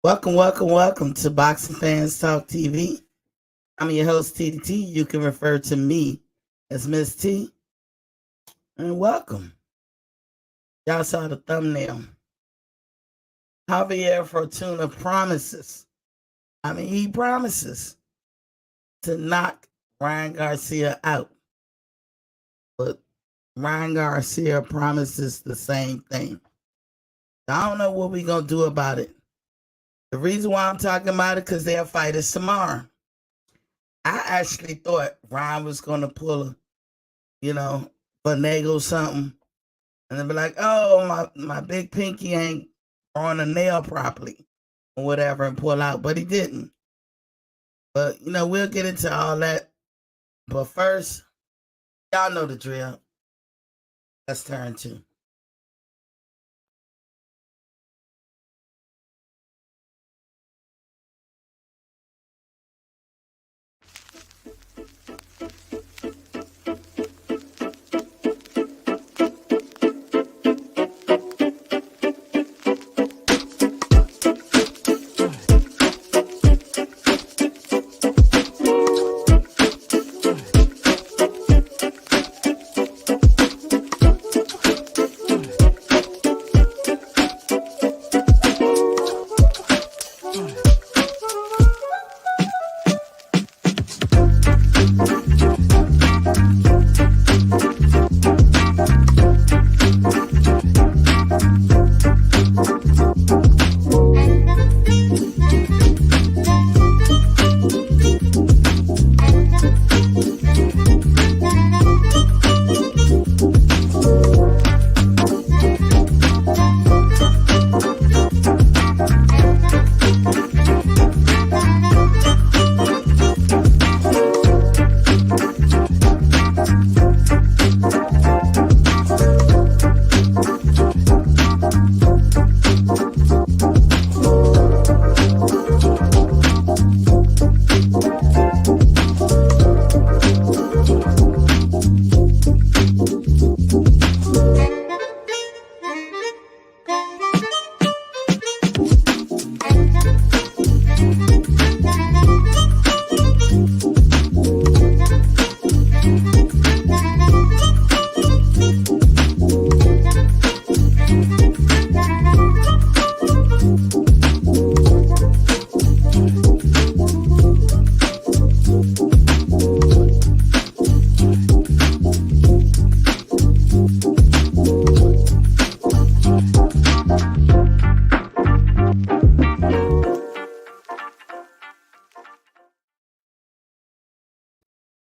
Welcome to Boxing Fans Talk TV. I'm your host, TDT. You can refer to me as Miss T. And welcome. Y'all saw the thumbnail. Javier Fortuna he promises to knock Ryan Garcia out. But Ryan Garcia promises the same thing. I don't know what we're going to do about it. The reason why I'm talking about it, because their fight is tomorrow. I actually thought Ryan was going to pull finagle something. And then be like, oh, my big pinky ain't on a nail properly or whatever and pull out. But he didn't. But, we'll get into all that. But first, y'all know the drill. Let's turn to.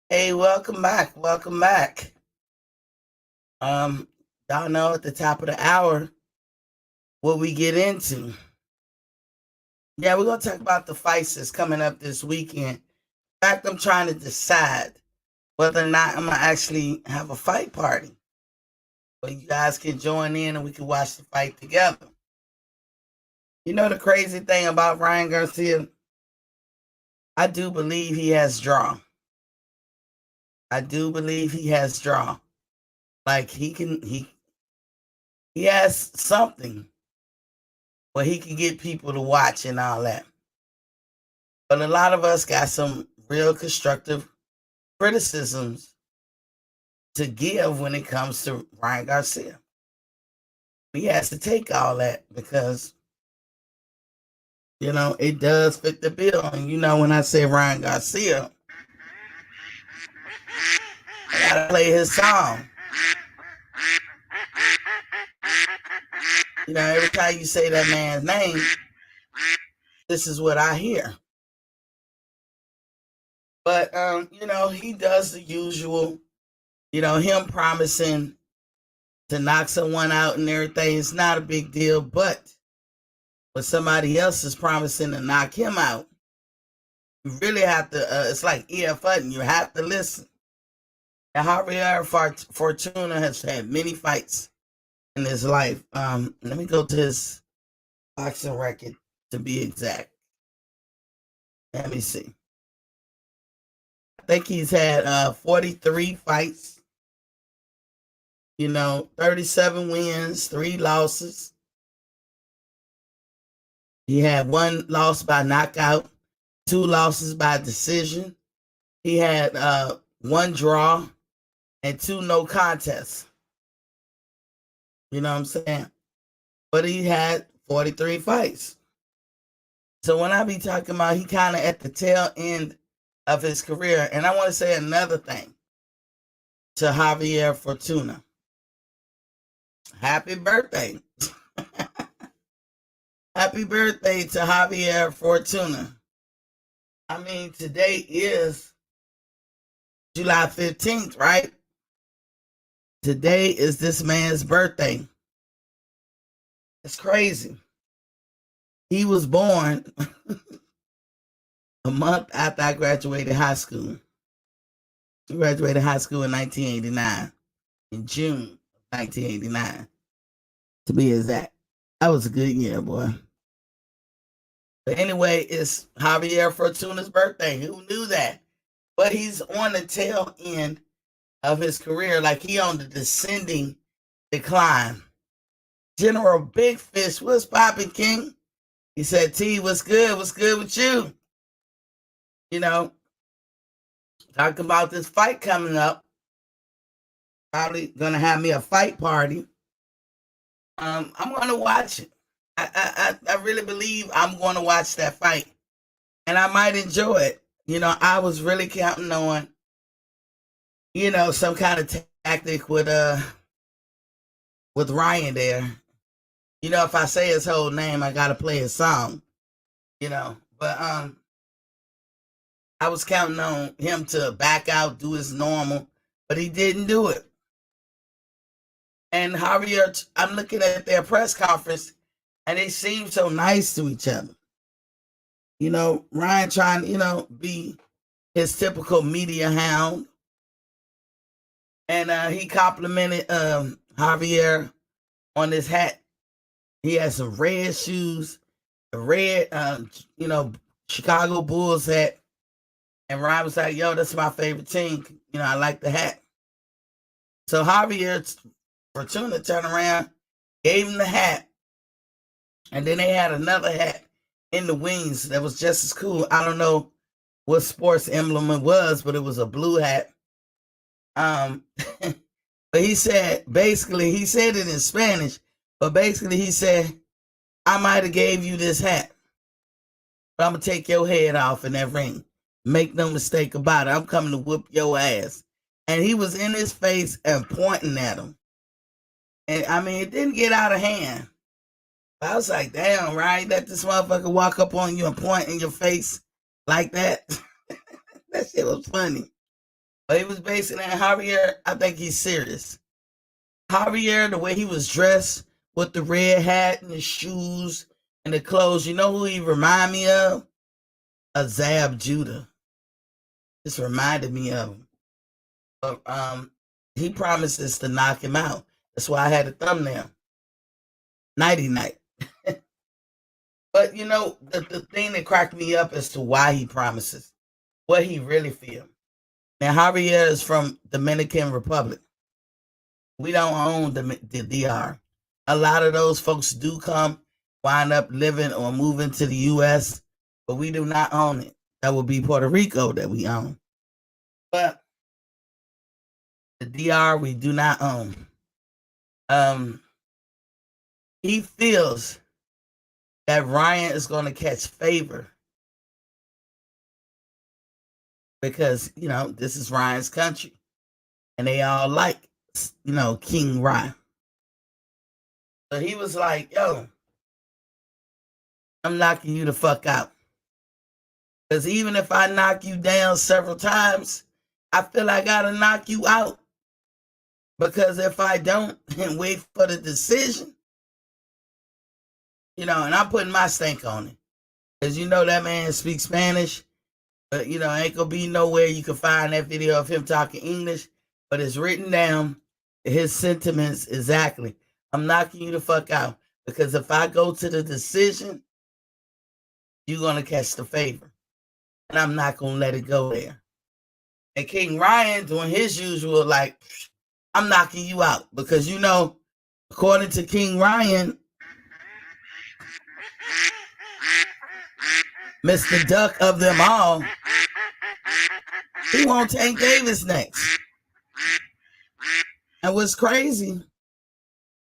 Hey, welcome back. Welcome back. Y'all know at the top of the hour what we get into. Yeah, we're gonna talk about the fights that's coming up this weekend. In fact, I'm trying to decide whether or not I'm gonna actually have a fight party. So you guys can join in and we can watch the fight together. You know the crazy thing about Ryan Garcia? I do believe he has draw. I do believe he has draw. Like he has something where he can get people to watch and all that. But a lot of us got some real constructive criticisms to give when it comes to Ryan Garcia. He has to take all that because, it does fit the bill. And when I say Ryan Garcia, I gotta play his song. Every time you say that man's name, this is what I hear. But he does the usual, him promising to knock someone out and everything. It's not a big deal, but when somebody else is promising to knock him out, you really have to, it's like E.F. Hutton, you have to listen. And Javier Fortuna has had many fights in his life. Let me go to his boxing record to be exact. Let me see. I think he's had 43 fights. 37 wins, 3 losses. He had 1 loss by knockout, 2 losses by decision. He had 1 draw and 2 no contests. You know what I'm saying? But he had 43 fights. So when I be talking about he kind of at the tail end of his career, and I want to say another thing to Javier Fortuna. Happy birthday. Happy birthday to Javier Fortuna. I mean, today is July 15th, right? Today is this man's birthday. It's crazy. He was born a month after I graduated high school. I graduated high school in 1989, in June of 1989, to be exact. That was a good year, boy. But anyway, it's Javier Fortuna's birthday. Who knew that? But he's on the tail end of his career, like he on the descending decline. General Big Fish, what's popping, King? He said, T, what's good? What's good with you? You know, talking about this fight coming up. Probably gonna have me a fight party. I'm gonna watch it. I really believe I'm gonna watch that fight. And I might enjoy it. You know, I was really counting on, you know, some kind of tactic with Ryan there. You know, if I say his whole name, I gotta play his song. You know, but I was counting on him to back out, do his normal, but he didn't do it. And Javier, I'm looking at their press conference, and they seem so nice to each other. You know, Ryan trying, you know, be his typical media hound. And he complimented Javier on his hat. He had some red shoes, a red, you know, Chicago Bulls hat. And Ryan was like, yo, that's my favorite team. You know, I like the hat. So Javier Fortuna turned around, gave him the hat. And then they had another hat in the wings that was just as cool. I don't know what sports emblem it was, but it was a blue hat. But he said, basically, he said it in Spanish, but basically he said, I might have gave you this hat, but I'm going to take your head off in that ring. Make no mistake about it. I'm coming to whoop your ass. And he was in his face and pointing at him. And I mean, it didn't get out of hand. I was like, damn, right? Let this motherfucker walk up on you and point in your face like that. That shit was funny. But he was basically, and Javier, I think he's serious. Javier, the way he was dressed with the red hat and the shoes and the clothes, you know who he reminded me of? A Zab Judah. Just reminded me of him. But he promises to knock him out. That's why I had a thumbnail. Nighty night. But you know, the thing that cracked me up as to why he promises, what he really feels. Now, Javier is from Dominican Republic. We don't own the DR. A lot of those folks do come, wind up living or moving to the U.S., but we do not own it. That would be Puerto Rico that we own. But the DR we do not own. He feels that Ryan is going to catch favor because, you know, this is Ryan's country and they all like, you know, King Ryan. So he was like, yo, I'm knocking you the fuck out. Because even if I knock you down several times, I feel I got to knock you out. Because if I don't and wait for the decision, you know, and I'm putting my stink on it. Because you know that man speaks Spanish. But, you know, ain't going to be nowhere you can find that video of him talking English. But it's written down, his sentiments exactly. I'm knocking you the fuck out. Because if I go to the decision, you're going to catch the favor. And I'm not going to let it go there. And King Ryan doing his usual, like, I'm knocking you out. Because, you know, according to King Ryan, Mr. Duck of them all, he won't Tank Davis next. And what's crazy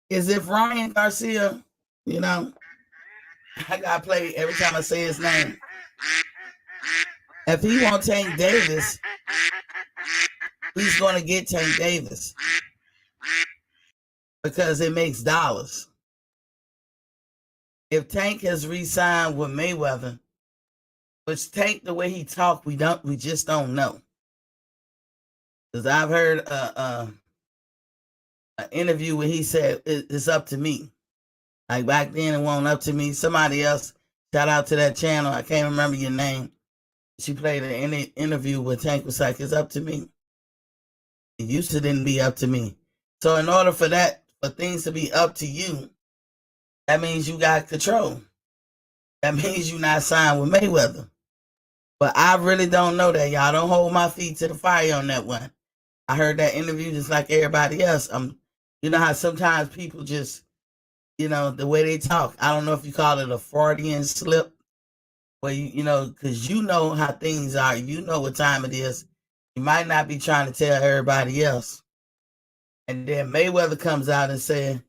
is if Ryan Garcia, you know, I gotta play every time I say his name. If he won't Tank Davis, he's gonna get Tank Davis because it makes dollars. If Tank has re-signed with Mayweather, which Tank, the way he talked, we just don't know. Because I've heard an interview where he said it's up to me. Like back then, it wasn't up to me. Somebody else, shout out to that channel. I can't remember your name. She played an interview with Tank, was like, it's up to me. It used to didn't be up to me. So in order for things to be up to you, that means you got control. That means you're not signed with Mayweather. But I really don't know that, y'all. Don't hold my feet to the fire on that one. I heard that interview just like everybody else. You know how sometimes people just, you know, the way they talk. I don't know if you call it a Freudian slip, where you know, because you know how things are. You know what time it is. You might not be trying to tell everybody else. And then Mayweather comes out and said,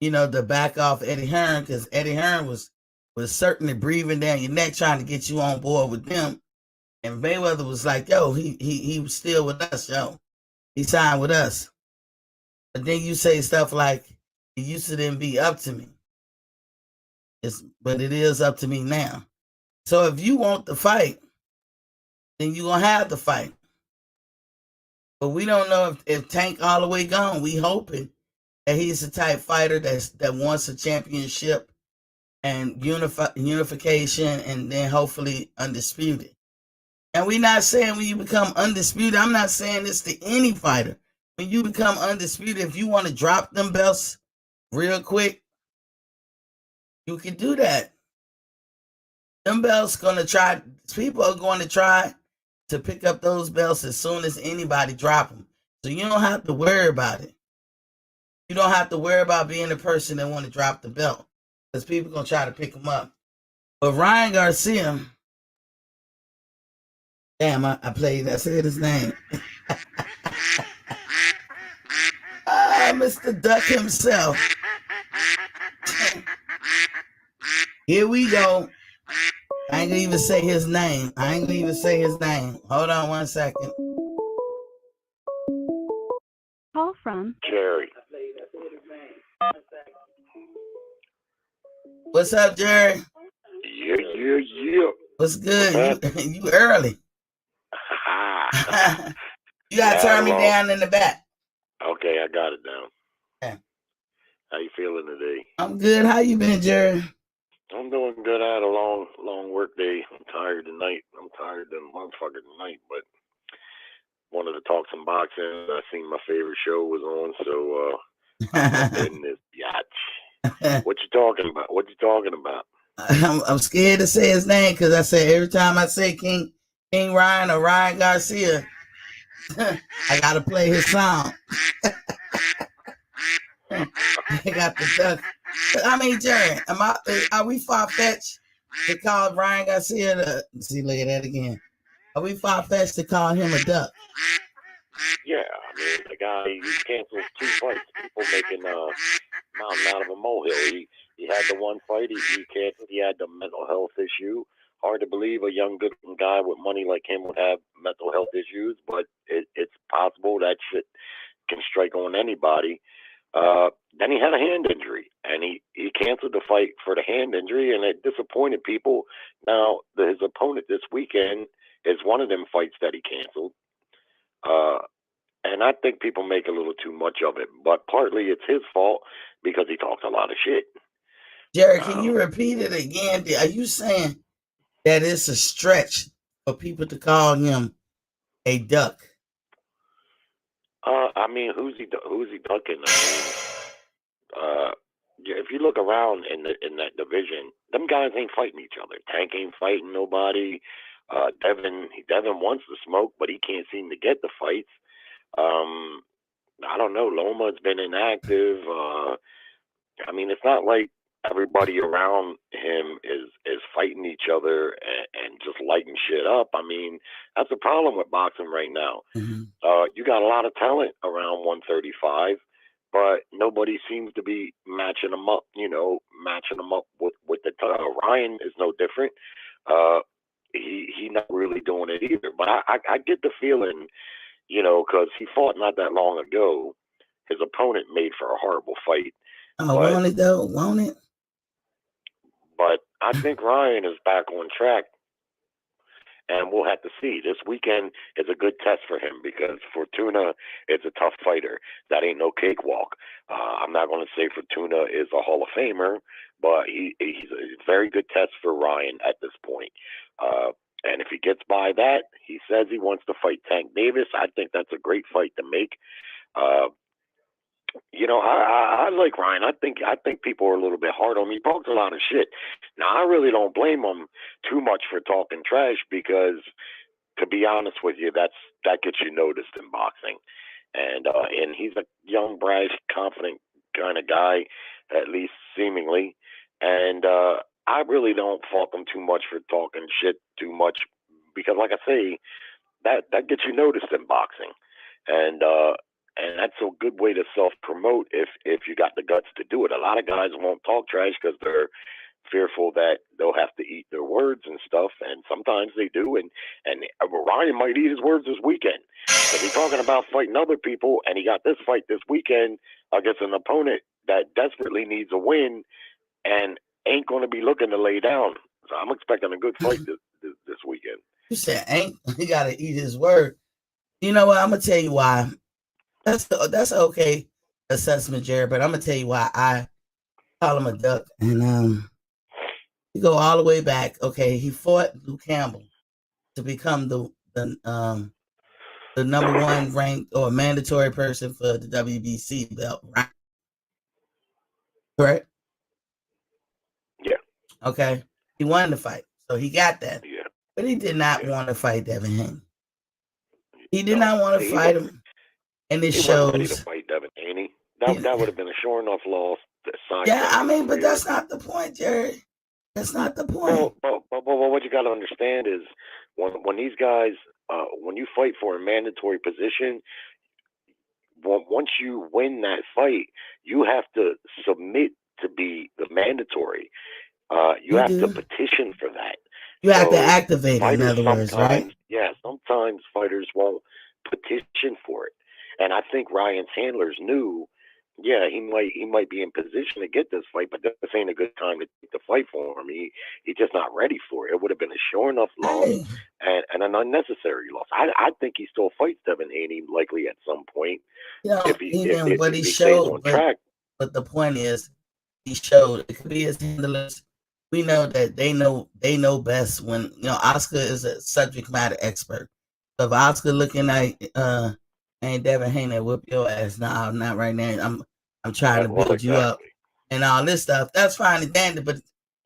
you know, to back off Eddie Hearn, because Eddie Hearn was certainly breathing down your neck trying to get you on board with them. And Mayweather was like, yo, he was still with us, yo. He signed with us. But then you say stuff like, it used to then be up to me. But it is up to me now. So if you want the fight, then you're going to have the fight. But we don't know if Tank all the way gone. We hoping that he's the type fighter that wants a championship and unification, and then hopefully undisputed. And we're not saying when you become undisputed, I'm not saying this to any fighter. When you become undisputed, if you want to drop them belts real quick, you can do that. Them belts people are going to try to pick up those belts as soon as anybody drop them. So you don't have to worry about it. You don't have to worry about being the person that want to drop the belt, because people are going to try to pick them up. But Ryan Garcia, damn, I said his name. Mr. Duck himself. Here we go. I ain't gonna even say his name. Hold on one second. Call from Jerry. What's up, Jerry? Yeah. What's good? You early. You gotta turn me down in the back. Okay, I got it down. Yeah. How you feeling today? I'm good. How you been, Jerry? I'm doing good. I had a long work day. I'm tired tonight. I'm tired the motherfucker tonight, but wanted to talk some boxing. I seen my favorite show was on, so I'm in this yacht. What you talking about? I'm scared to say his name because I say every time I say King Ryan or Ryan Garcia, I gotta play his song. I got the duck. I mean, Jerry, are we far-fetched to call Ryan Garcia look at that again. Are we far-fetched to call him a duck? Yeah, I mean, the guy, he canceled 2 fights. People making mountain out of a molehill. He had the one fight, he canceled. He had the mental health issue. Hard to believe a young, good guy with money like him would have mental health issues, but it's possible that shit can strike on anybody. Then he had a hand injury, and he canceled the fight for the hand injury, and it disappointed people. Now, his opponent this weekend is one of them fights that he canceled. And I think people make a little too much of it, but partly it's his fault because he talks a lot of shit. Jerry, can you repeat it again? Are you saying that it's a stretch for people to call him a duck? I mean, who's he ducking? I mean, if you look around in that division, them guys ain't fighting each other. Tank ain't fighting nobody. Devin wants to smoke, but he can't seem to get the fights. I don't know. Loma's been inactive. I mean, it's not like everybody around him is fighting each other and just lighting shit up. I mean, that's the problem with boxing right now. Mm-hmm. You got a lot of talent around 135, but nobody seems to be matching them up. Matching them up with the Ryan is no different. Uh, he not really doing it either. But I get the feeling, because he fought not that long ago. His opponent made for a horrible fight. Oh, But won't it though? Won't it? But I think Ryan is back on track, and we'll have to see. This weekend is a good test for him because Fortuna is a tough fighter. That ain't no cakewalk. I'm not going to say Fortuna is a Hall of Famer, but he's a very good test for Ryan at this point. And if he gets by that, he says he wants to fight Tank Davis. I think that's a great fight to make. Uh, I like Ryan. I think people are a little bit hard on me. He talks a lot of shit. Now I really don't blame him too much for talking trash because, to be honest with you, that gets you noticed in boxing, and he's a young, brash, confident kind of guy, at least seemingly, and I really don't fault him too much for talking shit too much because, like I say, that gets you noticed in boxing, and and that's a good way to self promote if you got the guts to do it. A lot of guys won't talk trash because they're fearful that they'll have to eat their words and stuff, and sometimes they do. And Ryan might eat his words this weekend because he's talking about fighting other people, and he got this fight this weekend against an opponent that desperately needs a win and ain't going to be looking to lay down. So I'm expecting a good fight this weekend. You said ain't he got to eat his word? You know what? I'm gonna tell you why. That's okay assessment, Jared. But I'm gonna tell you why I call him a duck. And you go all the way back. Okay, he fought Luke Campbell to become the number one ranked or mandatory person for the WBC belt, right? Correct? Yeah. Okay. He won the fight, so he got that. Yeah. But he did not Yeah. want to fight Devin Haney. He did No, not want to fight him. And it he wasn't ready to shows. fight Devin Haney. That would have been a sure enough loss. Yeah, I mean, but that's not the point, Jerry. That's not the point. But what you got to understand is when these guys, when you fight for a mandatory position, once you win that fight, you have to submit to be the mandatory. You have to petition for that. You have to activate it, in other words, right? Yeah, sometimes fighters won't petition for it. And I think Ryan's handlers knew, yeah, he might be in position to get this fight, but this ain't a good time to take the fight for him. He's just not ready for it. It would have been a sure enough loss and an unnecessary loss. I think he still fights Devin Haney likely at some point. If he showed on track. But the point is, he showed it could be his handlers. We know that they know best when Oscar is a subject matter expert. So if Oscar looking at ain't Devin Haney whip your ass. No, not right now. I'm trying to build you up and all this stuff. That's fine and dandy, but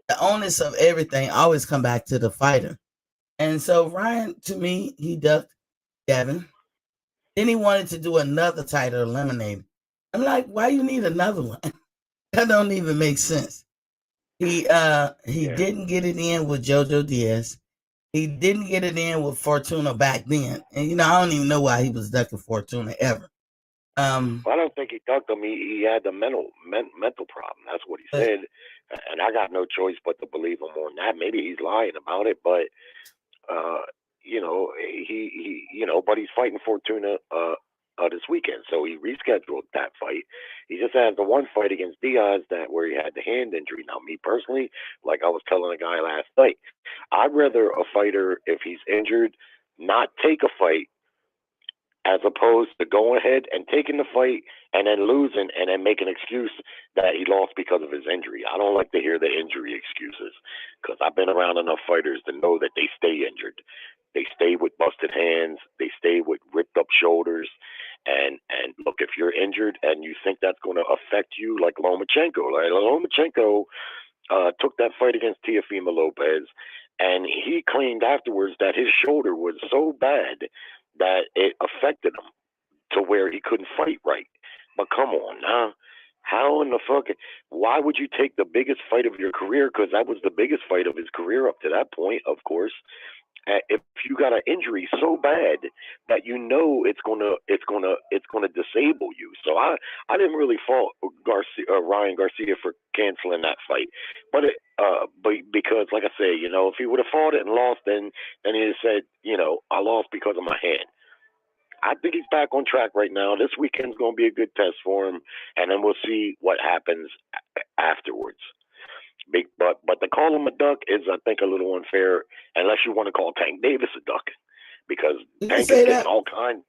the onus of everything always come back to the fighter. And so Ryan, to me, he ducked Devin. Then he wanted to do another title eliminated. I'm like, why you need another one? That don't even make sense. He didn't get it in with Jojo Diaz. He didn't get it in with Fortuna back then. And I don't even know why he was ducking Fortuna ever. Well, I don't think he ducked him. He had the mental problem. That's what he said. And I got no choice but to believe him on that. Maybe he's lying about it, but but he's fighting Fortuna this weekend, so he rescheduled that fight. He just had the one fight against Diaz where he had the hand injury. Now, me personally, like I was telling a guy last night, I'd rather a fighter, if he's injured, not take a fight as opposed to going ahead and taking the fight and then losing and then make an excuse that he lost because of his injury. I don't like to hear the injury excuses because I've been around enough fighters to know that they stay injured. They stay with busted hands. They stay with ripped up shoulders. And look, if you're injured and you think that's going to affect you, like Lomachenko. Took that fight against Teofimo Lopez, and he claimed afterwards that his shoulder was so bad that it affected him to where he couldn't fight right. But come on now, How in the fuck? Why would you take the biggest fight of your career? Because that was the biggest fight of his career up to that point, of course. If you got an injury so bad that you know it's gonna disable you. So I didn't really fault Ryan Garcia for canceling that fight, but because like I say, if he would have fought it and lost, then he'd have said, I lost because of my hand. I think he's back on track right now. This weekend's going to be a good test for him, and then we'll see what happens afterwards. But to call him a duck is, I think, a little unfair, unless you want to call Tank Davis a duck, because Tank is getting all kinds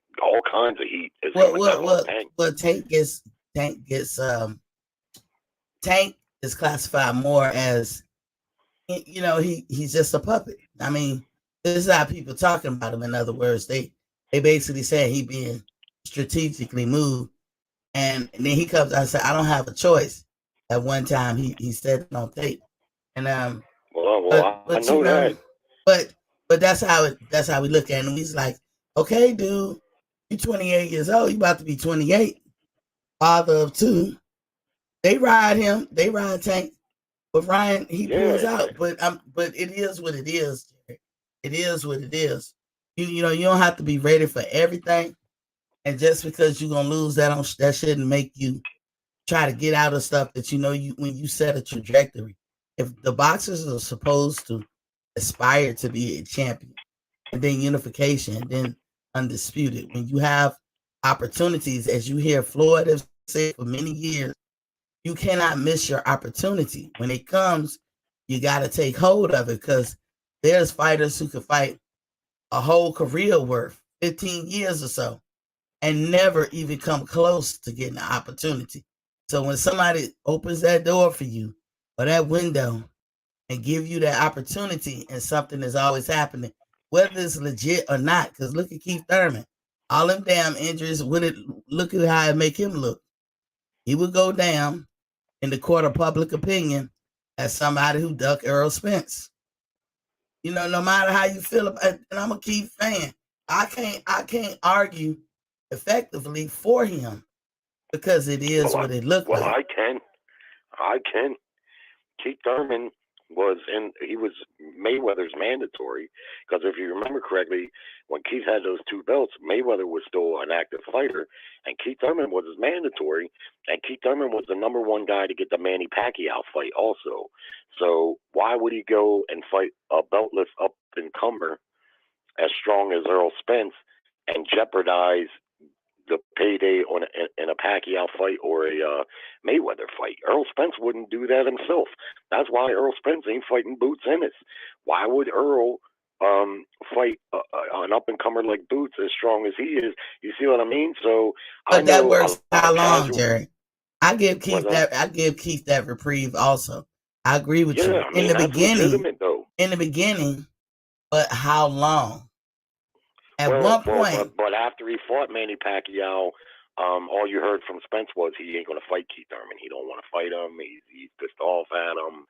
of heat. Is Tank is classified more as, he's just a puppet. I mean, this is how people talking about him. In other words, they basically say he being strategically moved, and then he comes out and said, I don't have a choice. At one time, he said it on tape, and I know that. But that's how we look at him. He's like, okay, dude, you're 28 years old. You about to be 28, father of two. They ride him. They ride Tank. But Ryan, he pulls out. But it is what it is. Jerry. It is what it is. You don't have to be ready for everything. And just because you're gonna lose, that shouldn't make you try to get out of stuff that when you set a trajectory. If the boxers are supposed to aspire to be a champion, and then unification, and then undisputed, when you have opportunities, as you hear Floyd have said for many years, you cannot miss your opportunity. When it comes, you got to take hold of it, because there's fighters who could fight a whole career worth 15 years or so and never even come close to getting an opportunity. So when somebody opens that door for you or that window and give you that opportunity, and something is always happening, whether it's legit or not, because look at Keith Thurman. All them damn injuries, look at how it make him look. He would go down in the court of public opinion as somebody who ducked Errol Spence. No matter how you feel about it, and I'm a Keith fan, I can't argue effectively for him, because it is what it looked like. Well, I can. Keith Thurman he was Mayweather's mandatory, because if you remember correctly, when Keith had those two belts, Mayweather was still an active fighter, and Keith Thurman was his mandatory, and Keith Thurman was the number one guy to get the Manny Pacquiao fight also. So why would he go and fight a beltless up-and-comer as strong as Errol Spence and jeopardize the payday in a Pacquiao fight or a Mayweather fight? Errol Spence wouldn't do that himself. That's why Errol Spence ain't fighting Boots Ennis. Why would Errol fight an up-and-comer like Boots as strong as he is? You see what I mean? So, but that works how long, Jerry? I give Keith that reprieve also. I agree with you. I mean, in the beginning, but how long? At one point, but after he fought Manny Pacquiao, all you heard from Spence was he ain't going to fight Keith Thurman. He don't want to fight him. He's pissed off at him.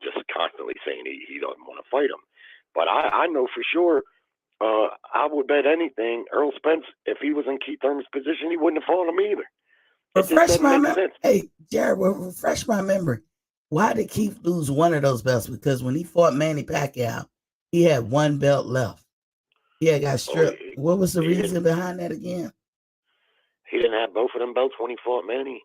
Just constantly saying he doesn't want to fight him. But I know for sure. I would bet anything Errol Spence, if he was in Keith Thurman's position, he wouldn't have fought him either. Refresh my memory. Hey, Jared, refresh my memory. Why did Keith lose one of those belts? Because when he fought Manny Pacquiao, he had one belt left. He had got stripped. What was the reason behind that again? He didn't have both of them belts when he fought Manny.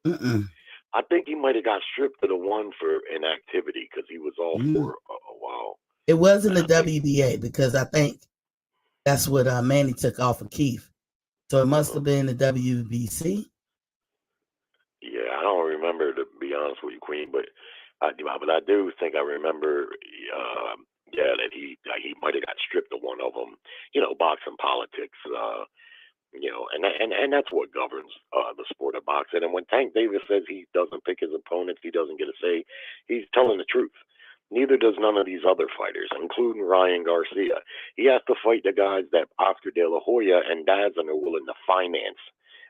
I think he might have got stripped of the one for inactivity, because he was off for a while. It wasn't the WBA, because I think that's what Manny took off of Keith. So it must have been the WBC. Yeah, I don't remember, to be honest with you, Queen, but I do think I remember. That he might have got stripped of one of them. Boxing politics. And that's what governs the sport of boxing. And when Tank Davis says he doesn't pick his opponents, he doesn't get a say, he's telling the truth. Neither does none of these other fighters, including Ryan Garcia. He has to fight the guys that Oscar De La Hoya and Dazn are willing to finance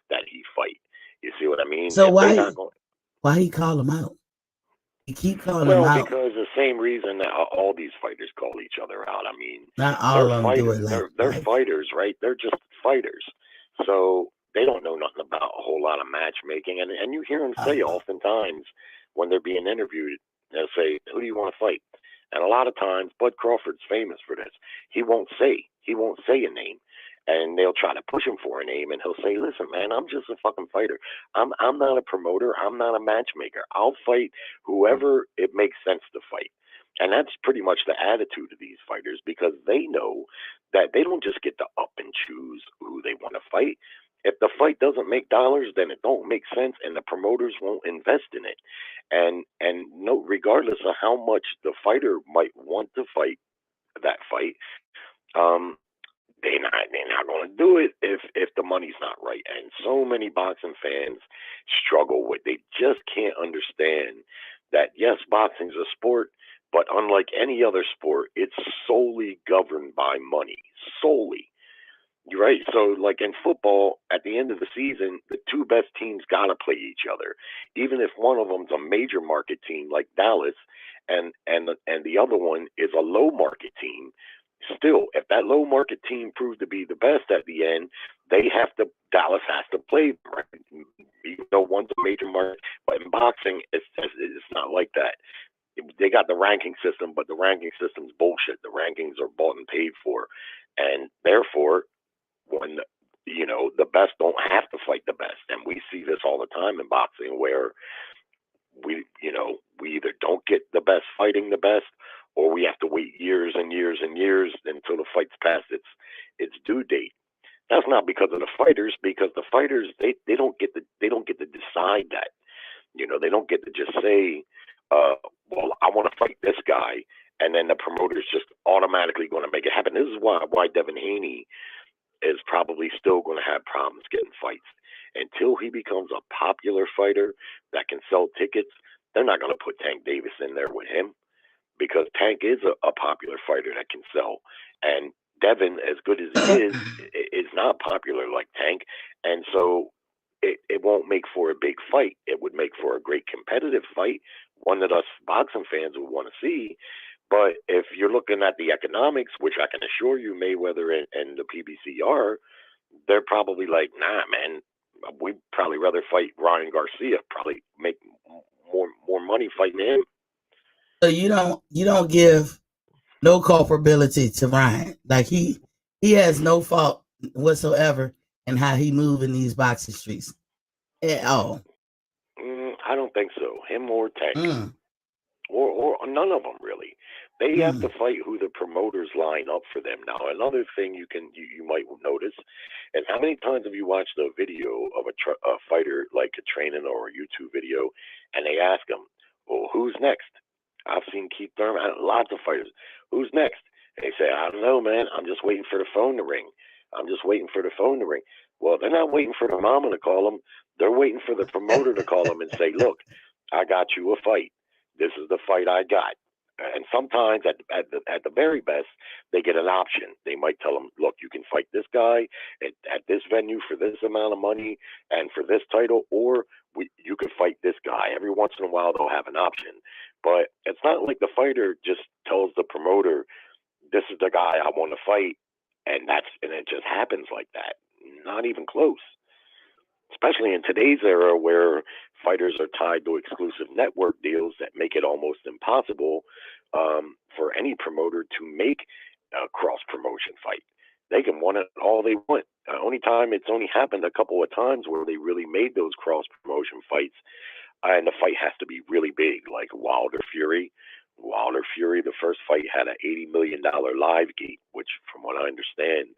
that he fight. You see what I mean? So why he call him out? He keep calling him out. Well, because the same reason that all these fighters call each other out. I mean, not all of them do it like they're fighters, right? They're just fighters. So they don't know nothing about a whole lot of matchmaking. And you hear them say oftentimes when they're being interviewed, they'll say, "Who do you want to fight?" And a lot of times, Bud Crawford's famous for this. He won't say a name, and they'll try to push him for a name, and he'll say, "Listen, man, I'm just a fucking fighter. I'm not a promoter. I'm not a matchmaker. I'll fight whoever it makes sense to fight." And that's pretty much the attitude of these fighters, because they know that they don't just get to up and choose who they want to fight. If the fight doesn't make dollars, then it don't make sense, and the promoters won't invest in it. And no, regardless of how much the fighter might want to fight that fight, um, they're not going to do it if the money's not right. And so many boxing fans struggle with. They just can't understand that yes, boxing's a sport, but unlike any other sport, it's solely governed by money. Solely. You're right. So, like in football, at the end of the season, the two best teams got to play each other, even if one of them's a major market team like Dallas, and the other one is a low market team. Still, if that low market team proves to be the best at the end, Dallas has to play, right? Even though one's a major market, but in boxing, it's not like that. They got the ranking system, but the ranking system's bullshit. The rankings are bought and paid for, and therefore, when the best don't have to fight the best, and we see this all the time in boxing, where we either don't get the best fighting the best, or we have to wait years and years and years until the fight's past its due date. That's not because of the fighters, because the fighters they don't get to decide that. They don't get to just say, well, I want to fight this guy, and then the promoter's just automatically going to make it happen. This is why Devin Haney is probably still going to have problems getting fights. Until he becomes a popular fighter that can sell tickets, they're not going to put Tank Davis in there with him, because Tank is a popular fighter that can sell. And Devin, as good as he is not popular like Tank. And so it won't make for a big fight. It would make for a great competitive fight, one that us boxing fans would want to see. But if you're looking at the economics, which I can assure you Mayweather and the PBC are, they're probably like, nah, man, we'd probably rather fight Ryan Garcia, probably make more money fighting him. So you don't give no culpability to Ryan. Like he has no fault whatsoever in how he move in these boxing streets at all. I don't think so. Him or Tank. Or none of them really. They have to fight who the promoters line up for them. Now, another thing you might notice is how many times have you watched a video of a fighter, like a training or a YouTube video, and they ask them, "Well, who's next?" I've seen Keith Thurman, lots of fighters. Who's next? And they say, "I don't know, man. I'm just waiting for the phone to ring. I'm just waiting for the phone to ring." Well, they're not waiting for the mama to call them. They're waiting for the promoter to call them and say, "Look, I got you a fight. This is the fight I got." And sometimes at the very best, they get an option. They might tell them, "Look, you can fight this guy at this venue for this amount of money and for this title, or you can fight this guy." Every once in a while, they'll have an option. But it's not like the fighter just tells the promoter, "This is the guy I want to fight," and it just happens like that. Not even close. Especially in today's era, where fighters are tied to exclusive network deals that make it almost impossible for any promoter to make a cross promotion fight. They can want it all they want. It's only happened a couple of times where they really made those cross promotion fights, and the fight has to be really big, like Wilder Fury. The first fight had an $80 million live gate, which, from what I understand,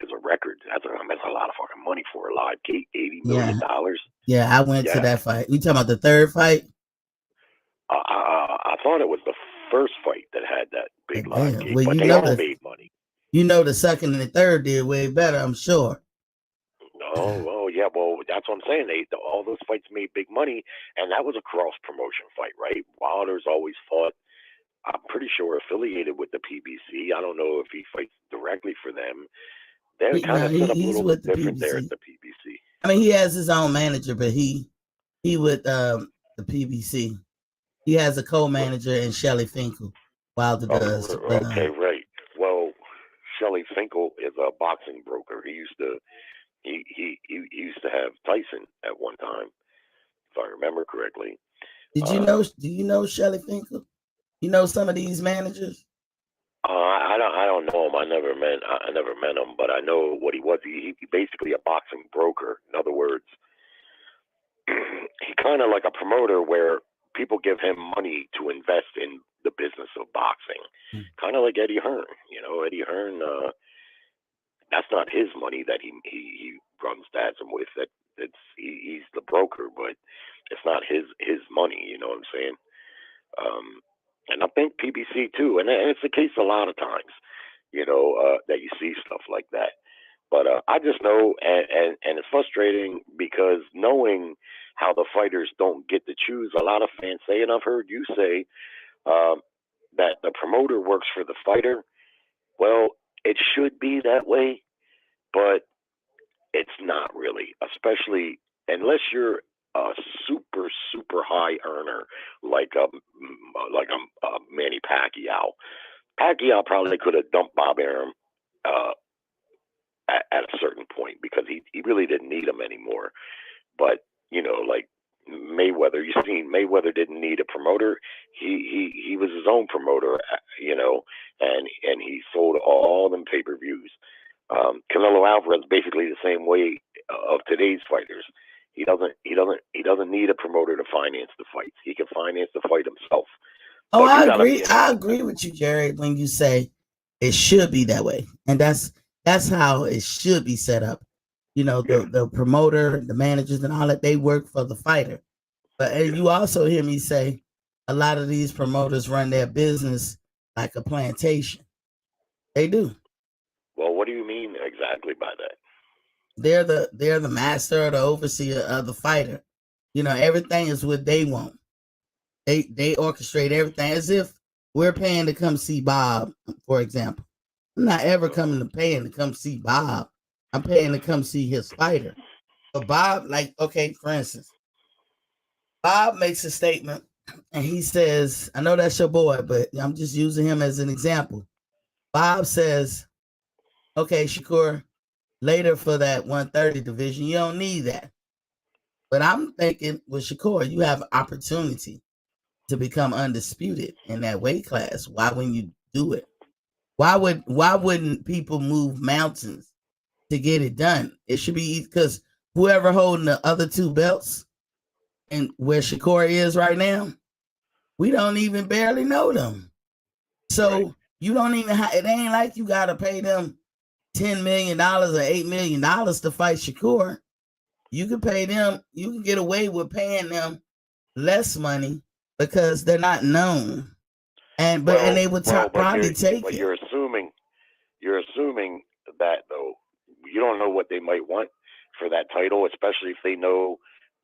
is a record. That's a lot of fucking money for a live gate. $80 million. Yeah, I went to that fight. We talking about the third fight? I thought it was the first fight that had that big live gate, well, but they all made money. The second and the third did way better, I'm sure. Oh, yeah. Well, that's what I'm saying. All those fights made big money, and that was a cross promotion fight, right? Wilder's always fought, I'm pretty sure, affiliated with the PBC. I don't know if he fights directly for them. They're kind of set up a little bit different there at the PBC. I mean, he has his own manager, but he with the PBC. He has a co-manager in Shelly Finkel. Wilder does. Okay, right. Well, Shelly Finkel is a boxing broker. He used to He used to have Tyson at one time, if I remember correctly. Did you know? Do you know Shelly Finkel? You know some of these managers? I don't know him. I never met him, but I know what he was. He basically a boxing broker. In other words, he kind of like a promoter where people give him money to invest in the business of boxing. Kind of like Eddie Hearn. You know, Eddie Hearn. That's not his money that he runs Dadsum with. He's the broker, but it's not his money. You know what I'm saying? And I think PBC too, and it's the case a lot of times. You know that you see stuff like that. But I just know, and it's frustrating because knowing how the fighters don't get to choose, a lot of fans say, and I've heard you say, that the promoter works for the fighter. Well, it should be that way, but it's not really, especially unless you're a super high earner like Manny Pacquiao. Pacquiao probably could have dumped Bob Arum uh, at a certain point because he really didn't need him anymore. But you know, like Mayweather, you seen Mayweather didn't need a promoter. He was his own promoter, you know, and he sold all them pay-per-views. Canelo Alvarez basically the same way of today's fighters. He doesn't need a promoter to finance the fights. He can finance the fight himself. Oh, But I agree. I agree with you, Jared, when you say it should be that way, and that's how it should be set up. You know, the promoter, the managers, and all that, they work for the fighter. But you also hear me say a lot of these promoters run their business like a plantation. They do. Well, what do you mean exactly by that? They're the master or the overseer of the fighter. You know, everything is what they want. They orchestrate everything as if we're paying to come see Bob, for example. I'm not ever coming to paying to come see Bob. I'm paying to come see his fighter. But Bob, like, okay, for instance, Bob makes a statement and he says, I know that's your boy, but I'm just using him as an example. Bob says, okay, Shakur, later for that 130 division, you don't need that. But I'm thinking with Shakur, you have an opportunity to become undisputed in that weight class. Why wouldn't you do it? Why wouldn't people move mountains to get it done? It should be because whoever holding the other two belts and where Shakur is right now, we don't even barely know them. So right. You don't even it ain't like you gotta pay them $10 million or $8 million to fight Shakur. You can pay them, you can get away with paying them less money because they're not known. And they would probably take it. But you're assuming that though you don't know what they might want for that title, especially if they know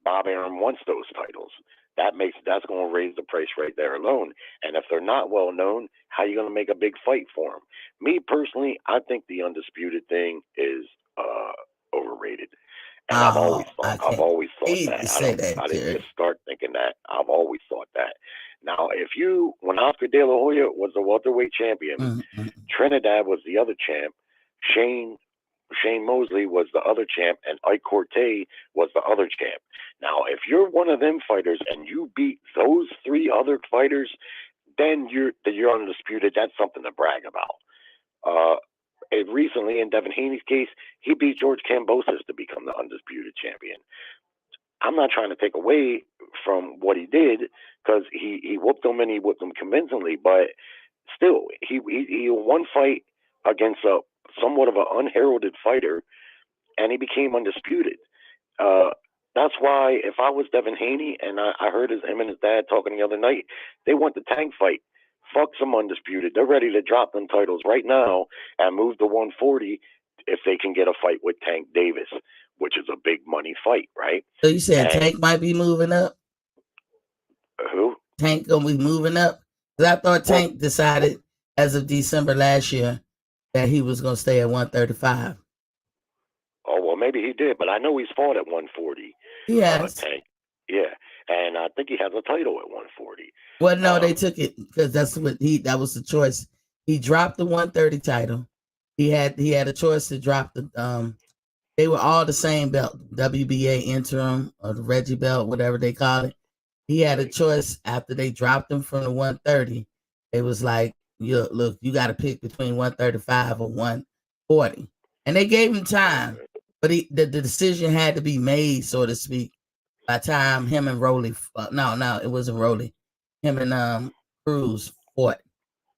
Bob Arum wants those titles. That's going to raise the price right there alone. And if they're not well known, how are you going to make a big fight for them? Me personally, I think the undisputed thing is overrated. And I've always thought that. I didn't just start thinking that. I've always thought that. Now, when Oscar De La Hoya was the welterweight champion, Trinidad was the other champ, Shane Mosley was the other champ, and Ike Corte was the other champ. Now, if you're one of them fighters and you beat those three other fighters, then you're undisputed. That's something to brag about. Recently, in Devin Haney's case, he beat George Kambosos to become the undisputed champion. I'm not trying to take away from what he did because he whooped him and he whooped him convincingly, but still, he won fight against somewhat of an unheralded fighter, and he became undisputed. That's why if I was Devin Haney and I heard him and his dad talking the other night, they want the Tank fight. Fuck some undisputed. They're ready to drop them titles right now and move to 140 if they can get a fight with Tank Davis, which is a big money fight, right? So you said Tank might be moving up? Who? Tank gonna be moving up? Because I thought Tank decided as of December last year that he was gonna stay at 135. Oh well, maybe he did, but I know he's fought at 140. Yes. Tank. Yeah, and I think he has a title at 140. Well, no, they took it because that was the choice. He dropped the 130 title. He had a choice to drop the They were all the same belt, WBA interim or the Reggie belt, whatever they call it. He had a choice after they dropped him from the 130. It was like, look, you got to pick between 135 or 140. And they gave him time, but the decision had to be made, so to speak, by the time him and Rolly, no, it wasn't Rolly. Him and Cruz fought.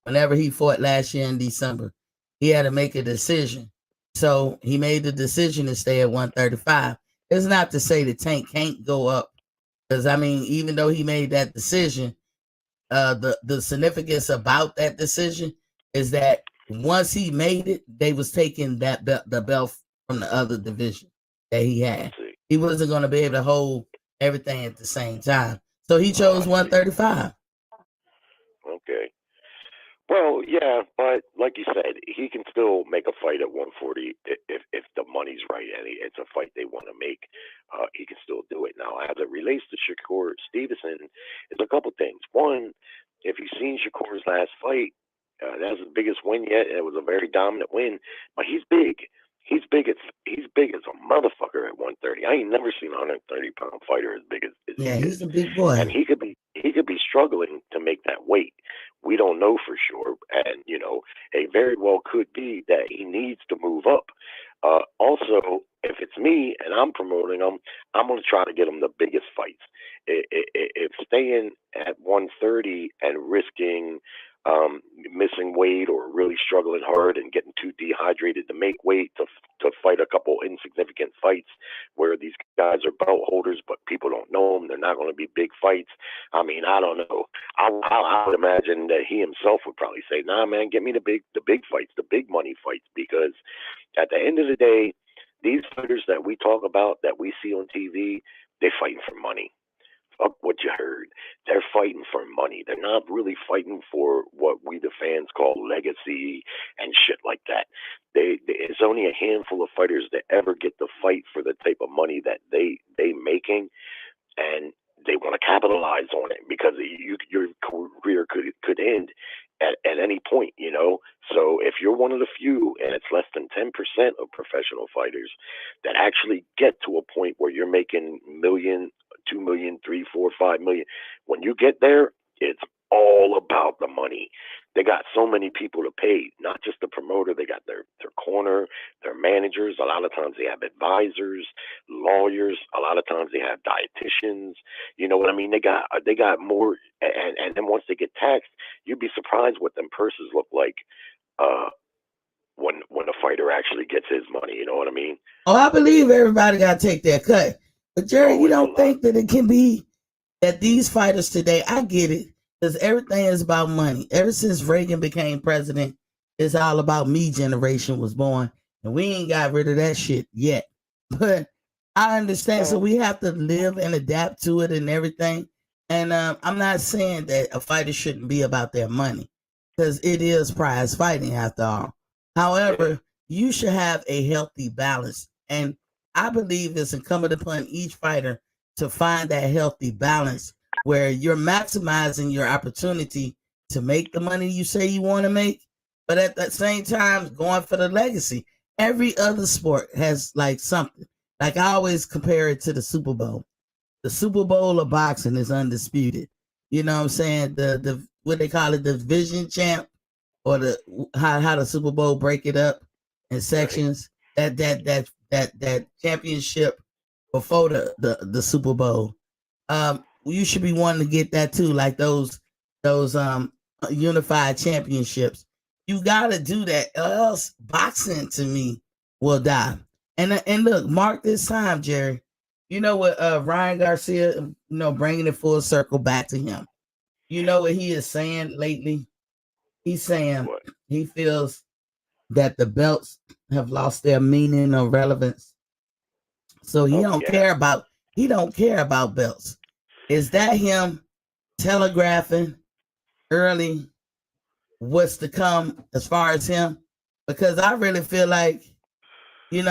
Whenever he fought last year in December, he had to make a decision. So he made the decision to stay at 135. It's not to say the Tank can't go up, because I mean, even though he made that decision, the significance about that decision is that once he made it, they was taking the belt from the other division that he had. He wasn't going to be able to hold everything at the same time, so he chose 135. Okay. Well, yeah, but like you said, he can still make a fight at 140 if the money's right and it's a fight they want to make. He can still do it. Now, as it relates to Shakur Stevenson, it's a couple things. One, if you've seen Shakur's last fight, that was his biggest win yet. It was a very dominant win, but he's big. He's big as a motherfucker at 130. I ain't never seen a 130-pound fighter as big as yeah, he he's is. a big boy, and he could be struggling to make that weight. We don't know for sure, and it very well could be that he needs to move up. Also, if it's me and I'm promoting him, I'm going to try to get him the biggest fights. If staying at 130 and risking missing weight or really struggling hard and getting too dehydrated to make weight to fight a couple insignificant fights where these guys are belt holders but people don't know them, they're not going to be big fights. I mean, I don't know. I would imagine that he himself would probably say, "Nah, man, get me the big fights, the big money fights," because at the end of the day, these fighters that we talk about, that we see on TV, they're fighting for money. Fuck what you heard. They're fighting for money. They're not really fighting for what we the fans call legacy and shit like that. It's only a handful of fighters that ever get to fight for the type of money that they making, and they want to capitalize on it because your career could end at any point, So if you're one of the few, and it's less than 10% of professional fighters that actually get to a point where you're making million, 2 million, 3, 4, 5 million, when you get there, it's all about the money. They got so many people to pay, not just the promoter. They got their corner, their managers. A lot of times they have advisors, lawyers. A lot of times they have dietitians. You know what I mean? They got more, and then once they get taxed, you'd be surprised what them purses look like when a fighter actually gets his money. You know what I mean? Oh, I believe everybody got to take their cut. But Jerry, you don't think that it can be that these fighters today, I get it, because everything is about money. Ever since Reagan became president, it's all about me generation was born. And we ain't got rid of that shit yet. But I understand. So we have to live and adapt to it and everything. And I'm not saying that a fighter shouldn't be about their money, because it is prize fighting after all. However, you should have a healthy balance. And I believe it's incumbent upon each fighter to find that healthy balance where you're maximizing your opportunity to make the money you say you want to make, but at the same time going for the legacy. Every other sport has like something. Like I always compare it to the Super Bowl. The Super Bowl of boxing is undisputed. You know what I'm saying? The what they call it, the division champ, or the how the Super Bowl break it up in sections. That championship before the Super Bowl. You should be wanting to get that too, like those unified championships. You gotta do that, or else boxing to me will die. And look, mark this time, Jerry. You know what, Ryan Garcia, bringing it full circle back to him. You know what he is saying lately? He's saying he feels that the belts have lost their meaning or relevance. So he don't care about belts. Is that him telegraphing early what's to come as far as him? Because I really feel like, he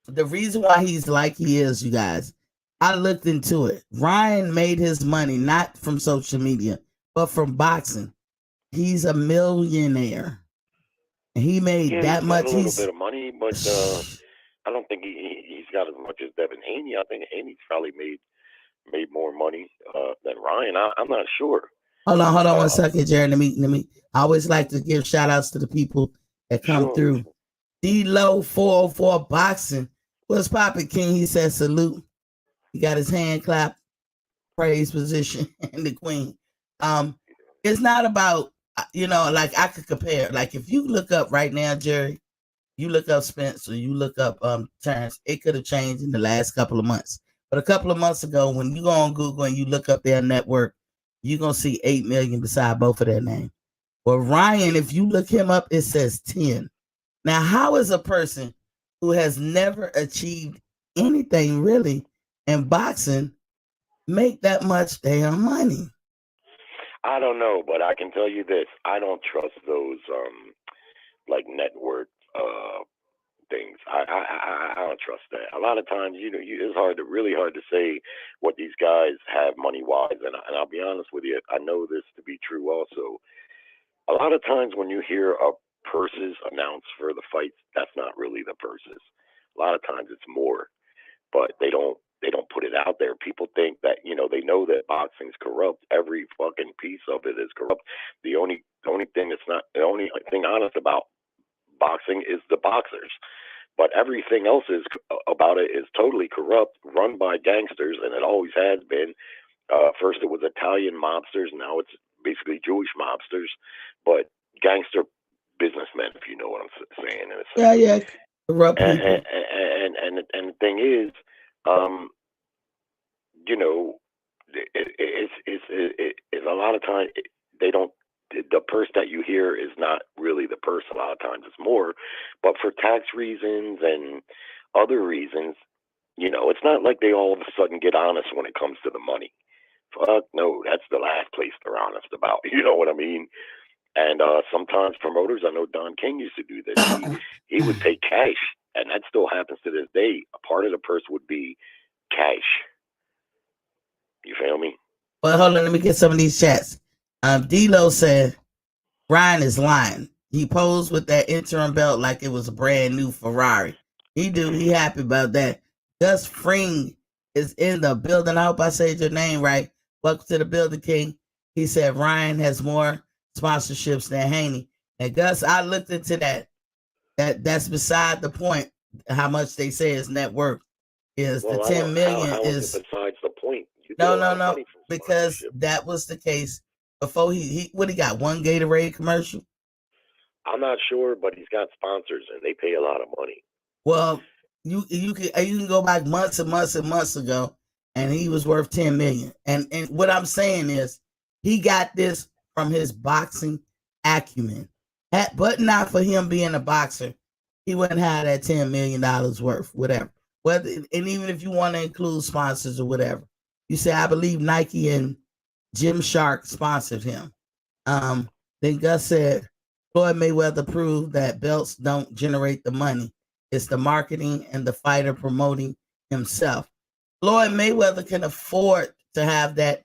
the reason why he's like he is, you guys, I looked into it. Ryan made his money not from social media, but from boxing. He's a millionaire. and he made Yeah, that he's got much. a little bit of money, but I don't think he's got as much as Devin Haney. I think Haney's probably made more money than Ryan. I'm not sure. Hold on 1 second, Jared. Let me. I always like to give shout outs to the people that come Sure. through. D-Low 404 Boxing. What's poppin', King? He said salute. He got his hand clap, praise position, and the Queen. It's not about, like I could compare. Like if you look up right now, Jerry, you look up Spence or you look up Terrence, it could have changed in the last couple of months. But a couple of months ago, when you go on Google and you look up their network, you're gonna see 8 million beside both of their names. Well, Ryan, if you look him up, it says 10. Now, how is a person who has never achieved anything really in boxing make that much damn money? I don't know, but I can tell you this: I don't trust those like network things. I don't trust that. A lot of times, it's really hard to say what these guys have money wise. And I'll be honest with you, I know this to be true also. A lot of times when you hear a purses announced for the fights, that's not really the purses. A lot of times it's more, but they don't put it out there. People think that they know that boxing's corrupt. Every fucking piece of it is corrupt. The only thing honest about boxing is the boxers, but everything else is about it is totally corrupt, run by gangsters, and it always has been. First it was Italian mobsters, now it's basically Jewish mobsters, but gangster businessmen, if you know what I'm saying, in a sense. Yeah, corrupt And people. and the thing is, um, you know, it's a lot of times they don't. The purse that you hear is not really the purse. A lot of times it's more, but for tax reasons and other reasons, it's not like they all of a sudden get honest when it comes to the money. Fuck no, that's the last place they're honest about. You know what I mean? And sometimes promoters, I know Don King used to do this. He would take cash, and that still happens to this day. A part of the purse would be cash. You feel me? Well, hold on, let me get some of these chats. D-Lo said Ryan is lying. He posed with that interim belt like it was a brand new Ferrari. He happy about that. Gus Fring is in the building. I hope I said your name right. Welcome to the building, King. He said Ryan has more sponsorships than Haney. And Gus, I looked into that. That's beside the point. How much they say his net worth is. Well, The I 10 don't. million How is it is besides the point? You get a no, lot of no, money from because sponsorship. that was the case before he what he got, one Gatorade commercial. I'm not sure, but he's got sponsors, and they pay a lot of money. Well, you can go back months and months and months ago, and he was worth 10 million. And what I'm saying is, he got this from his boxing acumen. But not for him being a boxer, he wouldn't have that $10 million worth, whatever. Whether and even if you want to include sponsors or whatever, you say I believe Nike and Gymshark sponsored him. Then Gus said Floyd Mayweather proved that belts don't generate the money. It's the marketing and the fighter promoting himself. Floyd Mayweather can afford to have that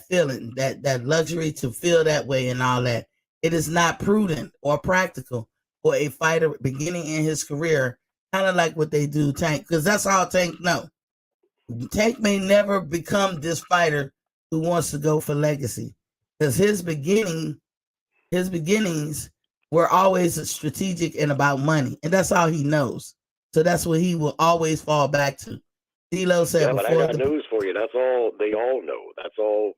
feeling, that luxury to feel that way and all that. It is not prudent or practical for a fighter beginning in his career, kind of like what they do Tank, because that's all Tank know. Tank may never become this fighter who wants to go for legacy, because his beginnings were always strategic and about money, and that's all he knows. So that's what he will always fall back to. D'Lo said Yeah, but I before got the news for you. That's all they all know. That's all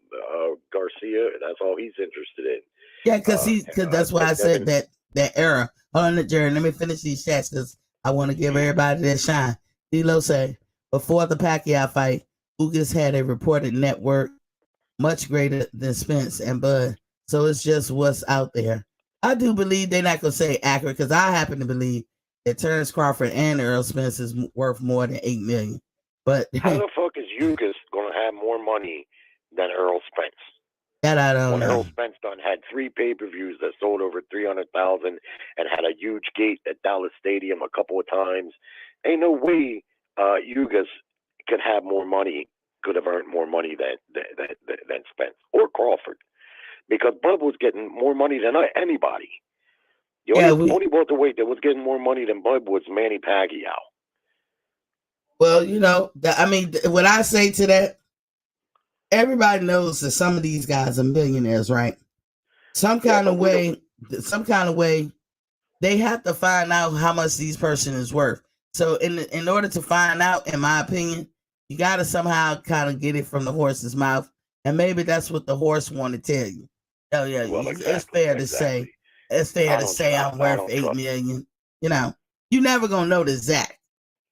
Garcia. That's all he's interested in. yeah, because that's why I said Devin, that era. Hold on, Jerry. Let me finish these chats because I want to give everybody that shine. D'Lo said before the Pacquiao fight, Ugas had a reported net worth much greater than Spence and Bud. So it's just what's out there. I do believe they're not gonna say accurate because I happen to believe that Terrence Crawford and Earl Spence is worth more than 8 million. But how the fuck is Yugas gonna have more money than Earl Spence? that I don't When know. Earl Spence done had 3 pay-per-views that sold over 300,000 and had a huge gate at Dallas Stadium a couple of times, ain't no way Yugas could have more money, could have earned more money than Spence or Crawford, because Bud was getting more money than anybody. The only welterweight that was getting more money than Bud was Manny Pacquiao. Well, what I say to that, everybody knows that some of these guys are millionaires, right? Some kind of way, they have to find out how much these person is worth. So in order to find out, in my opinion, you got to somehow kind of get it from the horse's mouth, and maybe that's what the horse want to tell you. Oh yeah, it's fair to say. It's fair to say I'm worth 8 million. You never gonna know the exact,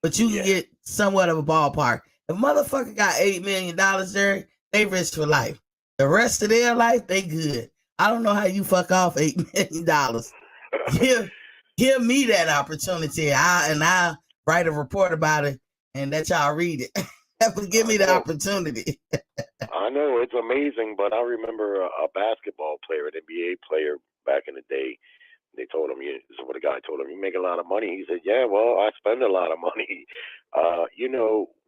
but you can get somewhat of a ballpark. If a motherfucker got $8 million, Jerry, they rich for life. The rest of their life, they good. I don't know how you fuck off $8 million. Give me that opportunity. I'll write a report about it and let y'all read it. Give me the opportunity. I know, it's amazing, but I remember a basketball player, an NBA player back in the day. They told him, what a guy told him, you make a lot of money. He said, yeah, well, I spend a lot of money.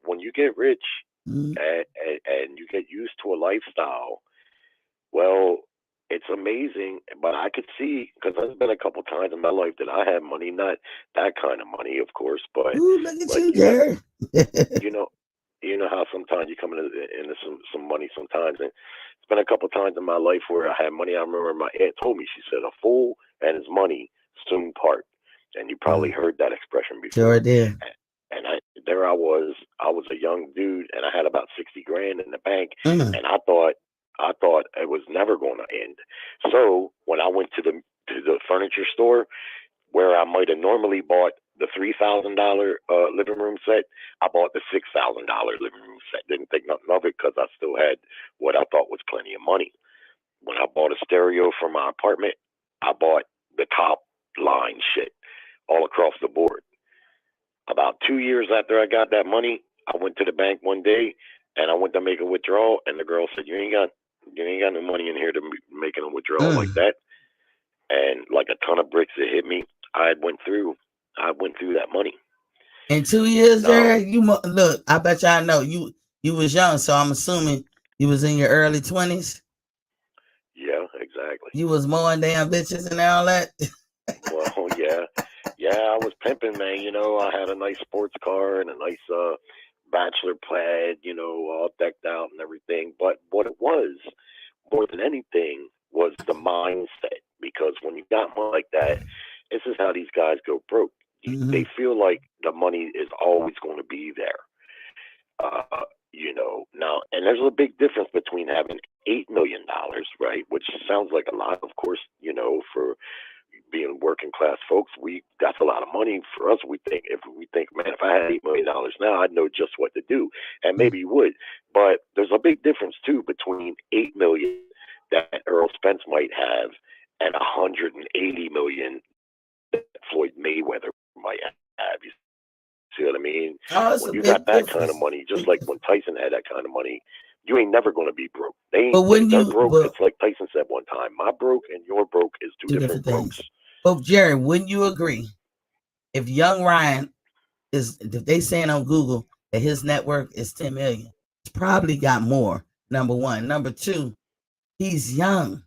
When you get rich and you get used to a lifestyle, well, it's amazing. But I could see, because there's been a couple times in my life that I had money, not that kind of money, of course, but look at you, Jerry. You know how sometimes you come into some money sometimes, and it's been a couple times in my life where I had money. I remember my aunt told me, she said, a fool and his money soon part. And you probably heard that expression before. Sure did. And I was a young dude, and I had about 60 grand in the bank, and I thought it was never going to end. So when I went to the furniture store, where I might have normally bought the $3,000 living room set, I bought the $6,000 living room set. Didn't think nothing of it because I still had what I thought was plenty of money. When I bought a stereo for my apartment, I bought the top line shit all across the board. About 2 years after I got that money, I went to the bank one day and I went to make a withdrawal, and the girl said, "You ain't got no money in here to make a withdrawal like that." And like a ton of bricks, it hit me. I went through that money. In 2 years, Jerry, look, I bet y'all know you was young, so I'm assuming you was in your early 20s. Yeah, exactly. You was mowing damn bitches and all that. Well, yeah, I was pimping, man. I had a nice sports car and a nice bachelor plaid, all decked out and everything. But what it was, more than anything, was the mindset. Because when you got money like that, this is how these guys go broke. They feel like the money is always going to be there. Now, and there's a big difference between having $8 million, right? Which sounds like a lot, of course, for being working class folks, that's a lot of money for us. We think, man, if I had $8 million now, I'd know just what to do. And maybe you would. But there's a big difference too between $8 million that Earl Spence might have and $180 million that Floyd Mayweather might have. You see what I mean? When you got that kind of money, just like when Tyson had that kind of money, you ain't never going to be broke. They're broke. It's like Tyson said one time, my broke and your broke is two different brokes. But Jerry, wouldn't you agree? If young Ryan if they saying on Google that his net worth is 10 million, he's probably got more. Number one. Number two, he's young.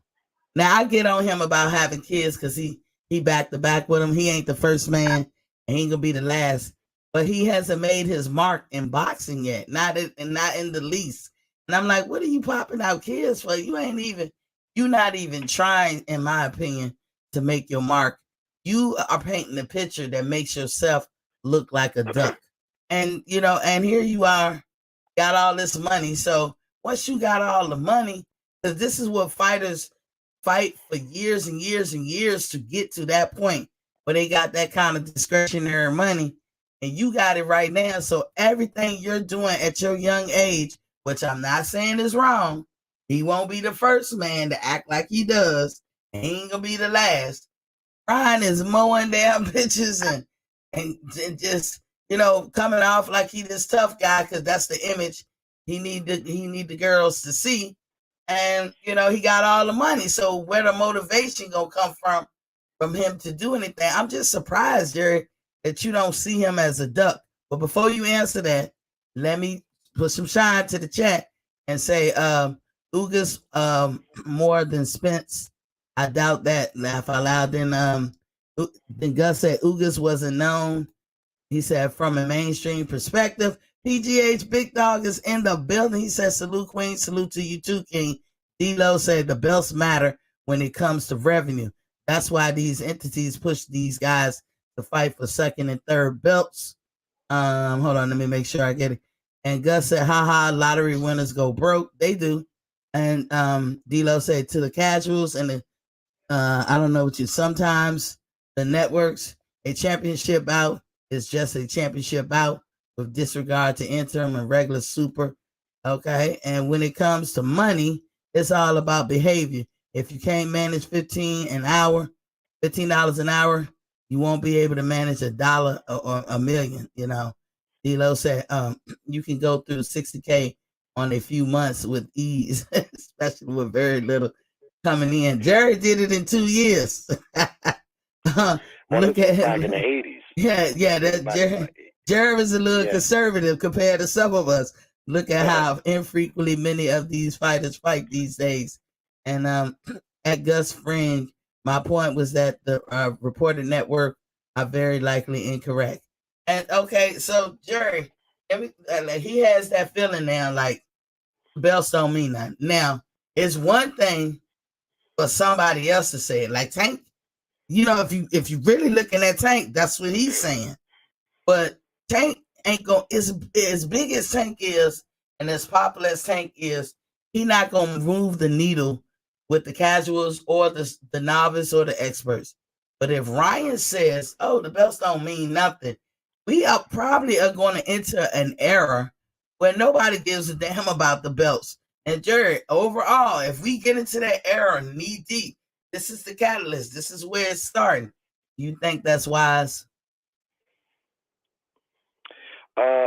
Now I get on him about having kids because he back to back with him. He ain't the first man, and he ain't gonna be the last. But he hasn't made his mark in boxing yet, not in the least. And I'm like, what are you popping out kids for? You're not even trying, in my opinion, to make your mark. You are painting a picture that makes yourself look like a duck. And and here you are, got all this money. So once you got all the money, because this is what fighters fight for years and years and years to get to that point where they got that kind of discretionary money, and you got it right now. So everything you're doing at your young age, which I'm not saying is wrong, he won't be the first man to act like he does, and he ain't gonna be the last. Ryan is mowing down bitches and just coming off like he this tough guy because that's the image he need the girls to see. And he got all the money. So where the motivation gonna come from him to do anything? I'm just surprised, Jerry, that you don't see him as a duck. But before you answer that, let me put some shine to the chat and say Ugas more than Spence. I doubt that. Laugh out loud. Then Then Gus said Ugas wasn't known. He said, from a mainstream perspective, PGH Big Dog is in the building. He said, salute, Queen. Salute to you too, King. D-Lo said the belts matter when it comes to revenue. That's why these entities push these guys to fight for second and third belts. Hold on, let me make sure I get it. And Gus said, haha, lottery winners go broke. They do. And D-Lo said, to the casuals and the I don't know what you sometimes the networks, a championship bout is just a championship bout with disregard to interim and regular super. Okay. And when it comes to money, it's all about behavior. If you can't manage $15 an hour, $15 an hour, you won't be able to manage $1 or a million, you know. D-Lo said, you can go through 60K on a few months with ease, especially with very little coming in. Jerry did it in 2 years. Look at back him. in the 80s. Yeah, that Jerry was a little conservative compared to some of us. Look at how infrequently many of these fighters fight these days. And at Gus Fring, my point was that the reported network are very likely incorrect. And okay, so Jerry, he has that feeling now, like belts don't mean nothing. Now, it's one thing for somebody else to say it. Like Tank, you know, if you really looking at Tank, that's what he's saying. But Tank ain't gonna as big as Tank is and as popular as Tank is, he not gonna move the needle with the casuals or the novice or the experts. But if Ryan says, "Oh, the belts don't mean nothing," we are probably going to enter an era where nobody gives a damn about the belts. And Jerry, overall, if we get into that era knee deep, this is the catalyst. This is where it's starting. You think that's wise?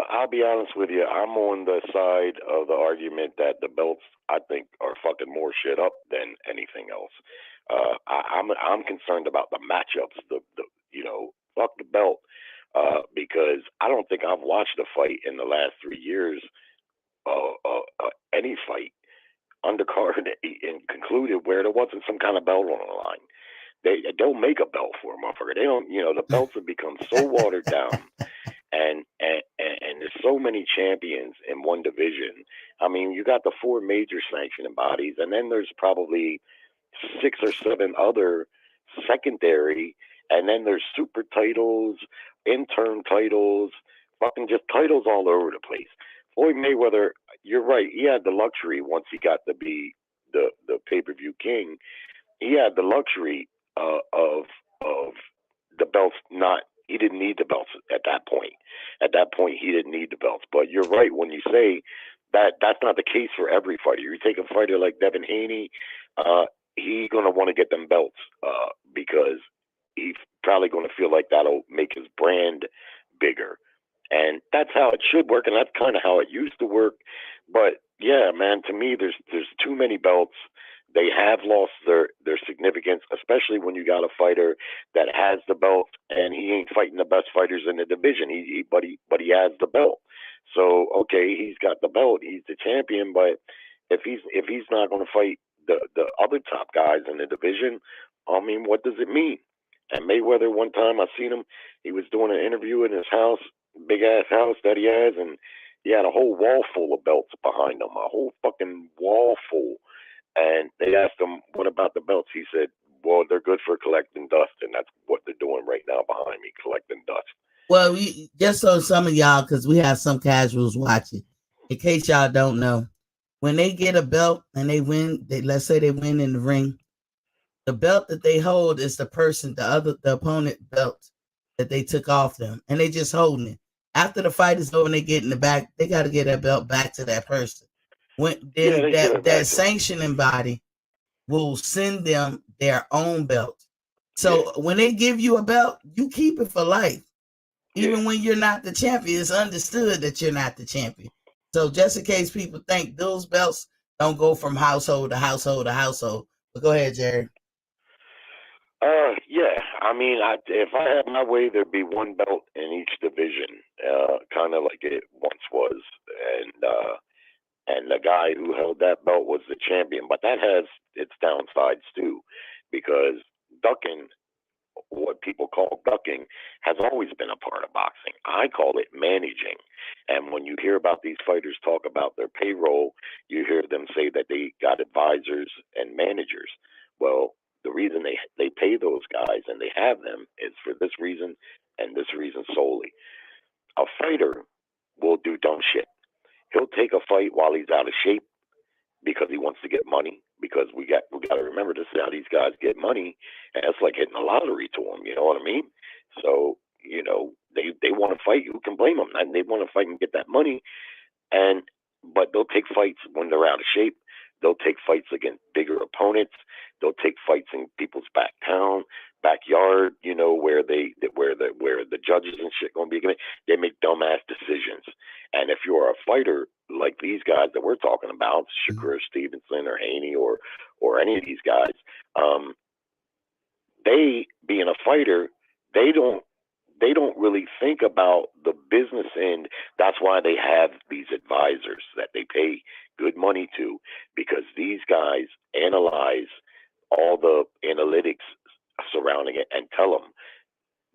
I'll be honest with you. I'm on the side of the argument that the belts, I think, are fucking more shit up than anything else. I'm concerned about the matchups. The fuck the belt, because I don't think I've watched a fight in the last 3 years, any fight undercard and concluded where there wasn't some kind of belt on the line. They don't make a belt for a motherfucker. They don't. The belts have become so watered down. And there's so many champions in one division. I mean, you got the 4 major sanctioning bodies, and then there's probably 6 or 7 other secondary, and then there's super titles, interim titles, fucking just titles all over the place. Floyd Mayweather, you're right. He had the luxury once he got to be the pay-per-view king. He had the luxury of the belts not. He didn't need the belts at that point. At that point, he didn't need the belts. But you're right when you say that that's not the case for every fighter. You take a fighter like Devin Haney, he's going to want to get them belts because he's probably going to feel like that'll make his brand bigger. And that's how it should work, and that's kind of how it used to work. But yeah, man, to me, there's too many belts. They have lost their significance, especially when you got a fighter that has the belt and he ain't fighting the best fighters in the division. But he has the belt. So okay, he's got the belt. He's the champion. But if he's not going to fight the other top guys in the division, I mean, what does it mean? And Mayweather, one time I seen him, he was doing an interview in his house, big ass house that he has, and he had a whole wall full of belts behind him, a whole fucking wall full. And they asked him, what about the belts? He said, well, they're good for collecting dust, and that's what they're doing right now behind me, collecting dust. Well, just so some of y'all, because we have some casuals watching, in case y'all don't know, when they get a belt and they win, let's say they win in the ring, the belt that they hold is the opponent belt that they took off them, and they just holding it. After the fight is over and they get in the back, they got to get that belt back to that person. Then that sanctioning body will send them their own belt. So when they give you a belt, you keep it for life. Even when you're not the champion, it's understood that you're not the champion. So just in case people think those belts don't go from household to household to household. But go ahead, Jerry. Yeah. I mean, if I had my way, there'd be one belt in each division, kind of like it once was, and the guy who held that belt was the champion. But that has its downsides too, because ducking what people call ducking has always been a part of boxing. I call it managing. And when you hear about these fighters talk about their payroll, you hear them say that they got advisors and managers. Well, the reason they pay those guys and they have them is for this reason and this reason solely. A fighter will do dumb shit. He'll take a fight while he's out of shape because he wants to get money. Because we got to remember, this is how these guys get money, and it's like hitting the lottery to them. You know what I mean? So they want to fight. Who can blame them? And they want to fight and get that money. But they'll take fights when they're out of shape. They'll take fights against bigger opponents. They'll take fights in people's backyard. Where the judges and shit gonna be. They make dumbass decisions. And if you're a fighter like these guys that we're talking about, Shakur Stevenson or Haney or any of these guys, they being a fighter, they don't really think about the business end. That's why they have these advisors that they pay good money to, because these guys analyze all the analytics surrounding it and tell them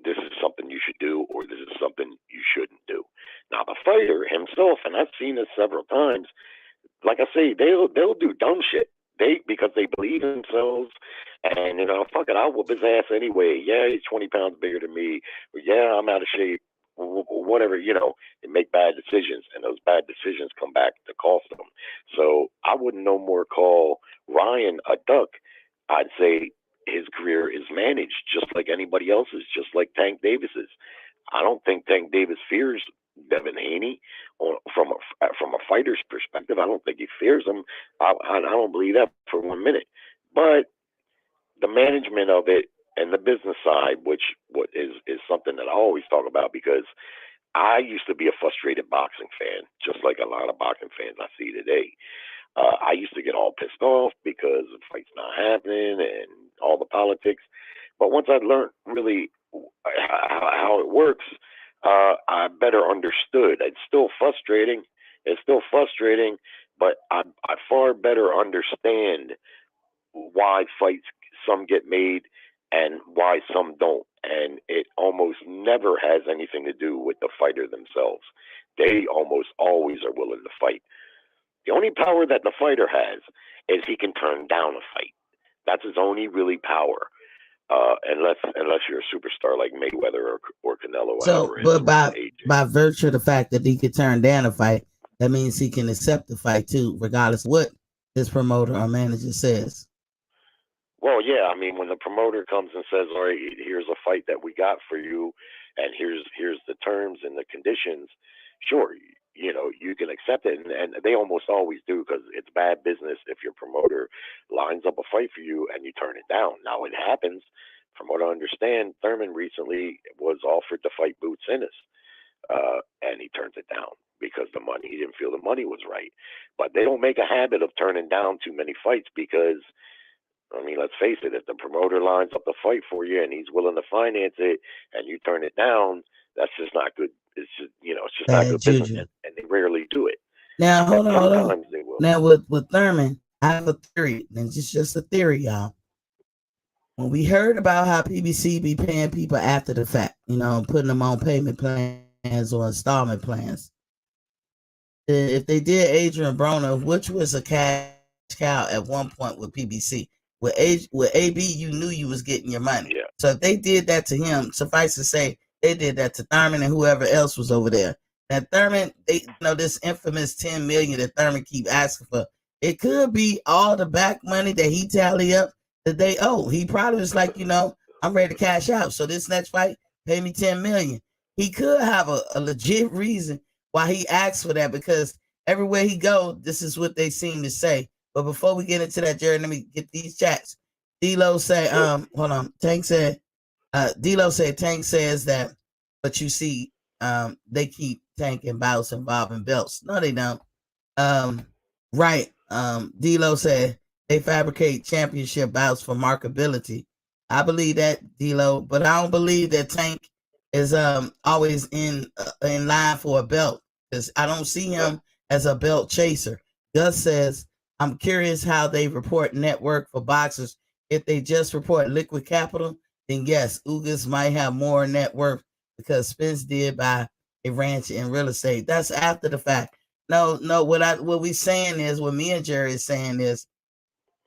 this is something you should do or this is something you shouldn't do. Now the fighter himself, and I've seen this several times, like I say, they'll do dumb shit. Because they believe in themselves, and fuck it, I'll whoop his ass anyway. Yeah, he's 20 pounds bigger than me. Yeah, I'm out of shape. Whatever, they make bad decisions, and those bad decisions come back to cost them. So I wouldn't no more call Ryan a duck. I'd say his career is managed just like anybody else's, just like Tank Davis's. I don't think Tank Davis fears Devin Haney from a fighter's perspective. I don't think he fears him. I don't believe that for 1 minute. But the management of it and the business side, which is something that I always talk about, because I used to be a frustrated boxing fan, just like a lot of boxing fans I see today. I used to get all pissed off because the fight's not happening and all the politics. But once I learned really how it works, I better understood. It's still frustrating, but I far better understand why fights some get made and why some don't. And it almost never has anything to do with the fighter themselves. They almost always are willing to fight. The only power that the fighter has is he can turn down a fight. That's his only really power. Unless you're a superstar like Mayweather or Canelo. So, but by virtue of the fact that he could turn down a fight, that means he can accept the fight too, regardless of what his promoter or manager says. Well, yeah, I mean, when the promoter comes and says, "All right, here's a fight that we got for you, and here's the terms and the conditions," sure, you can accept it, and they almost always do, because it's bad business if your promoter lines up a fight for you and you turn it down. Now it happens. From what I understand, Thurman recently was offered to fight Boots Ennis, and he turns it down because he didn't feel the money was right. But they don't make a habit of turning down too many fights, because, I mean, let's face it, if the promoter lines up the fight for you and he's willing to finance it and you turn it down, that's just not good. It's just not good business, and they rarely do it. Now, hold on. They will. Now, with Thurman, I have a theory, and it's just a theory, y'all. When we heard about how PBC be paying people after the fact, putting them on payment plans or installment plans, if they did Adrian Broner, which was a cash cow at one point with PBC, with AB, you knew you was getting your money. Yeah. So if they did that to him, suffice to say, they did that to Thurman and whoever else was over there. That Thurman, this infamous $10 million that Thurman keep asking for, it could be all the back money that he tally up that they owe. He probably was like, I'm ready to cash out. So this next fight, pay me $10 million. He could have a legit reason why he asked for that, because everywhere he go, this is what they seem to say. But before we get into that, Jerry, let me get these chats. D-Lo say, hold on. Tank said, D-Lo said, Tank says that, but you see, they keep Tank and bouts involving belts. No, they don't. Right. D-Lo said they fabricate championship bouts for markability. I believe that, D-Lo, but I don't believe that Tank is always in line for a belt, because I don't see him as a belt chaser. Gus says, I'm curious how they report net worth for boxers. If they just report liquid capital, then yes, Ugas might have more net worth because Spence did buy a ranch in real estate. That's after the fact. No, what we saying is, what me and Jerry is saying is,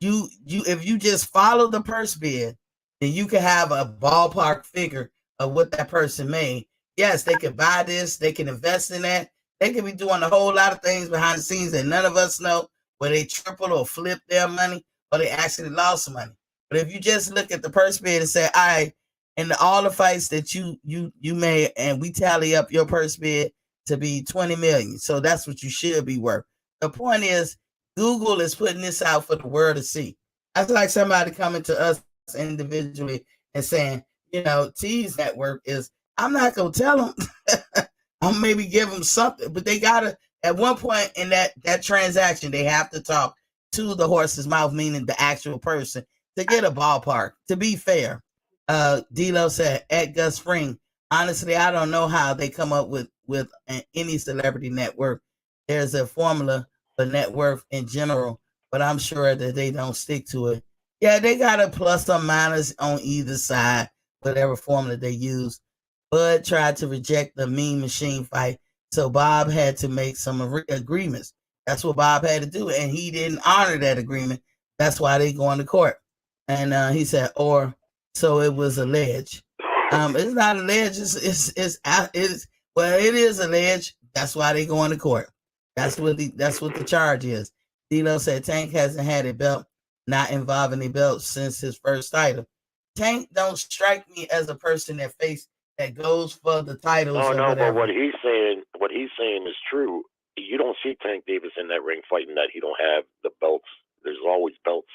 you if you just follow the purse bid, then you can have a ballpark figure of what that person made. Yes, they can buy this, they can invest in that, they can be doing a whole lot of things behind the scenes that none of us know, where they triple or flip their money or they actually lost money. But if you just look at the purse bid and say, all right, in all the fights that you made, and we tally up your purse bid to be 20 million, so that's what you should be worth. The point is, Google is putting this out for the world to see. That's like somebody coming to us individually and saying, T's network is, I'm not going to tell them. I'll maybe give them something, but they got to, at one point in that transaction, they have to talk to the horse's mouth, meaning the actual person, to get a ballpark. To be fair, D-Lo said, at Gus Spring, honestly, I don't know how they come up with any celebrity network. There's a formula for net worth in general, but I'm sure that they don't stick to it. Yeah, they got a plus or minus on either side, whatever formula they use. Bud tried to reject the Mean Machine fight, so Bob had to make some agreements. That's what Bob had to do, and he didn't honor that agreement. That's why they going to court. And he said, or so it was alleged. It's not alleged. Well, it is alleged. That's why they going to court. That's what the charge is. D-Lo said Tank hasn't had a belt, not involving a belt since his first title. Tank don't strike me as a person that goes for the titles. No, but what he's saying is true. You don't see Tank Davis in that ring fighting that he don't have the belts. There's always belts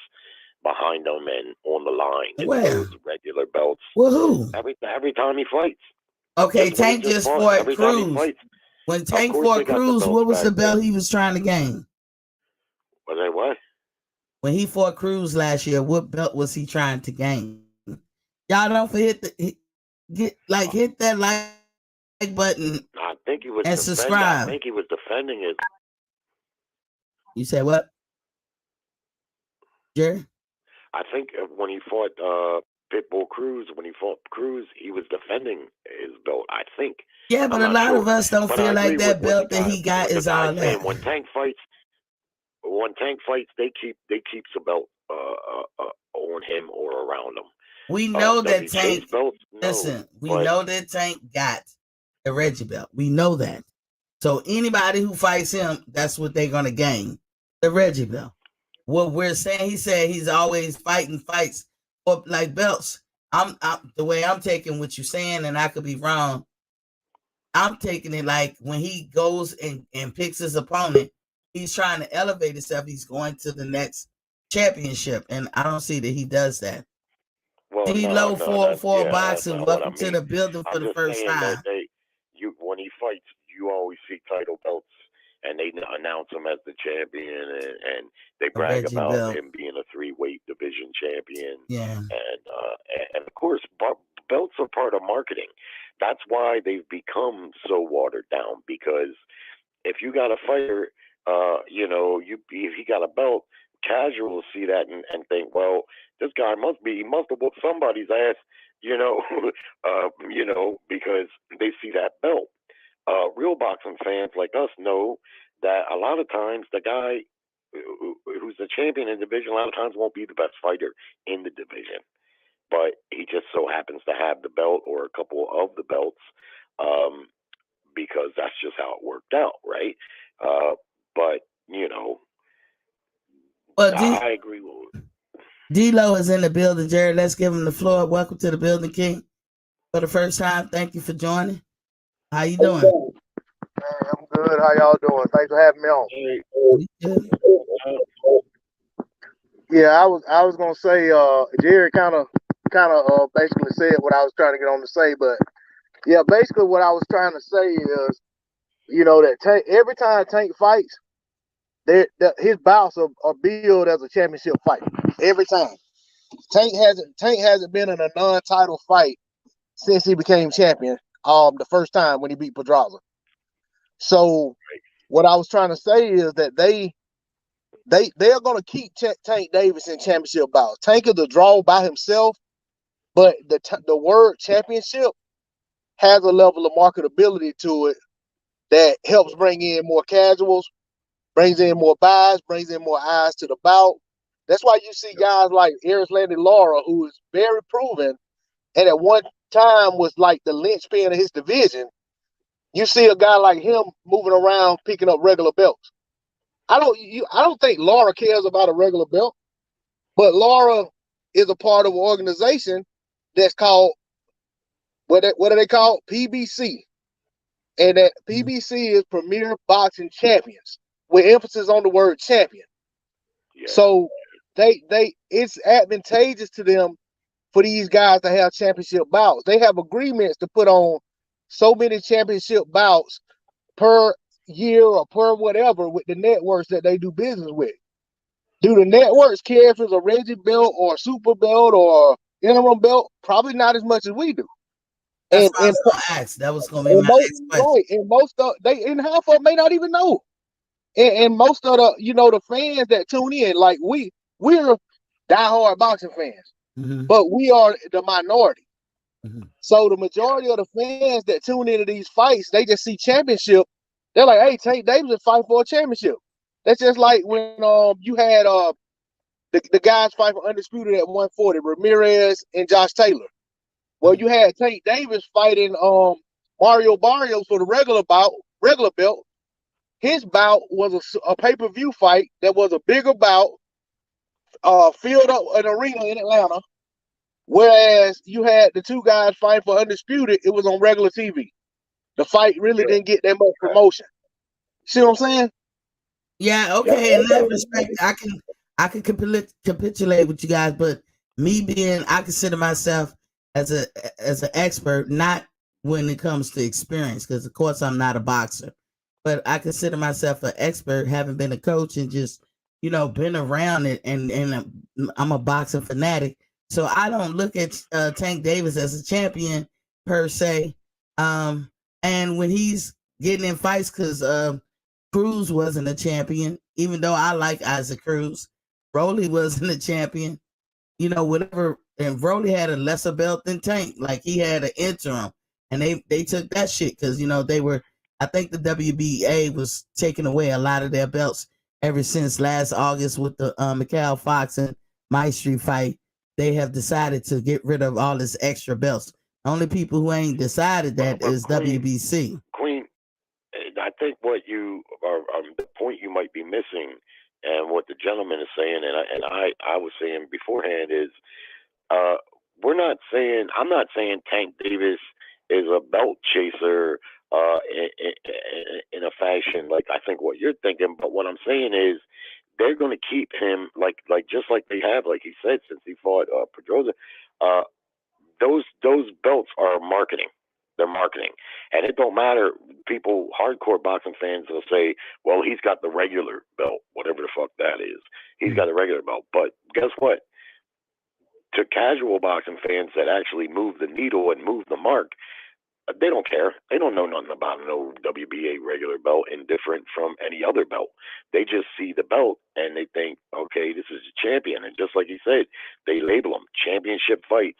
behind him and on the line. Where? Regular belts. Well, who? Every time he fights. Okay, Tank just fought Cruz. When Tank fought Cruz, what was the belt he was trying to gain? Was that what? When he fought Cruz last year, what belt was he trying to gain? Y'all don't forget hit that like button. I think he was and subscribe. I think he was defending it. You said what, Jerry? I think when he fought Pitbull Cruz, he was defending his belt, I think. Yeah, but a lot of us don't feel like that belt that he got is all that. When Tank fights, they keep the belt on him or around him. We know that Tank. Listen, we know that Tank got the Reggie belt. We know that. So anybody who fights him, that's what they're gonna gain, the Reggie belt. What we're saying, he said he's always fighting fights for like belts. I'm the way I'm taking what you're saying, and I could be wrong. I'm taking it like when he goes and picks his opponent, he's trying to elevate himself. He's going to the next championship, and I don't see that he does that. Well, D-Lo for boxing. Welcome to the building for the first time. When he fights, you always see title belts, and they announce him as the champion, and they brag about him being a 3-weight division champion. Yeah, and of course, belts are part of marketing. That's why they've become so watered down. Because if you got a fighter, if he got a belt, casuals see that and think, well, this guy must have whooped somebody's ass, because they see that belt. Real boxing fans like us know that a lot of times the guy who's the champion in the division a lot of times won't be the best fighter in the division, but he just so happens to have the belt or a couple of the belts, because that's just how it worked out, right? But I agree with D-Lo is in the building, Jared. Let's give him the floor. Welcome to the building, King. For the first time, thank you for joining. How you doing? Hey, I'm good. How y'all doing? Thanks for having me on. Yeah, I was gonna say, Jerry kind of basically said what I was trying to get on to say, but yeah, basically what I was trying to say is, that Tank, every time Tank fights, his bouts are billed as a championship fight. Every time. Tank hasn't been in a non-title fight since he became champion. The first time when he beat Pedraza. So what I was trying to say is that they are going to keep Tank Davis in championship bouts. Tank is a draw by himself, but the word championship has a level of marketability to it that helps bring in more casuals, brings in more buys, brings in more eyes to the bout. That's why you see guys like Erislandy Lara, who is very proven, and at one time was like the linchpin of his division. You see a guy like him moving around picking up regular belts. I don't think Lara cares about a regular belt, but Lara is a part of an organization that's called what do they call PBC, and that PBC is Premier Boxing Champions, with emphasis on the word champion. Yeah. So they it's advantageous to them for these guys to have championship bouts. They have agreements to put on so many championship bouts per year or per whatever with the networks that they do business with. Do the networks care if it's a Reggie belt or a super belt or interim belt? Probably not as much as we do. That's And what I and, was going to ask. That was going to be my next question. right, and most of half of them may not even know. And most of the fans that tune in, like we're diehard boxing fans, but we are the minority. So the majority of the fans that tune into these fights, they just see championship. They're like, "Hey, Tank Davis is fighting for a championship." That's just like when you had the guys fight for undisputed at 140, Ramirez and Josh Taylor. Well, you had Tank Davis fighting Mario Barrios for the regular belt. His bout was a pay-per-view fight that was a bigger bout, filled up an arena in Atlanta. Whereas you had the two guys fighting for undisputed, it was on regular TV. The fight really didn't get that much promotion. See what I'm saying? Yeah, okay. In that respect, I can capitulate with you guys, but I consider myself as an expert, not when it comes to experience, because of course I'm not a boxer, but I consider myself an expert, having been a coach and just been around it, and I'm a boxing fanatic. So I don't look at Tank Davis as a champion per se. And when he's getting in fights, because Cruz wasn't a champion, even though I like Isaac Cruz. Broly wasn't a champion, whatever. And Broly had a lesser belt than Tank. Like, he had an interim, and they took that shit because they were. I think the WBA was taking away a lot of their belts ever since last August with the Mikhail Fox and Maestri fight. They have decided to get rid of all this extra belts. The only people who ain't decided that is WBC. Queen, I think what you are, the point you might be missing, and what the gentleman is saying, and I was saying beforehand is, I'm not saying Tank Davis is a belt chaser in a fashion like I think what you're thinking, but what I'm saying is they're going to keep him like just like they have, like he said, since he fought Pedroza. Those belts are marketing. They're marketing, and it don't matter. People, hardcore boxing fans, will say, "Well, he's got the regular belt, whatever the fuck that is. He's got a regular belt." But guess what? To casual boxing fans that actually move the needle and move the mark, they don't care. They don't know nothing about no WBA regular belt indifferent from any other belt. They just see the belt and they think, okay, this is a champion. And just like you said, they label them championship fights,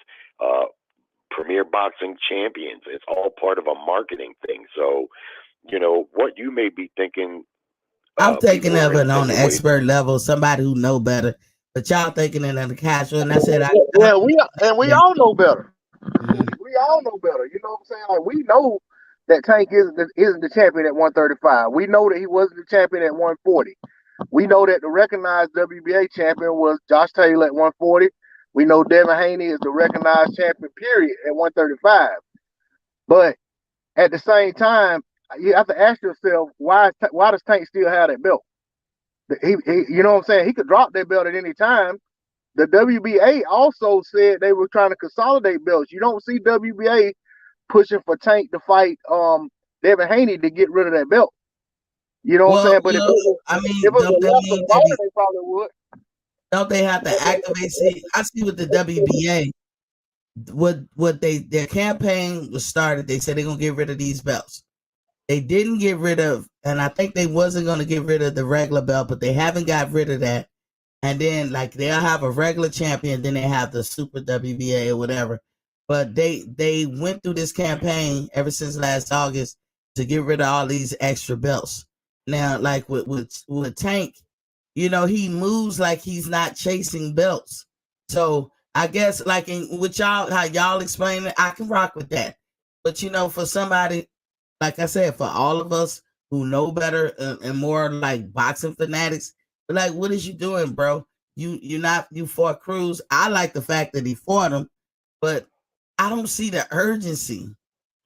premier boxing champions. It's all part of a marketing thing. So, what you may be thinking. I'm thinking of it on the expert level, somebody who know better. But y'all thinking it on the casual, and I said, we all know better. We all know better. You know what I'm saying? Like, we know that Tank isn't the champion at 135. We know that he wasn't the champion at 140. We know that the recognized WBA champion was Josh Taylor at 140. We know Devin Haney is the recognized champion, period, at 135. But at the same time, you have to ask yourself, why does Tank still have that belt? He you know what I'm saying? He could drop that belt at any time. The WBA also said they were trying to consolidate belts. You don't see WBA pushing for Tank to fight Devin Haney to get rid of that belt. You know what I'm saying? But if it was a lesser fighter, they probably would. Don't they have to activate? See, I see with the WBA, what their campaign was started. They said they're gonna get rid of these belts. They didn't get rid of, and I think they wasn't gonna get rid of the regular belt, but they haven't got rid of that. and then like they'll have a regular champion, then they have the Super WBA or whatever. But they went through this campaign ever since last August to get rid of all these extra belts. Now, like with Tank, you know, he moves like he's not chasing belts. So I guess like with y'all, how y'all explain it, I can rock with that. But you know, for somebody like I said, for all of us who know better and more like boxing fanatics, but like, what is you doing, bro? You fought Cruz. I like the fact that he fought him, but I don't see the urgency.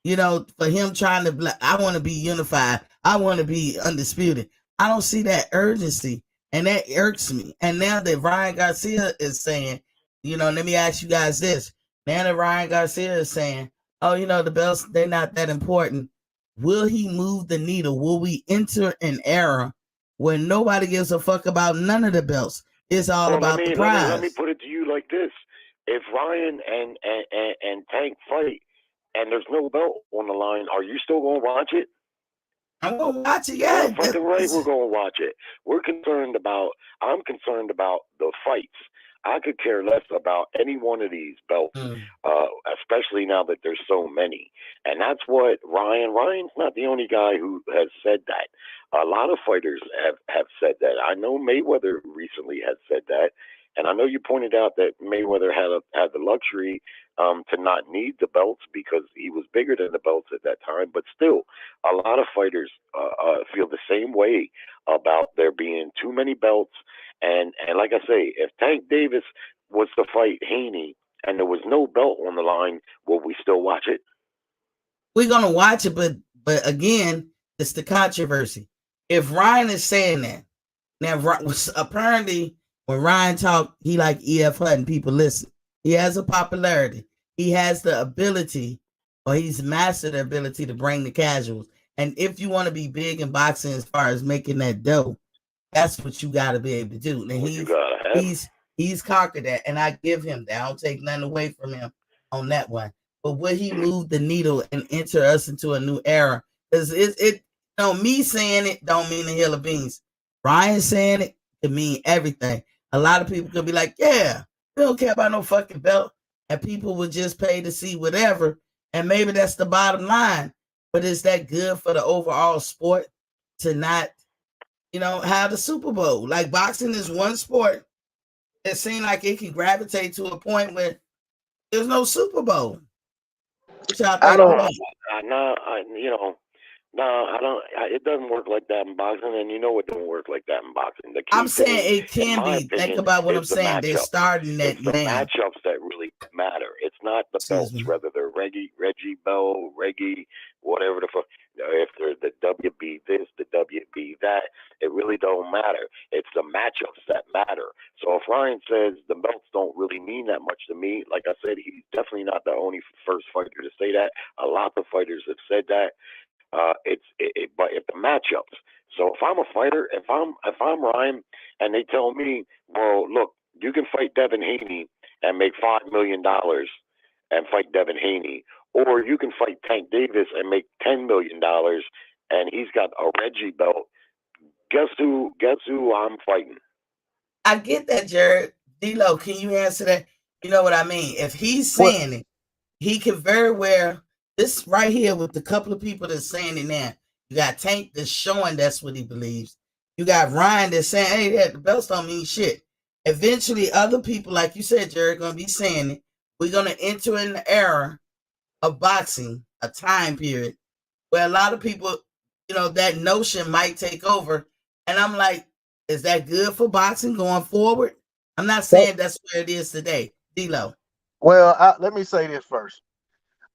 You know, for him trying to, I want to be unified. I want to be undisputed. I don't see that urgency, and that irks me. And now that Ryan Garcia is saying, you know, let me ask you guys this. Now that Ryan Garcia is saying, oh, you know, the belts, they're not that important. Will he move the needle? Will we enter an era where nobody gives a fuck about none of the belts? It's all about the prize. Let me put it to you like this: if Ryan and Tank fight, and there's no belt on the line, are you still gonna watch it? I'm gonna watch it. Yeah, fucking right, we're gonna watch it. I'm concerned about the fights. I could care less about any one of these belts, especially now that there's so many. And that's what Ryan's not the only guy who has said that. A lot of fighters have said that. I know Mayweather recently has said that. And I know you pointed out that Mayweather had the luxury to not need the belts because he was bigger than the belts at that time. But still, a lot of fighters feel the same way about there being too many belts. And like I say, if Tank Davis was to fight Haney and there was no belt on the line, will we still watch it? We're gonna watch it, but again, it's the controversy. If Ryan is saying that, now apparently when Ryan talked, he like EF Hutton, people listen. He has a popularity. He has the ability, or he's mastered the ability to bring the casuals. And if you want to be big in boxing as far as making that dough, that's what you got to be able to do. And he's conquered that, and I give him that. I don't take nothing away from him on that one. But will he move the needle and enter us into a new era? Because it me saying it don't mean a hill of beans. Ryan saying it could mean everything. A lot of people could be like, yeah, we don't care about no fucking belt. And people would just pay to see whatever. And maybe that's the bottom line. But is that good for the overall sport to not, you know, have the Super Bowl? Like boxing is one sport. It seems like it can gravitate to a point where there's no Super Bowl. Which I don't. I don't. It doesn't work like that in boxing, and you know it don't work like that in boxing. I'm saying it can be. Think about what I'm saying. They're starting that now. It's the matchups that really matter. It's not the belts, whether they're Reggie Bell, whatever the fuck. If they're the WB this, the WB that, it really don't matter. It's the matchups that matter. So if Ryan says the belts don't really mean that much to me, like I said, he's definitely not the only first fighter to say that. A lot of fighters have said that. But if the matchups. So if I'm a fighter, if I'm Ryan, and they tell me, well, look, you can fight Devin Haney and make $5 million and fight Devin Haney, or you can fight Tank Davis and make $10 million and he's got a Reggie belt. Guess who I'm fighting? I get that, Jared. D-Lo, can you answer that? You know what I mean? If he's saying it, he could very well. This right here with the couple of people that's saying it now. You got Tank that's showing that's what he believes. You got Ryan that's saying, hey, the belts don't mean shit. Eventually, other people, like you said, Jared, going to be saying it. We're going to enter in the era of boxing, a time period where a lot of people, you know, that notion might take over. And I'm like, is that good for boxing going forward? I'm not saying that's where it is today. D-Lo. Well, let me say this first.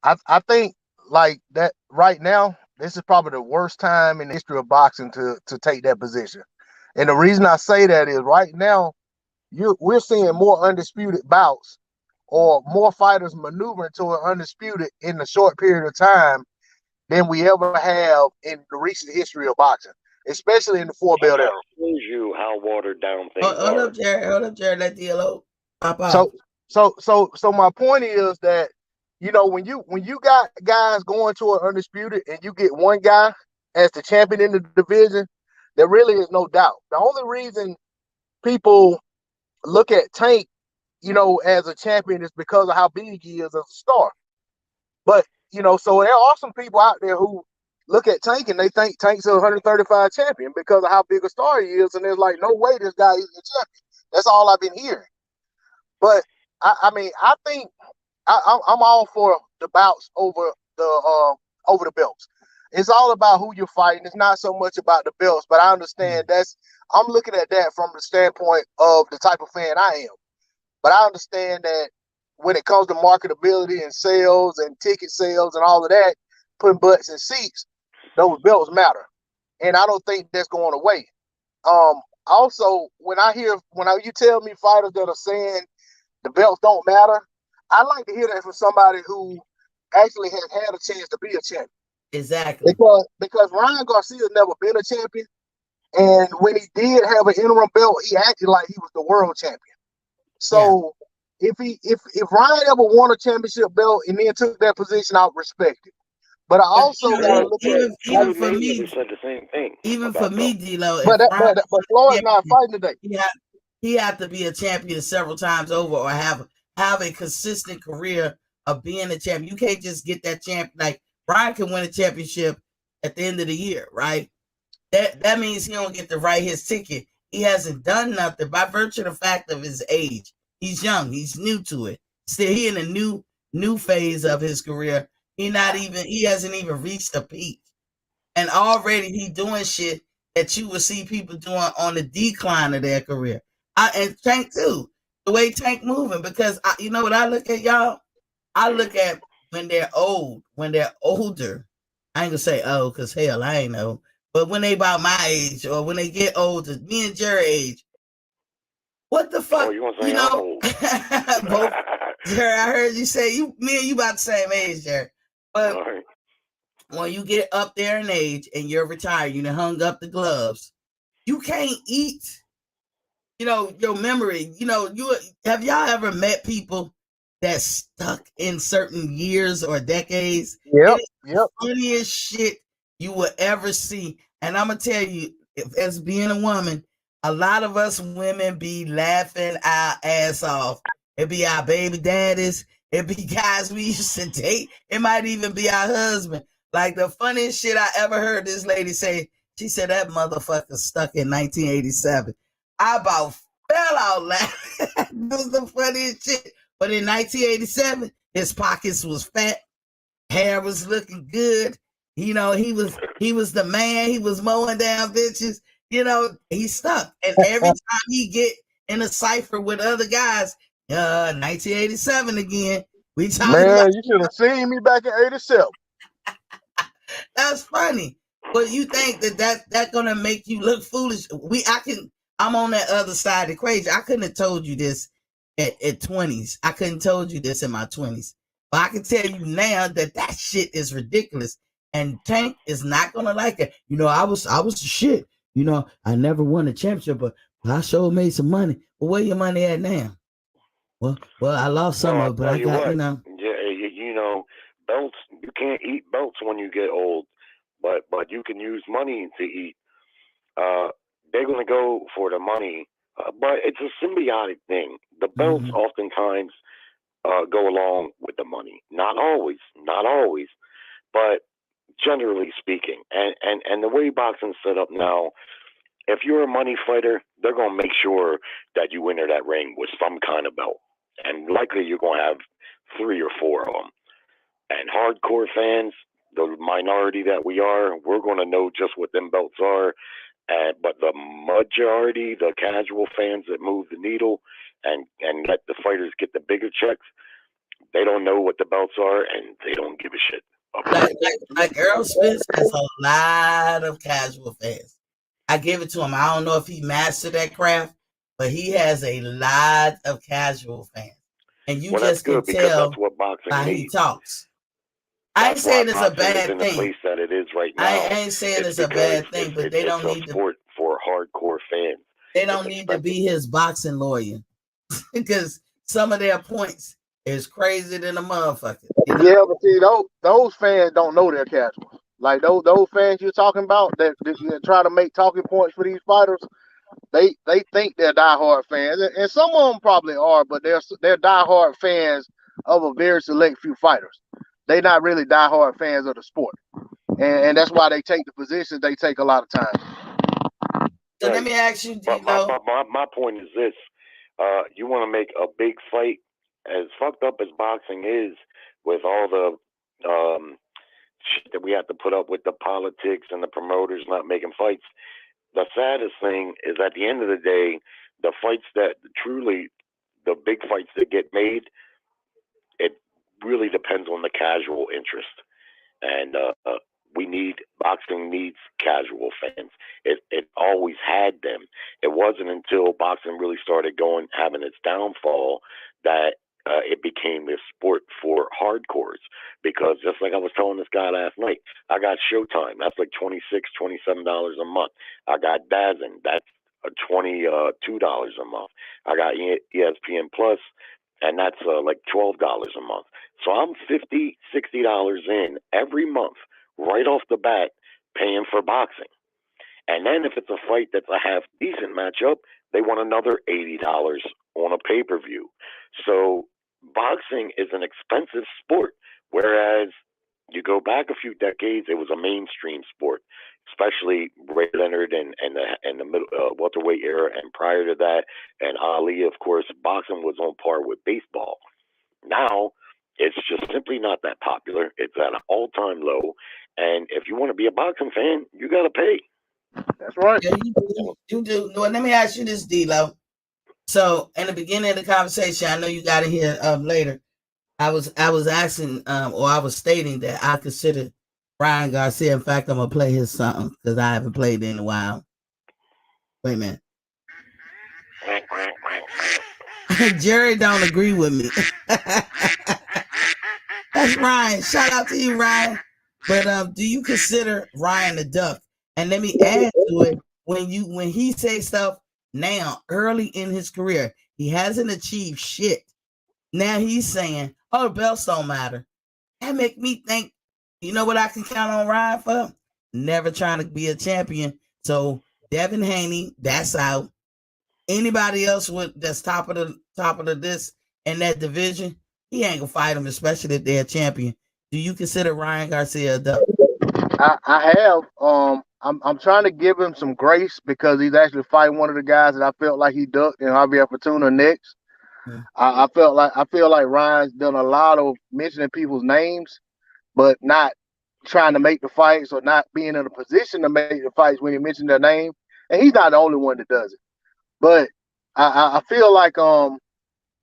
I think like that right now, this is probably the worst time in the history of boxing to take that position. And the reason I say that is right now, we're seeing more undisputed bouts or more fighters maneuvering to an undisputed in a short period of time than we ever have in the recent history of boxing, especially in the four-belt era. Shows you how watered down things are. Hold up, Jared. Let D-Lo pop out. So my point is that, you know, when you got guys going to an undisputed and you get one guy as the champion in the division, there really is no doubt. The only reason people look at Tank, as a champion is because of how big he is as a star. But, so there are some people out there who look at Tank and they think Tank's a 135 champion because of how big a star he is. And there's like, no way this guy is a champion. That's all I've been hearing. But, I think I'm all for the bouts over the belts. It's all about who you're fighting. It's not so much about the belts, but I understand I'm looking at that from the standpoint of the type of fan I am. But I understand that when it comes to marketability and sales and ticket sales and all of that, putting butts in seats, those belts matter. And I don't think that's going away. Also, when you tell me fighters that are saying the belts don't matter, I like to hear that from somebody who actually has had a chance to be a champion. Exactly. Because Ryan Garcia never been a champion. And when he did have an interim belt, he acted like he was the world champion. So if Ryan ever won a championship belt and then took that position, I would respect it. But I also got to look at even for me. Said the same thing. Even for me, D-Lo. But Floyd's not fighting today. He had to be a champion several times over, or have a consistent career of being a champion. You can't just get that champ. Like Ryan can win a championship at the end of the year, right? That means he don't get to write his ticket. He hasn't done nothing by virtue of the fact of his age. He's young. He's new to it. Still, he in a new phase of his career. He hasn't even reached a peak, and already he doing shit that you will see people doing on the decline of their career. And Tank too, the way Tank moving, because you know what I look at, y'all. I look at when they're old, when they're older. I ain't gonna say old because hell, I ain't old. But when they about my age, or when they get older, me and Jerry age, what the fuck? Oh, you want to say both, Jerry, I heard you say me and you about the same age, Jerry. But when you get up there in age and you're retired, you done hung up the gloves, you can't eat. Your memory. Have y'all ever met people that stuck in certain years or decades? Yep. The funniest shit you will ever see. And I'm gonna tell you, as being a woman, a lot of us women be laughing our ass off. It be our baby daddies. It be guys we used to date. It might even be our husband. Like the funniest shit I ever heard this lady say, she said that motherfucker stuck in 1987. I about fell out laughing. That was the funniest shit. But in 1987, his pockets was fat, hair was looking good. He was the man. He was mowing down bitches. He stuck. And every time he get in a cipher with other guys, 1987 again. We talking about, you should have seen me back in 87. That's funny. But you think that gonna make you look foolish? I'm on that other side of the equation. I couldn't have told you this at 20s. I couldn't told you this in my 20s. But I can tell you now that shit is ridiculous. And Tank is not gonna like it. I was the shit. I never won a championship, but I sure made some money. Well, where your money at now? Well, I lost some of it, but I got, Yeah, belts, you can't eat belts when you get old, but you can use money to eat. They're going to go for the money, but it's a symbiotic thing. The belts oftentimes go along with the money. Not always, but generally speaking. And the way boxing's set up now, if you're a money fighter, they're going to make sure that you enter that ring with some kind of belt. And likely you're going to have 3 or 4 of them. And hardcore fans, the minority that we are, we're going to know just what them belts are. But the majority, the casual fans that move the needle and let the fighters get the bigger checks, they don't know what the belts are and they don't give a shit. Like Earl Spence has a lot of casual fans. I give it to him. I don't know if he mastered that craft, but he has a lot of casual fans. And you just can tell by he talks. I ain't saying it's a bad thing. The place that it is right now. I ain't saying it's a bad thing, but they don't need to for hardcore fans. They don't need to be his boxing lawyer because some of their points is crazy than a motherfucker. Yeah, but see, those fans don't know they're casual. Like those fans you're talking about that try to make talking points for these fighters, they think they're diehard fans, and some of them probably are, but they're diehard fans of a very select few fighters. They're not really diehard fans of the sport, and that's why they take the positions they take a lot of times. So let me ask you, But my point is this: you want to make a big fight, as fucked up as boxing is, with all the shit that we have to put up with, the politics and the promoters not making fights. The saddest thing is, at the end of the day, the fights that truly, the big fights that get made, it really depends on the casual interest. And boxing needs casual fans. It always had them. It wasn't until boxing really started having its downfall, that it became a sport for hardcores. Because just like I was telling this guy last night, I got Showtime. That's like $27 a month. I got DAZN. That's $22 a month. I got ESPN Plus, and that's like $12 a month. So I'm $50-$60 in every month, right off the bat, paying for boxing. And then if it's a fight that's a half decent matchup, they want another $80 on a pay-per-view. So boxing is an expensive sport, whereas you go back a few decades, it was a mainstream sport, especially Ray Leonard and the middle welterweight era, and prior to that, and Ali, of course. Boxing was on par with baseball. Now it's just simply not that popular. It's at an all-time low, and if you want to be a boxing fan, you got to pay. That's right. Yeah, you do. Well, let me ask you this, D-Lo. So, in the beginning of the conversation, I know you got to hear later. I was asking, or I was stating that I consider Ryan Garcia. In fact, I'm gonna play his song because I haven't played it in a while. Wait a minute. Jerry don't agree with me. That's Ryan. Shout out to you, Ryan. But do you consider Ryan a duck? And let me add to it, when he says stuff now, early in his career, he hasn't achieved shit. Now he's saying, "Oh, the belts don't matter." That make me think, you know what I can count on Ryan for? Never trying to be a champion. So Devin Haney, that's out. Anybody else that's top of the this in that division, he ain't gonna fight him, especially if they're a champion. Do you consider Ryan Garcia a duck? I have. I'm trying to give him some grace because he's actually fighting one of the guys that I felt like he ducked in Javier Fortuna next. Mm-hmm. I feel like Ryan's done a lot of mentioning people's names, but not trying to make the fights or not being in a position to make the fights when you mention their name. And he's not the only one that does it. But I feel like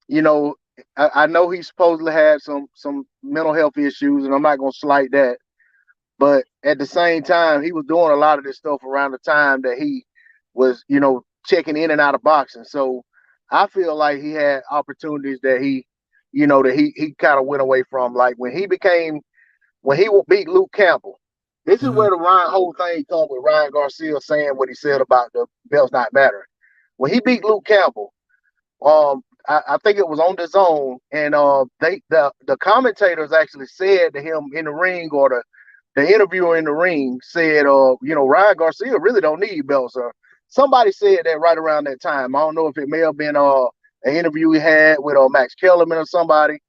you know, I know he supposedly had some mental health issues, and I'm not gonna slight that. But at the same time, he was doing a lot of this stuff around the time that he was, checking in and out of boxing. So I feel like he had opportunities that he kind of went away from. Like when he beat Luke Campbell. This is where the whole thing comes with Ryan Garcia saying what he said about the belts not mattering. When he beat Luke Campbell, I think it was on the zone, and the commentators actually said to him in the ring, or the interviewer in the ring said, Ryan Garcia really don't need belts. Or somebody said that right around that time. I don't know if it may have been an interview he had with Max Kellerman or somebody,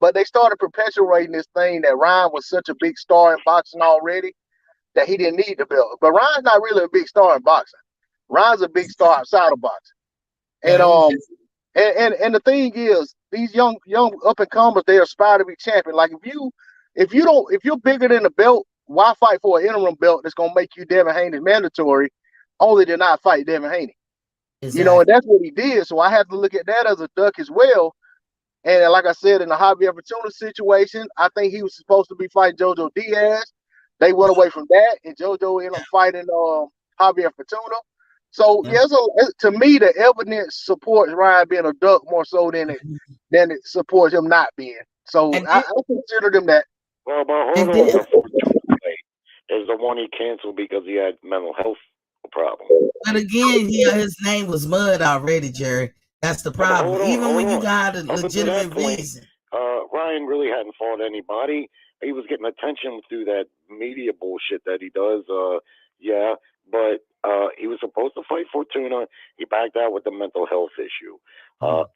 but they started perpetuating this thing that Ryan was such a big star in boxing already that he didn't need the belt. But Ryan's not really a big star in boxing. Ryan's a big star outside of boxing. And the thing is, these young up and comers, they aspire to be champion. Like if you're bigger than the belt, why fight for an interim belt that's gonna make you Devin Haney mandatory, only to not fight Devin Haney? Exactly. And that's what he did. So I have to look at that as a duck as well. And like I said, in the Javier Fortuna situation, I think he was supposed to be fighting Jojo Diaz. They went away from that, and Jojo ended up fighting Javier Fortuna. So to me, the evidence supports Ryan being a duck more so than it supports him not being. So I consider them that. Well, but hold on. The Fortuna fight is the one he canceled because he had mental health problems. But again, his name was mud already, Jerry. That's the problem. Even when you got a legitimate reason. Ryan really hadn't fought anybody. He was getting attention through that media bullshit that he does. But He was supposed to fight Fortuna. He backed out with the mental health issue.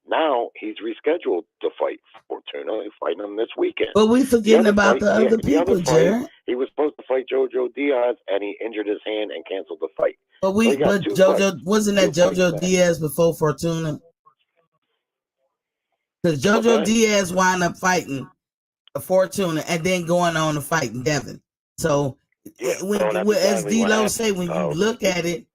Now he's rescheduled to fight Fortuna. He's fighting him this weekend. But we forgetting about the other people, Jared. He was supposed to fight Jojo Diaz, and he injured his hand and canceled the fight. But Jojo wasn't that Jojo Diaz before Fortuna? Because Jojo Diaz wound up fighting Fortuna and then going on to fighting Devin. So as D-Lo say, when you look at it,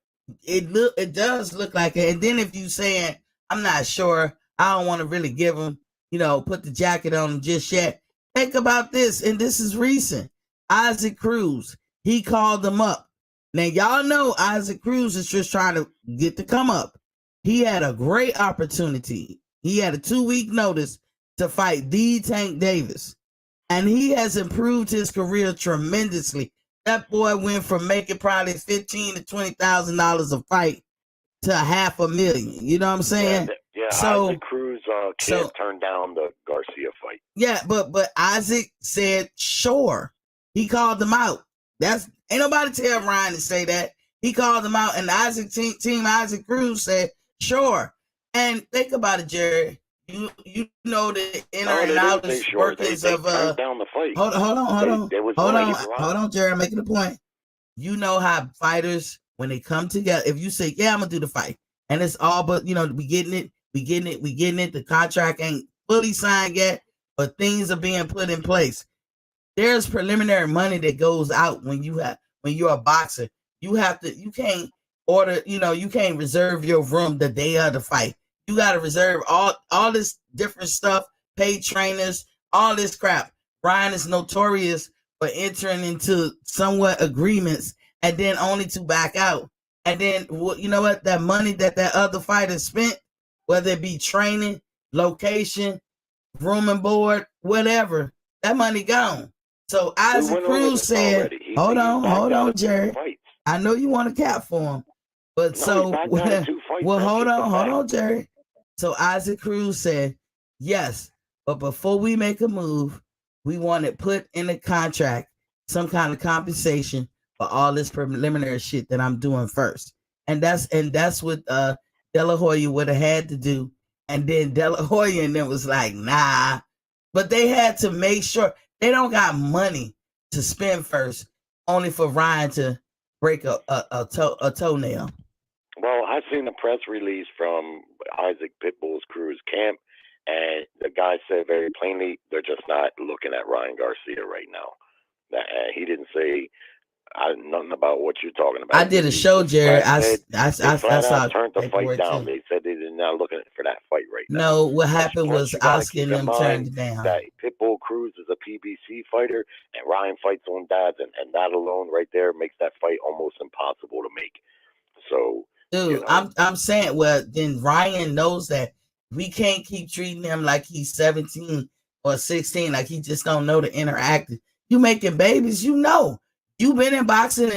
it does look like it. And then if you saying, I'm not sure, I don't want to really give him, put the jacket on him just yet. Think about this, and this is recent. Isaac Cruz, he called him up. Now y'all know Isaac Cruz is just trying to get to come up. He had a great opportunity. He had a 2-week notice to fight the Tank Davis. And he has improved his career tremendously. That boy went from making probably $15,000 to $20,000 a fight to $500,000. You know what I'm saying? Yeah. So, Isaac Cruz can't turn down the Garcia fight. Yeah, but Isaac said sure. He called him out. Ain't nobody tell Ryan to say that. He called him out, and Isaac team Isaac Cruz said sure. And think about it, Jerry. You know the inner and outer workings of down the fight. Hold on, Jerry. I'm making a point. You know how fighters, when they come together, if you say, yeah, I'm gonna do the fight, and it's all but we getting it. The contract ain't fully signed yet, but things are being put in place. There's preliminary money that goes out when you're a boxer. You can't order, you can't reserve your room the day of the fight. You got to reserve all this different stuff, paid trainers, all this crap. Ryan is notorious for entering into somewhat agreements and then only to back out. And then, you know what? That money that other fighter spent, whether it be training, location, room and board, whatever, that money gone. So Isaac Cruz said, hold on, Jerry. I know you want a cap for him. But hold on, Jerry. So Isaac Cruz said, yes, but before we make a move, we want to put in the contract some kind of compensation for all this preliminary shit that I'm doing first. And that's what De La Hoya would have had to do. And then De La Hoya and them was like, nah. But they had to make sure they don't got money to spend first, only for Ryan to break a toenail. Well, I've seen the press release from Isaac Pitbull's Cruz camp, and the guy said very plainly they're just not looking at Ryan Garcia right now. He didn't say nothing about what you're talking about. I did a show, Jerry. I saw turned the fight down. They said they're not looking for that fight right now. No, what happened was Oscar and them turned it down. That Pitbull Cruz is a PBC fighter, and Ryan fights on dads, and that alone right there makes that fight almost impossible to make. So, dude, I'm saying, well, then Ryan knows that we can't keep treating him like he's 17 or 16, like he just don't know to interact. You making babies, you've been in boxing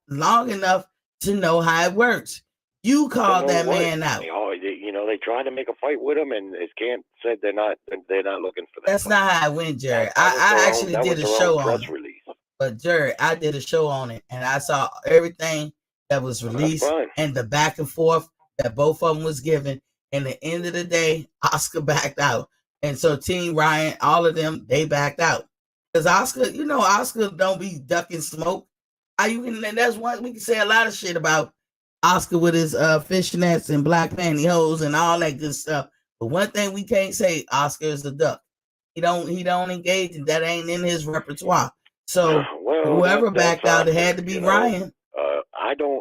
long enough to know how it works. You called that man out. They tried to make a fight with him, and his camp said they're not looking for that. That's fight. Not how it went, Jerry. I actually did a show on it. Release. But Jerry, I did a show on it, and I saw everything that was released and the back and forth that both of them was given. And at the end of the day, Oscar backed out. And so Team Ryan, all of them, they backed out. Because Oscar don't be ducking smoke. That's one we can say a lot of shit about Oscar with his fishnets and black pantyhose and all that good stuff. But one thing we can't say, Oscar is a duck. He don't engage, and that ain't in his repertoire. So whoever backed out, it had to be Ryan.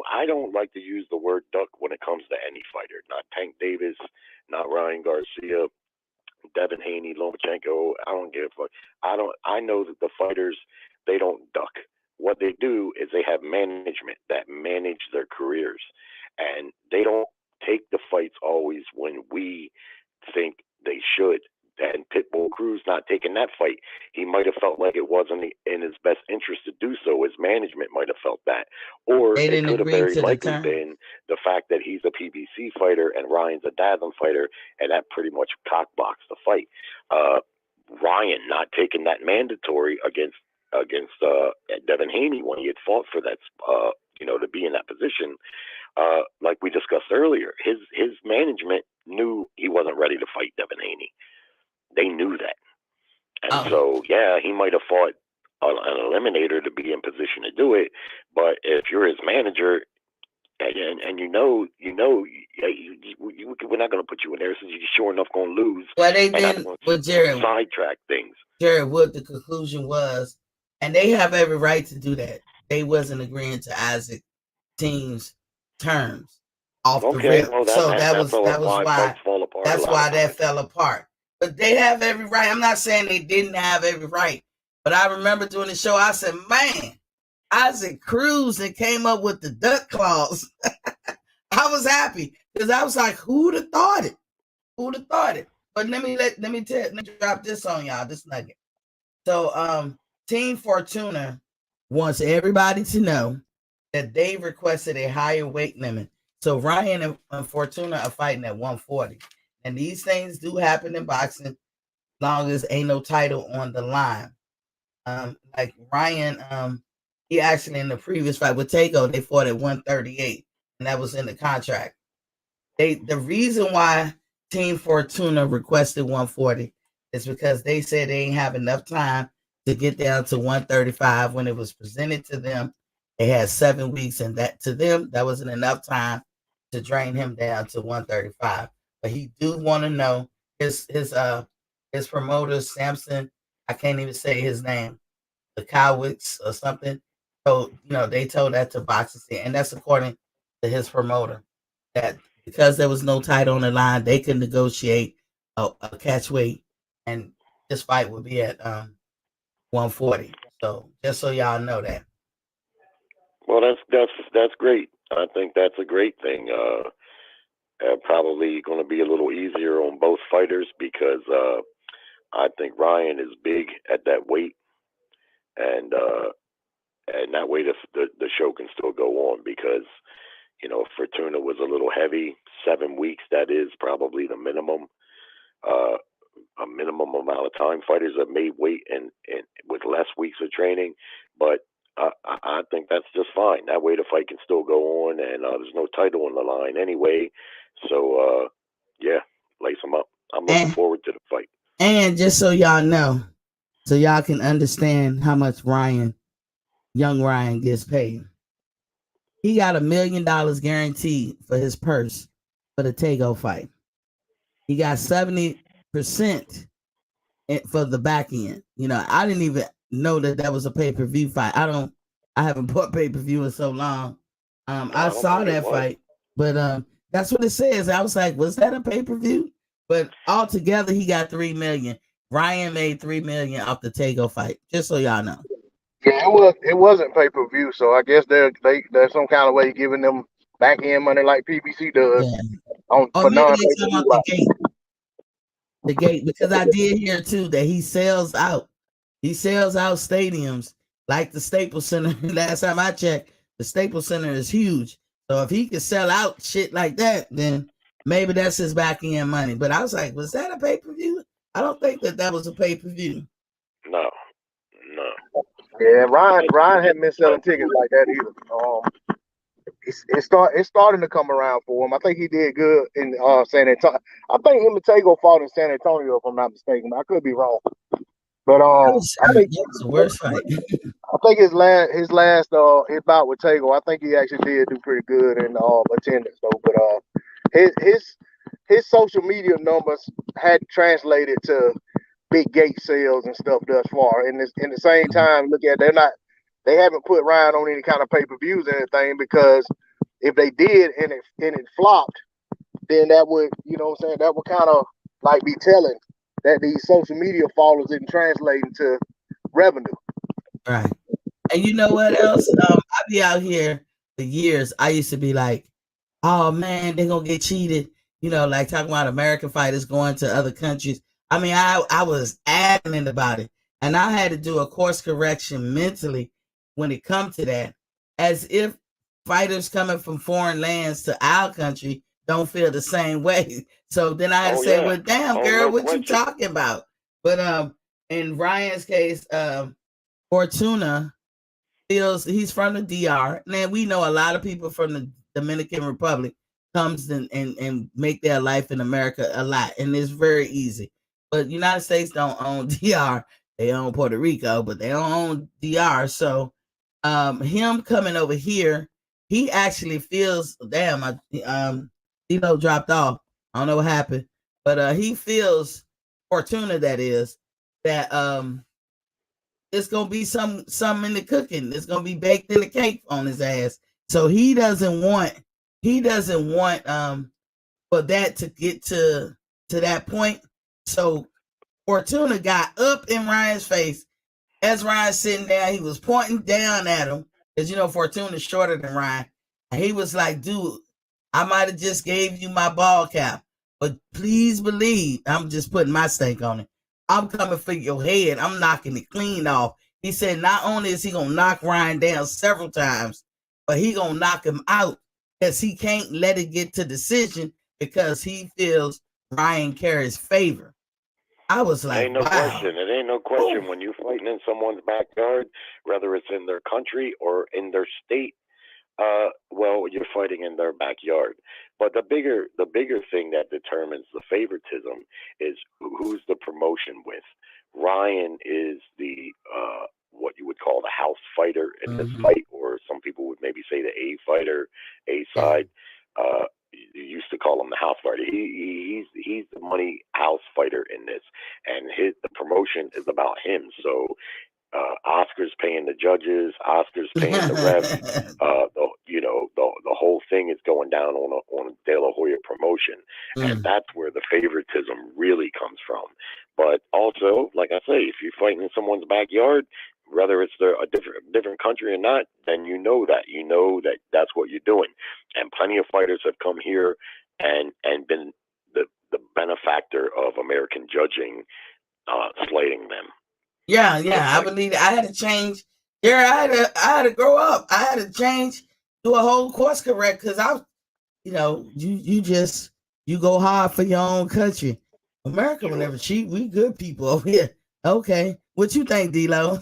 I don't like to use the word duck when it comes to any fighter. Not Tank Davis, not Ryan Garcia, Devin Haney, Lomachenko. I don't give a fuck. I know that the fighters, they don't duck. What they do is they have management that manage their careers, and they don't take the fights always when we think they should. And Pitbull Cruz not taking that fight, he might have felt like it wasn't in his best interest to do so. His management might have felt that. Or it could have very likely been the fact that he's a PBC fighter and Ryan's a Dazzling fighter, and that pretty much cockboxed the fight. Ryan not taking that mandatory against Devin Haney when he had fought for that to be in that position. Like we discussed earlier, his management knew he wasn't ready to fight Devin Haney. They knew that. And so, yeah, he might have fought an eliminator to be in position to do it. But if you're his manager, and we're not going to put you in there, since you're sure enough going to lose. Well, they did with Jared. Sidetrack things. Jared Wood, the conclusion was, and they have every right to do that. They wasn't agreeing to Isaac team's terms off the rip. Well, so that was why fall apart. That's why that fell apart. But they have every right. I'm not saying they didn't have every right, but I remember doing the show. I said, man, Isaac cruised and came up with the duck clause. I was happy because I was like, who'd have thought it? Who'd have thought it? But let me drop this on y'all, this nugget. So Team Fortuna wants everybody to know that they requested a higher weight limit. So Ryan and Fortuna are fighting at 140. And these things do happen in boxing, as long as ain't no title on the line. Like Ryan, he actually in the previous fight with Tego, they fought at 138, and that was in the contract. The reason why Team Fortuna requested 140 is because they said they ain't have enough time to get down to 135 when it was presented to them. They had 7 weeks, and that to them that wasn't enough time to drain him down to 135. But he do want to know his promoter Samson. I can't even say his name, the Cowicks or something. So they told that to Boxing, and that's according to his promoter, that because there was no title on the line, they could negotiate a catch weight, and this fight would be at 140. So just so y'all know that. Well, that's great. I think that's a great thing. Probably going to be a little easier on both fighters because I think Ryan is big at that weight, and that way the show can still go on because Fortuna was a little heavy. 7 weeks, that is probably the minimum. A minimum amount of time fighters have made weight and with less weeks of training, but I think that's just fine. That way the fight can still go on, and there's no title on the line anyway. So yeah, lace them up. I'm looking forward to the fight. And just so y'all know, so y'all can understand how much young Ryan gets paid. He got $1 million guaranteed for his purse for the Tego fight. He got 70% for the back end. I didn't even know that was a pay-per-view fight. I haven't bought pay-per-view in so long. I saw that fight, but that's what it says. I was like, was that a pay-per-view? But altogether, he got $3 million. Ryan made $3 million off the Tego fight. Just so y'all know. Yeah, it wasn't pay-per-view, so I guess there's some kind of way giving them back end money like PBC does. Yeah. For non-pay-per-view. The gate, because I did hear too that he sells out stadiums like the Staples Center. Last time I checked, the Staples Center is huge. So if he could sell out shit like that, then maybe that's his back end money. But I was like, was that a pay-per-view? I don't think that was a pay-per-view. No. Yeah, Ryan hadn't been selling tickets like that either. It's starting to come around for him. I think he did good in San Antonio. I think him and Tego fought in San Antonio, if I'm not mistaken. I could be wrong. But I think that was the worst fight. I think his last bout with Tego, I think he actually did do pretty good in attendance though. But his social media numbers had translated to big gate sales and stuff thus far. And in the same time, look at they haven't put Ryan on any kind of pay-per-views or anything, because if they did and it flopped, then that would, that would kind of like be telling that these social media followers didn't translate into revenue. Right. And you know what else? I be out here for years. I used to be like, oh man, they're gonna get cheated. Like talking about American fighters going to other countries. I mean, I was adamant about it. And I had to do a course correction mentally when it comes to that, as if fighters coming from foreign lands to our country don't feel the same way. So then I had to say, well, damn, girl, what you talking about? But in Ryan's case, Fortuna feels he's from the DR. Now we know a lot of people from the Dominican Republic comes and make their life in America a lot, and it's very easy. But United States don't own DR. They own Puerto Rico, but they don't own DR. So him coming over here, he actually feels damn. Dino dropped off. I don't know what happened, but he feels Fortuna that is that it's gonna be some in the cooking. It's gonna be baked in the cake on his ass. So he doesn't want for that to get to that point. So Fortuna got up in Ryan's face as Ryan's sitting there. He was pointing down at him because Fortuna's shorter than Ryan, and he was like, "Dude, I might have just gave you my ball cap, but please believe I'm just putting my stake on it. I'm coming for your head. I'm knocking it clean off." He said not only is he gonna knock Ryan down several times, but he gonna knock him out because he can't let it get to decision because he feels Ryan carries favor. I was like, ain't no wow. question. It ain't no question. When you're fighting in someone's backyard, whether it's in their country or in their state, well, you're fighting in their backyard. But the bigger thing that determines the favoritism is who's the promotion with. Ryan is the what you would call the house fighter in this fight, or some people would maybe say the A fighter, A side. You used to call him the house fighter. He's the money house fighter in this, and the promotion is about him. So Oscar's paying the judges, Oscar's paying the refs. The whole thing is going down on a De La Hoya promotion, and that's where the favoritism really comes from. But also, like I say, if you're fighting in someone's backyard, whether it's a different country or not, then you know that that's what you're doing. And plenty of fighters have come here and been the benefactor of American judging slating them. Yeah, I believe it. I had to change. Yeah, I had to grow up. I had to change, do a whole course correct because you go hard for your own country. America will never cheat. We good people over here. Okay, what you think, D-Lo?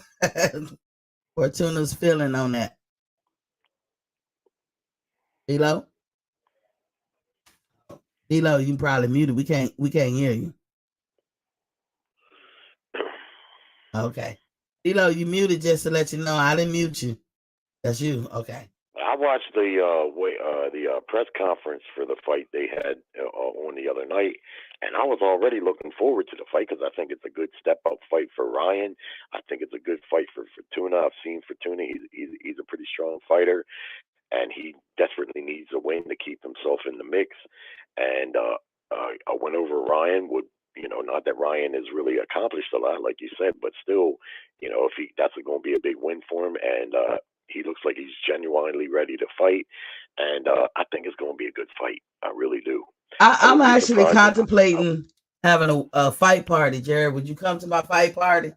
Fortuna's feeling on that. D-Lo, you probably muted. We can't hear you. Okay. D-Lo, you muted just to let you know. I didn't mute you. That's you. Okay. I watched the press conference for the fight they had on the other night, and I was already looking forward to the fight because I think it's a good step-up fight for Ryan. I think it's a good fight for Fortuna. I've seen Fortuna. He's a pretty strong fighter, and he desperately needs a win to keep himself in the mix. And a win over Ryan would, not that Ryan has really accomplished a lot, like you said, but still, if that's going to be a big win for him, and he looks like he's genuinely ready to fight, and I think it's going to be a good fight. I really do. I'm actually contemplating having a fight party, Jared. Would you come to my fight party?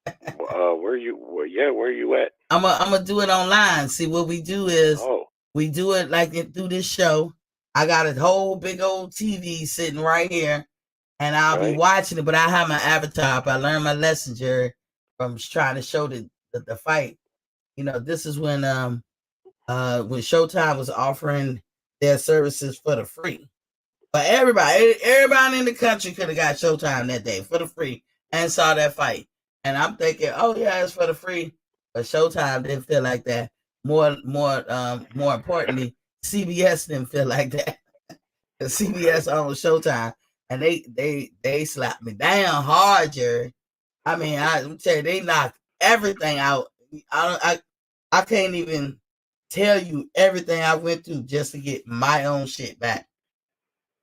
Where are you at? I'm gonna do it online. See, what we do is we do it like through this show. I got a whole big old TV sitting right here, and I'll be watching it. But I have my avatar. I learned my lesson, Jared, from trying to show the fight. This is when Showtime was offering their services for the free. But everybody in the country could have got Showtime that day for the free and saw that fight. And I'm thinking, oh yeah, it's for the free. But Showtime didn't feel like that. More importantly, CBS didn't feel like that. Because CBS owned Showtime, and they slapped me down hard, Jerry. I mean, I'm tell you, they knocked everything out. I can't even tell you everything I went through just to get my own shit back.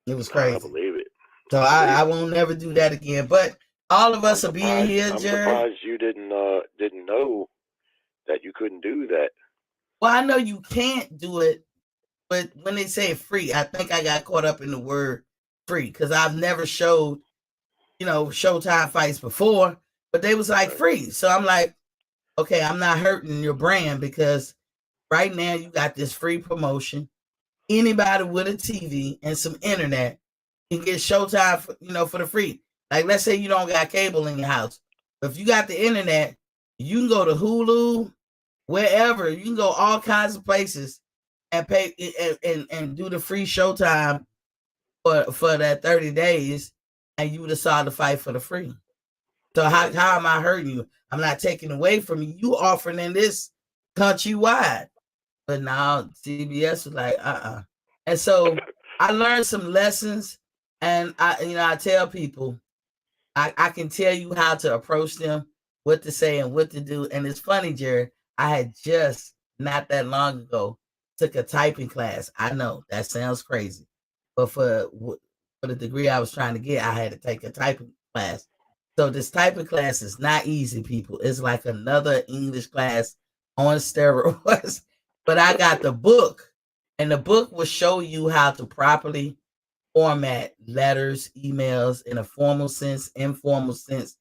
It was crazy. I believe it. So I won't never do that again. But all of us are being here, Jerry. I'm surprised you didn't know that you couldn't do that. Well, I know you can't do it, but when they say free, I think I got caught up in the word free because I've never showed, Showtime fights before, but they was like free. So I'm like, okay, I'm not hurting your brand because right now you got this free promotion. Anybody with a TV and some internet can get Showtime, for the free. Like, let's say you don't got cable in your house. But if you got the internet, you can go to Hulu, wherever. You can go all kinds of places and pay and do the free showtime for that 30 days, and you would have saw the fight for the free. So how am I hurting you? I'm not taking away from you. You offering in this countrywide. But now CBS was like, And so I learned some lessons, and I tell people, I can tell you how to approach them, what to say and what to do. And it's funny, Jared, I had just not that long ago took a typing class. I know that sounds crazy, but for the degree I was trying to get, I had to take a typing class. So this typing class is not easy, people. It's like another English class on steroids. But I got the book, and the book will show you how to properly format letters, emails in a formal sense, informal sense,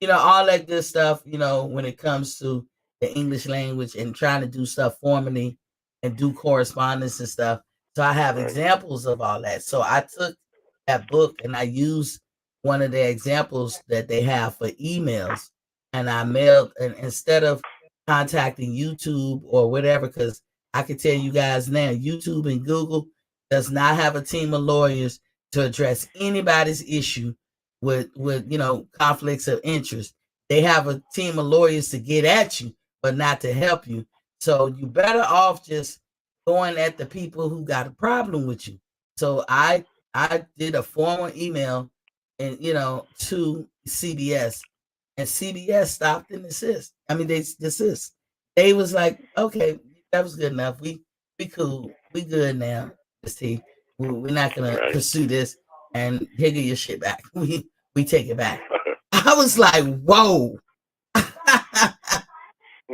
all that good stuff, when it comes to the English language and trying to do stuff formally and do correspondence and stuff. So I have examples of all that. So I took that book and I used one of the examples that they have for emails, and I mailed, and instead of contacting YouTube or whatever, because I can tell you guys now, YouTube and Google does not have a team of lawyers to address anybody's issue with conflicts of interest. They have a team of lawyers to get at you, but not to help you. So you better off just going at the people who got a problem with you. So I did a formal email and to CBS, and CBS stopped and desist. I mean, they desist. They was like, okay, that was good enough. We cool. We good now. We're not gonna pursue this, and here get your shit back. We take it back. I was like, whoa. I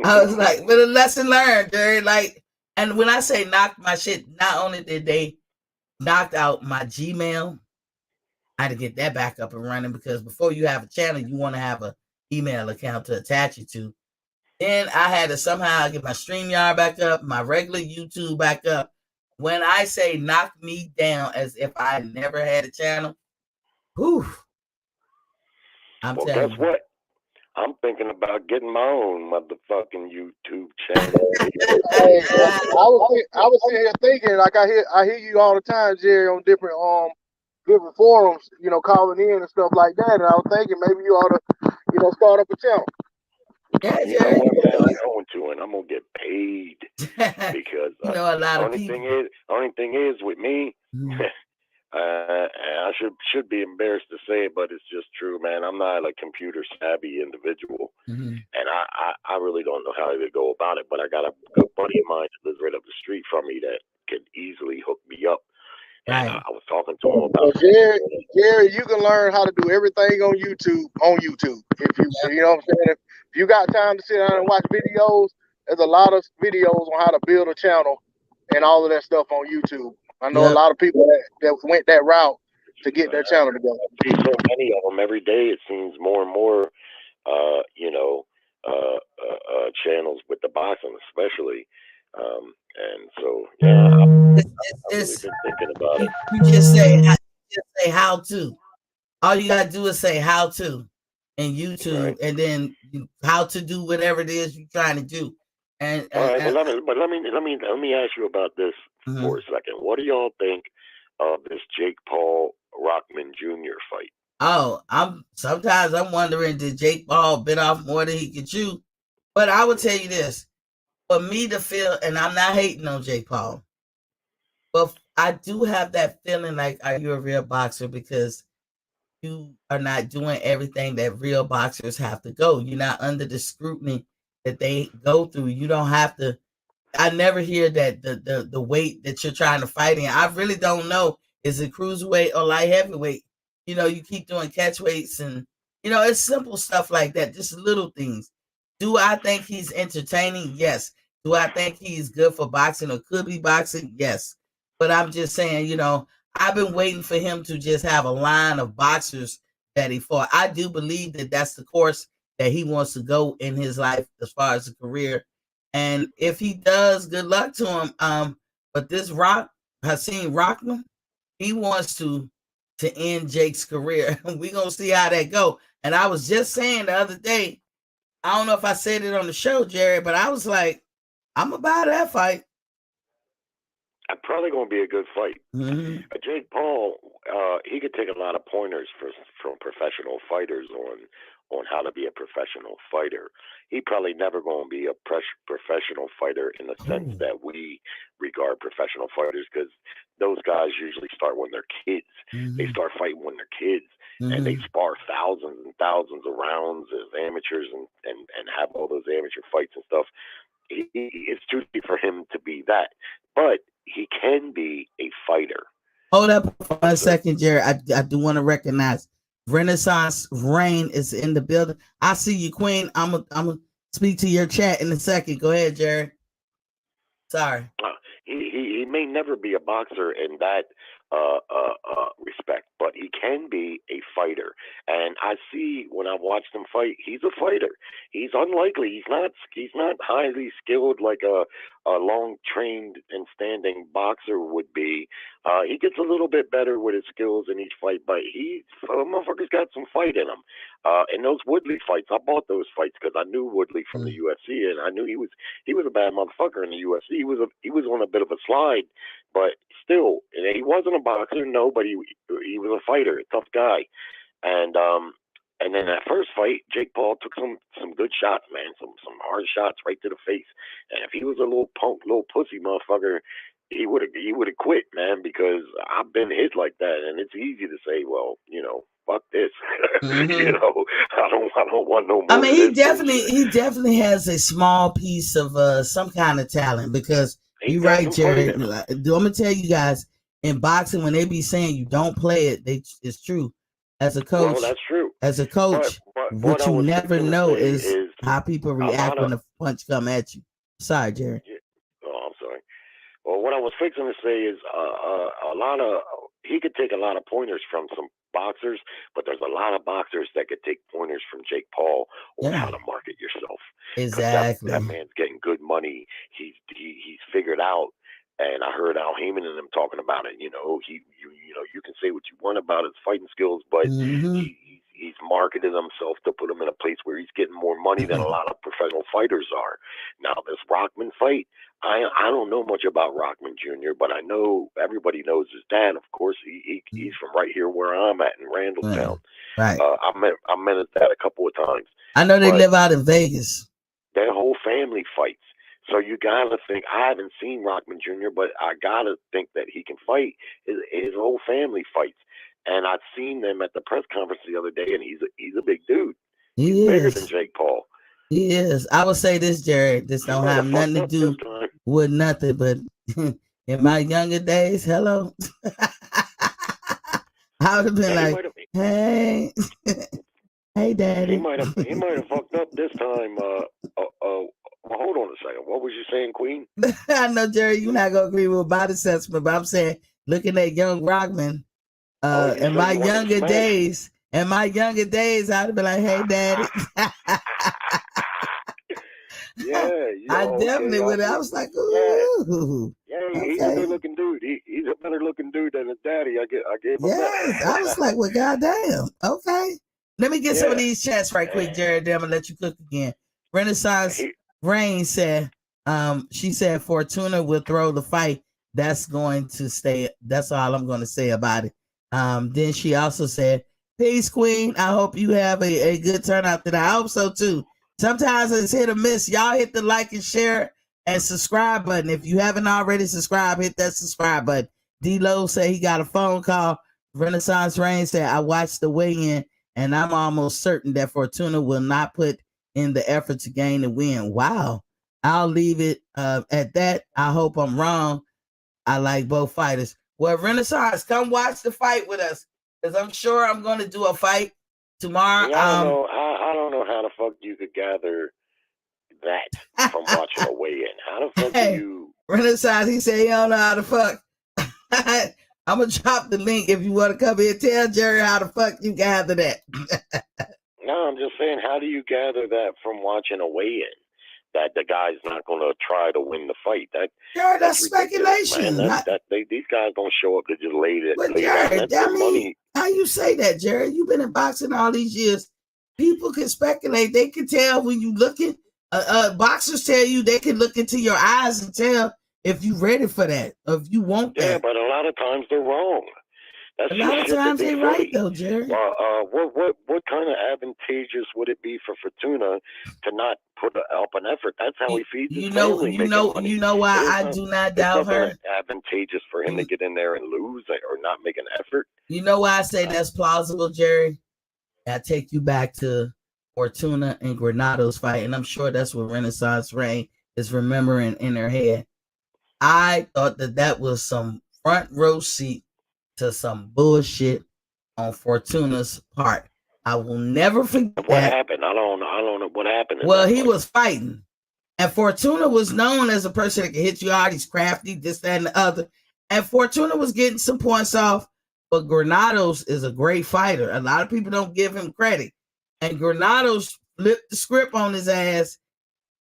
was like, but a lesson learned, Jerry. Like, and when I say knock my shit, not only did they knock out my Gmail, I had to get that back up and running, because before you have a channel, you want to have an email account to attach it to. Then I had to somehow get my StreamYard back up, my regular YouTube back up. When I say knock me down as if I never had a channel, whew. Guess what? I'm thinking about getting my own motherfucking YouTube channel. Hey, I was sitting here thinking, like I hear you all the time, Jerry, on different forums, calling in and stuff like that. And I was thinking maybe you ought to, start up a channel. Yeah, you know what, man? I'm going to, and I'm gonna get paid because a lot of people. Only thing is with me. I should be embarrassed to say it, but it's just true, man. I'm not a computer savvy individual, and I really don't know how to go about it. But I got a good buddy of mine that lives right up the street from me that can easily hook me up. And I was talking to him about Jerry, you can learn how to do everything on YouTube. If you know what I'm saying. If you got time to sit down and watch videos, there's a lot of videos on how to build a channel and all of that stuff on YouTube. I know a lot of people that went that route to get their channel together. I see so many of them every day. It seems more and more, channels with the boxing, especially. And so, I've really been thinking about it. You just say how to. All you gotta do is say how to in YouTube, and then how to do whatever it is you're trying to do. And all right, let me ask you about this for a second. What do y'all think of this Jake Paul Rockman Jr. fight? Oh, sometimes I'm wondering, did Jake Paul bit off more than he could chew? But I would tell you this, for me to feel, and I'm not hating on Jake Paul, but I do have that feeling like, are you a real boxer? Because you are not doing everything that real boxers have to go. You're not under the scrutiny that they go through. You don't have to. I never hear that the weight that you're trying to fight in. I really don't know. Is it cruiserweight or light heavyweight? You keep doing catch weights, and it's simple stuff like that, just little things. Do I think he's entertaining? Yes. Do I think he's good for boxing or could be boxing? Yes. But I'm just saying, I've been waiting for him to just have a line of boxers that he fought. I do believe that that's the course that he wants to go in his life as far as a career. And if he does, good luck to him. But this Hakeem Rockman, he wants to end Jake's career. We're going to see how that go. And I was just saying the other day, I don't know if I said it on the show, Jerry, but I was like, I'm about that fight. Probably going to be a good fight. Mm-hmm. Jake Paul, he could take a lot of pointers from professional fighters on how to be a professional fighter. He probably never going to be a professional fighter in the sense that we regard professional fighters, because those guys usually start when they're kids. Mm-hmm. They start fighting when they're kids, and they spar thousands and thousands of rounds as amateurs and have all those amateur fights and stuff. It's too deep for him to be that, but he can be a fighter. Hold up for a second, Jerry. I do want to recognize Renaissance Rain is in the building. I see you, Queen. I'm gonna speak to your chat in a second. Go ahead, Jerry. Sorry. He may never be a boxer in that respect, but he can be a fighter. And I see when I watched him fight, he's a fighter. He's unlikely. He's not highly skilled like a long trained and standing boxer would be. He gets a little bit better with his skills in each fight, but motherfucker's got some fight in him. And those Woodley fights, I bought those fights because I knew Woodley from the UFC, and I knew he was a bad motherfucker in the UFC. He was on a bit of a slide, but still, he wasn't a boxer, no, but he was a fighter, a tough guy. And then that first fight, Jake Paul took some good shots, man, some hard shots right to the face. And if he was a little punk, little pussy motherfucker, he would have quit, man, because I've been hit like that, and it's easy to say, well, fuck this. I don't want no more. I mean, he definitely has a small piece of some kind of talent, because you're right, Jerry. I'm gonna tell you guys, in boxing, when they be saying you don't play it, it's true. As a coach, well, that's true. As a coach, but what you never know is how people react when the punch come at you. Sorry, Jerry. Oh, I'm sorry. Well, what I was fixing to say is he could take a lot of pointers from some boxers, but there's a lot of boxers that could take pointers from Jake Paul on how to market yourself. Exactly. That man's getting good money. He's figured out. And I heard Al Heyman and them talking about it. You can say what you want about his fighting skills, but he's marketed himself to put him in a place where he's getting more money than a lot of professional fighters are. Now, this Rockman fight, I don't know much about Rockman Jr., but I know everybody knows his dad. Of course, he's from right here where I'm at in Randallstown. Right. I met his dad a couple of times. I know they live out in Vegas. Their whole family fights. So you gotta think. I haven't seen Rockman Jr., but I gotta think that he can fight. His whole family fights, and I've seen them at the press conference the other day, and he's a big dude. He's bigger than Jake Paul. He is. I would say this, Jerry. This don't have nothing to do with nothing, but in my younger days, hello, I would have been like, hey, hey, daddy. He might have fucked up this time. Well, hold on a second. What was you saying, Queen? I know, Jerry, you're not gonna agree with my assessment, but I'm saying, looking at young Rockman, in my younger days, I'd have been like, "Hey, daddy." I definitely would. I was like, "Ooh." Yeah, he's a good-looking dude. He's a better-looking dude than his daddy. I gave him that. I was like, "Well, goddamn." Okay, let me get some of these chats right quick, Jared. Then I'm gonna let you cook again. Renaissance Rain said, she said Fortuna will throw the fight. That's going to stay. That's all I'm going to say about it. Then she also said, peace, Queen. I hope you have a good turnout today. I hope so too. Sometimes it's hit or miss. Y'all hit the like and share and subscribe button. If you haven't already subscribed, hit that subscribe button. D-Lo said he got a phone call. Renaissance Rain said, I watched the weigh-in and I'm almost certain that Fortuna will not put in the effort to gain the win. Wow. I'll leave it at that. I hope I'm wrong. I like both fighters. Well, Renaissance, come watch the fight with us, because I'm sure I'm going to do a fight tomorrow. I don't know how the fuck you could gather that from watching a weigh-in. How the fuck do you... Renaissance, he said he don't know how the fuck. I'm going to drop the link if you want to come here. Tell Jerry how the fuck you gather that. No, I'm just saying, how do you gather that from watching a weigh-in? That the guy's not going to try to win the fight. That's speculation. These guys don't show up to just lay that. But Jared, how you say that, Jared? You've been in boxing all these years. People can speculate. They can tell when you looking Boxers tell you they can look into your eyes and tell if you're ready for that, or if you want that. Yeah, but a lot of times they're wrong. That's a lot of times they're right though, Jerry. Well, what kind of advantageous would it be for Fortuna to not put up an effort? That's how he feeds his family. You know why I do not doubt her. It's advantageous for him to get in there and lose or not make an effort. You know why I say that's plausible, Jerry? I take you back to Fortuna and Granado's fight, and I'm sure that's what Renaissance Ray is remembering in her head. I thought that was some front row seat to some bullshit on Fortuna's part. I will never forget. What happened? I don't know what happened. Well, he was fighting, and Fortuna was known as a person that can hit you hard. He's crafty, this, that, and the other. And Fortuna was getting some points off. But Granados is a great fighter. A lot of people don't give him credit. And Granados flipped the script on his ass.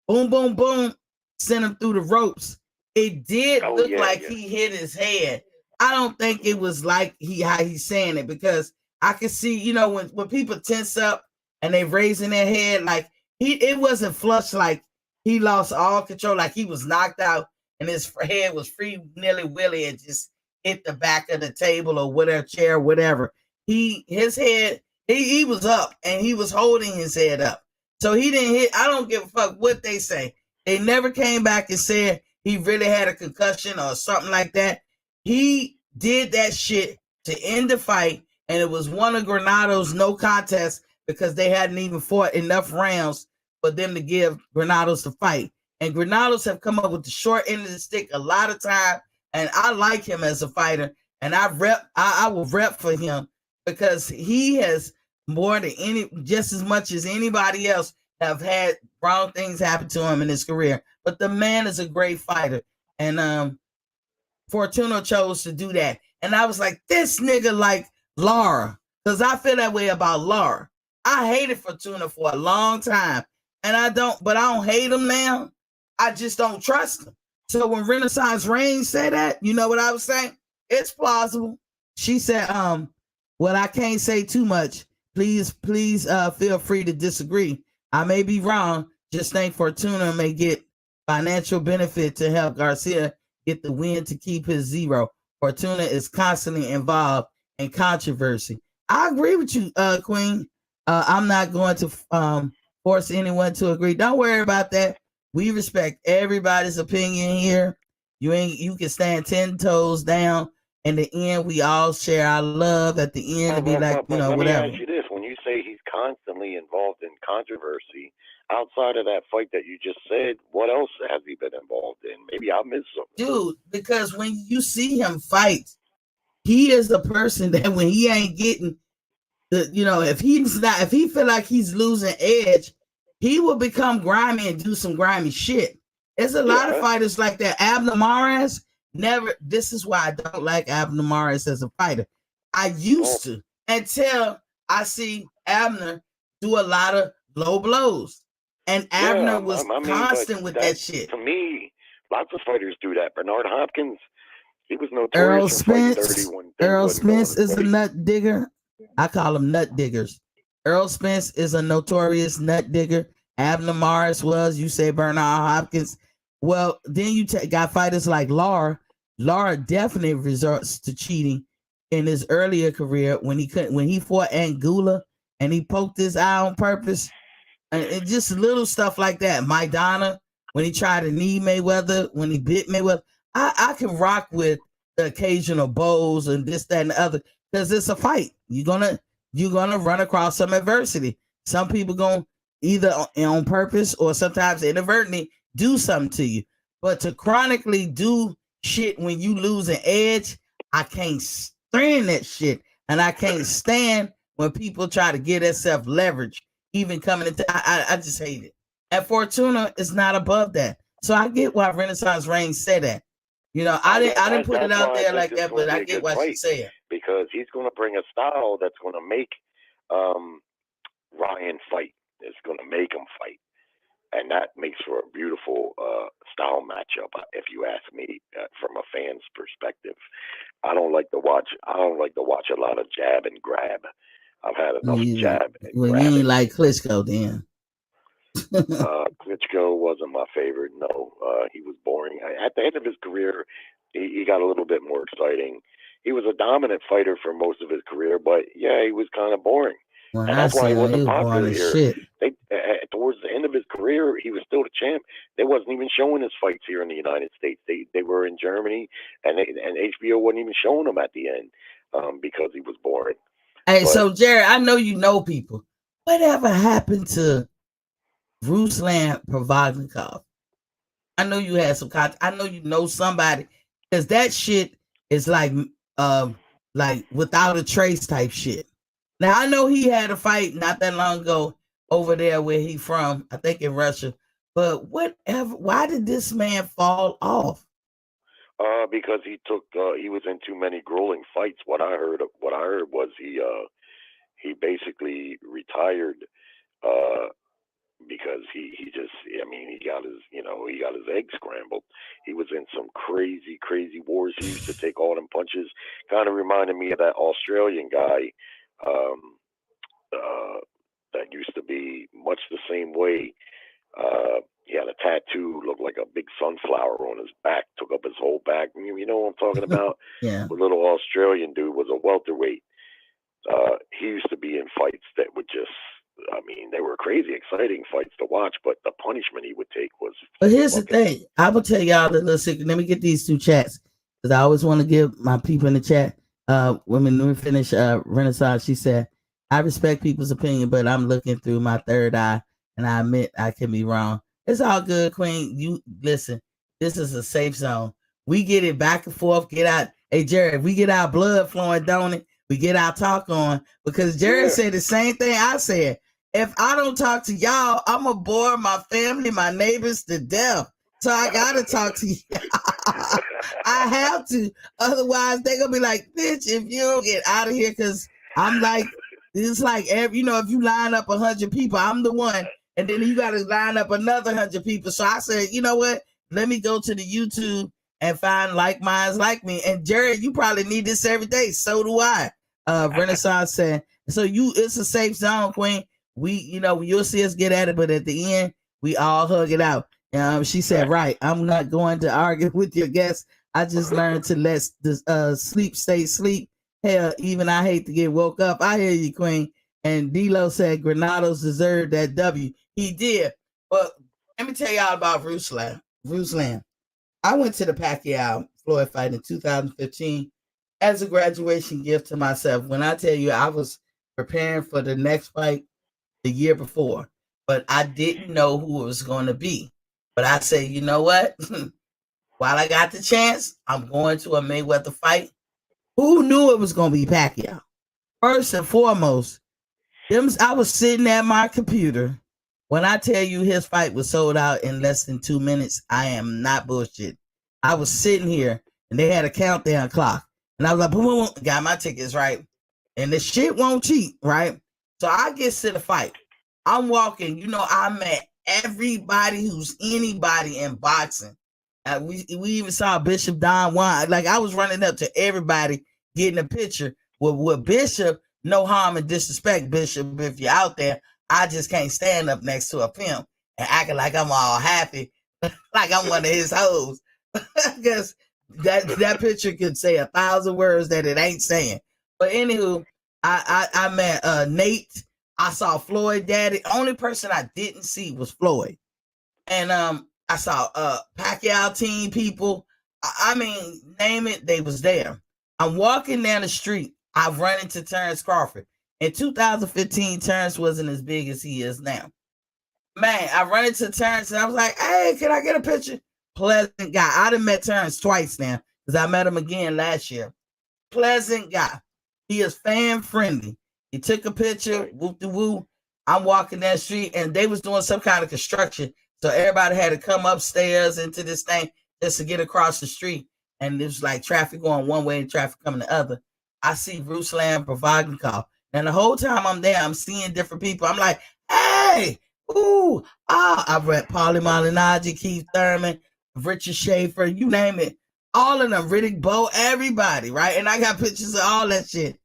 Boom, boom, boom. Sent him through the ropes. It did look like he hit his head. I don't think it was like how he's saying it, because I could see, when people tense up and they raising their head, like it wasn't flush, like he lost all control, like he was knocked out and his head was free nilly willy and just hit the back of the table or whatever, chair, whatever. His head, he was up and he was holding his head up. So he didn't hit. I don't give a fuck what they say. They never came back and said he really had a concussion or something like that. He did that shit to end the fight, and it was one of Granado's no contest because they hadn't even fought enough rounds for them to give Granados the fight. And Granados have come up with the short end of the stick a lot of time. And I like him as a fighter, and I will rep for him because he has more than just as much as anybody else have had wrong things happen to him in his career. But the man is a great fighter, and Fortuna chose to do that. And I was like, this nigga like Lara, because I feel that way about Lara. I hated Fortuna for a long time, and I don't hate him now. I just don't trust him. So when Renaissance Reigns said that, you know what I was saying? It's plausible. She said, well, I can't say too much. Please feel free to disagree. I may be wrong. Just think Fortuna may get financial benefit to help Garcia get the win to keep his zero. Fortuna is constantly involved in controversy. I agree with you, Queen. I'm not going to force anyone to agree. Don't worry about that. We respect everybody's opinion here. You can stand 10 toes down. In the end, we all share our love. At the end, it'd be like, whatever. Let me ask you this. When you say he's constantly involved in controversy, outside of that fight that you just said, what else has he been involved in? Maybe I missed something. Dude, because when you see him fight, he is the person that when he ain't getting if he feel like he's losing edge, he will become grimy and do some grimy shit. There's a lot of fighters like that. Abner Mares this is why I don't like Abner Mares as a fighter. I used to, until I see Abner do a lot of low blows. And Abner was constant with that shit. To me, lots of fighters do that. Bernard Hopkins, he was notorious for fighting dirty when Earl Spence is a nut digger. I call them nut diggers. Earl Spence is a notorious nut digger. Abner Mares was. You say Bernard Hopkins. Well, then you got fighters like Lara. Lara definitely resorts to cheating in his earlier career when he fought Anguilla and he poked his eye on purpose. And just little stuff like that. Maidana, when he tried to knee Mayweather, when he bit Mayweather. I can rock with the occasional bows and this, that, and the other, because it's a fight. You're gonna run across some adversity. Some people gonna either on purpose or sometimes inadvertently do something to you. But to chronically do shit when you lose an edge, I can't stand that shit. And I can't stand when people try to get themselves leverage, even coming into I just hate it. And Fortuna is not above that. So I get why Renaissance Reigns said that. I didn't put it out there like that, but I get why she said it. Because he's going to bring a style that's going to make Ryan fight. It's going to make him fight. And that makes for a beautiful style matchup, if you ask me, from a fan's perspective. I don't like to watch a lot of jab and grab. I've had enough jab and grab. You ain't like Klitschko then. Klitschko wasn't my favorite. No, he was boring. At the end of his career, he got a little bit more exciting. He was a dominant fighter for most of his career, but yeah, he was kind of boring, When and I that's why he say he wasn't was born popular as here. shit. Towards the end of his career, he was still the champ. They wasn't even showing his fights here in the United States. They were in Germany, and HBO wasn't even showing them at the end because he was boring. Hey, But so Jared, I know you know people. Whatever happened to Ruslan Provodnikov? I know you had some contact. I know you know somebody because that shit is like without a trace type shit. Now I know he had a fight not that long ago over there where he from, I think in Russia. But whatever, why did this man fall off? because he was in too many grueling fights. What I heard was he basically retired uh, because he just, I mean, he got his eggs scrambled. He was in some crazy wars. He used to take all them punches. Kind of reminded me of that Australian guy um, uh, that used to be much the same way. He had a tattoo, looked like a big sunflower on his back, took up his whole back. You know what I'm talking about? Yeah. The little Australian dude was a welterweight. He used to be in fights that would just, I mean, they were crazy, exciting fights to watch, but the punishment he would take was. But here's the fucking. thing. I will tell y'all the little secret. Let me get these two chats because I always want to give my people in the chat. When we finish Renaissance, she said, I respect people's opinion, but I'm looking through my third eye and I admit I can be wrong. It's all good, Queen. You listen, this is a safe zone. We get it back and forth, get out. Hey, Jared, we get our blood flowing, don't it? We get our talk on because Jared said the same thing I said. If I don't talk to y'all, I'm gonna bore my family, my neighbors to death. So I gotta talk to y'all. I have to. Otherwise, they're gonna be like, bitch, if you don't get out of here, because I'm like, it's like if you line up 100 people, I'm the one, and then you gotta line up another 100 people. So I said, you know what? Let me go to the YouTube and find like minds like me. And Jared, you probably need this every day. So do I. Renaissance said, so it's a safe zone, Queen. You'll see us get at it, but at the end, we all hug it out. She said, right, I'm not going to argue with your guests. I just learned to let the sleep stay sleep. Hell, even I hate to get woke up. I hear you, Queen. And D-Lo said Granados deserved that W. He did. But let me tell y'all about Ruslan. I went to the Pacquiao Floyd fight in 2015 as a graduation gift to myself. When I tell you I was preparing for the next fight the year before, but I didn't know who it was going to be. But I say, you know what? While I got the chance, I'm going to a Mayweather fight. Who knew it was going to be Pacquiao? First and foremost, I was sitting at my computer. When I tell you his fight was sold out in less than 2 minutes, I am not bullshit. I was sitting here and they had a countdown clock. And I was like, boom, boom, boom, got my tickets, right? And the shit won't cheat, right? So I get to the fight. I'm walking, I met everybody who's anybody in boxing. We even saw Bishop Don Juan. Like I was running up to everybody getting a picture with Bishop. No harm and disrespect, Bishop. If you're out there, I just can't stand up next to a pimp and acting like I'm all happy, like I'm one of his hoes. Because that picture could say 1,000 words that it ain't saying. But anywho, I met Nate. I saw Floyd Daddy. Only person I didn't see was Floyd. And I saw Pacquiao team people. I mean, name it, they was there. I'm walking down the street. I run into Terrence Crawford. In 2015, Terrence wasn't as big as he is now. Man, I run into Terrence and I was like, hey, can I get a picture? Pleasant guy. I done met Terrence twice now because I met him again last year. Pleasant guy. He is fan friendly. He took a picture, whoop de woo. I'm walking that street and they was doing some kind of construction. So everybody had to come upstairs into this thing just to get across the street. And it was like traffic going one way and traffic coming the other. I see Ruslan Provodnikov. And the whole time I'm there, I'm seeing different people. I'm like, hey, ooh, I've read Paulie Malignaggi, Keith Thurman, Richard Schaefer, you name it. All of them, Riddick Bowe, everybody, right? And I got pictures of all that shit.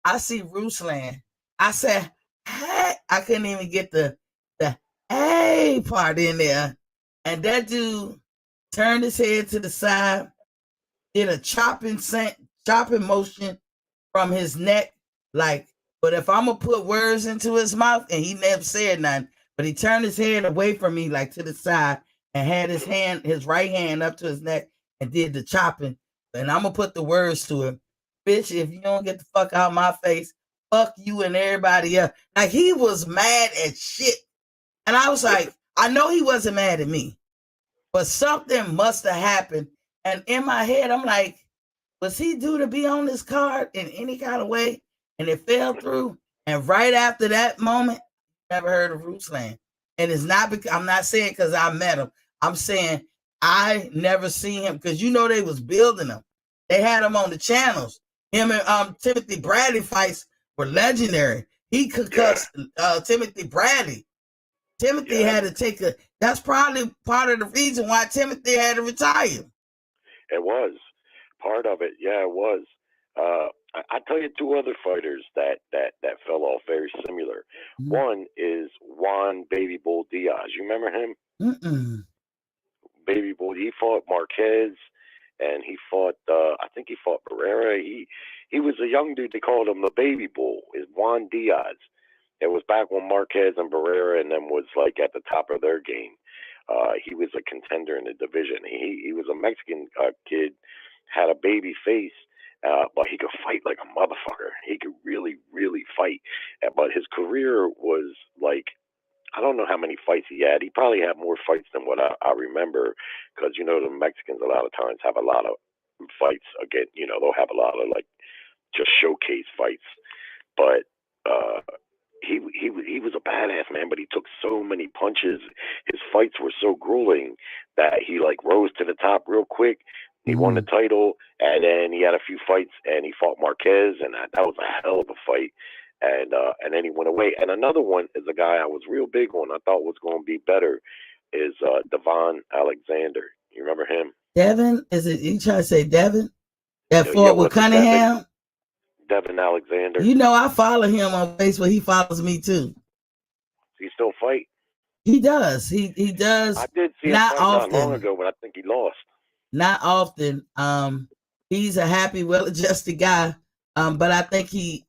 I see Ruslan. I said, hey, I couldn't even get the hey way part in there. And that dude turned his head to the side, did a chopping motion from his neck. Like, but if I'm going to put words into his mouth, and he never said nothing, but he turned his head away from me, like to the side, and had his right hand up to his neck and did the chopping. And I'm going to put the words to him. Bitch, if you don't get the fuck out of my face, fuck you and everybody else. Like, he was mad as shit. And I was like, I know he wasn't mad at me, but something must have happened. And in my head, I'm like, was he due to be on this card in any kind of way? And it fell through. And right after that moment, never heard of Ruslan. And it's not because I'm not saying because I met him. I'm saying I never seen him because you know they was building him. They had him on the channels. Him and Timothy Bradley fights were legendary. He concussed Timothy Bradley. Timothy had to take that's probably part of the reason why Timothy had to retire. It was part of it. Yeah, it was. I tell you two other fighters that fell off very similar. Mm-hmm. One is Juan Baby Bull Diaz. You remember him? Mm-mm. Baby Bull. He fought Marquez, and he fought. I think he fought Barrera. He was a young dude. They called him the Baby Bull. Is Juan Diaz. It was back when Marquez and Barrera and them was like at the top of their game. He was a contender in the division. He was a Mexican kid, had a baby face, but he could fight like a motherfucker. He could really, really fight. But his career was like, I don't know how many fights he had. He probably had more fights than what I remember, because, you know, the Mexicans a lot of times have a lot of fights. Again, you know, they'll have a lot of like just showcase fights. But he was a badass, man, but he took so many punches. His fights were so grueling that he like rose to the top real quick. He won the title, and then he had a few fights, and he fought Marquez, and that was a hell of a fight. And then he went away. And another one is a guy I was real big on. I thought was going to be better. Is Devon Alexander. You remember him? Devin? Is it you trying to say Devin? That fought with Cunningham? Devin Alexander. You know, I follow him on Facebook. He follows me too. Does he still fight? He does. He does. I did see him fight not long ago, but I think he lost. Not often. He's a happy, well-adjusted guy. But I think he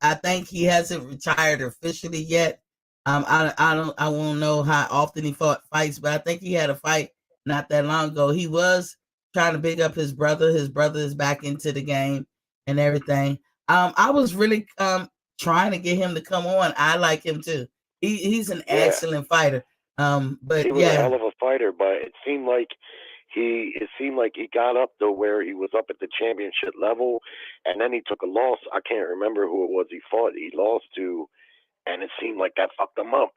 hasn't retired officially yet. I won't know how often he fights, but I think he had a fight not that long ago. He was trying to big up his brother. His brother is back into the game and everything. I was really trying to get him to come on. I like him too. He's an excellent fighter. But he was a hell of a fighter, but it seemed like he got up to where he was up at the championship level, and then he took a loss. I can't remember who it was he fought. He lost to, and it seemed like that fucked him up.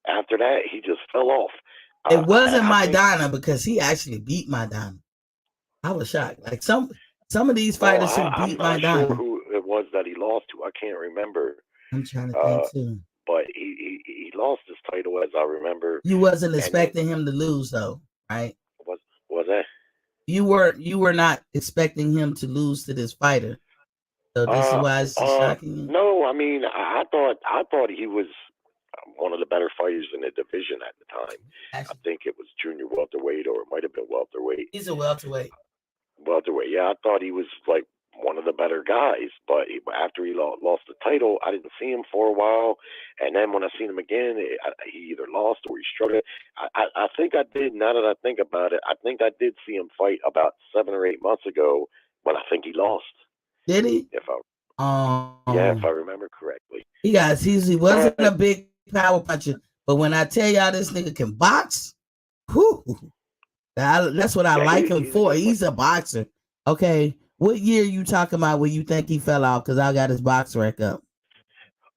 After that, he just fell off. It wasn't Maidana, because he actually beat Maidana. I was shocked. Like some of these fighters who beat Maidana. I'm not sure who it was that he lost to. I can't remember. I'm trying to think too. But he lost his title, as I remember. You wasn't expecting him to lose, though, right? Was that? You were not expecting him to lose to this fighter. So this is why it's shocking you. No, I mean, I thought he was one of the better fighters in the division at the time. Actually, I think it was junior welterweight, or it might have been welterweight. He's a welterweight. Welterweight, yeah. I thought he was like one of the better guys, but after he lost the title, I didn't see him for a while, and then when I seen him again, he either lost or he struggled. I think I did. Now that I think about it, I think I did see him fight about 7 or 8 months ago, but I think he lost. Did he? If I remember correctly. He wasn't a big power puncher, but when I tell y'all this nigga can box, whew, that's what I like him for. He's a boxer. Okay. What year you talking about where you think he fell off? Because I got his box rec up.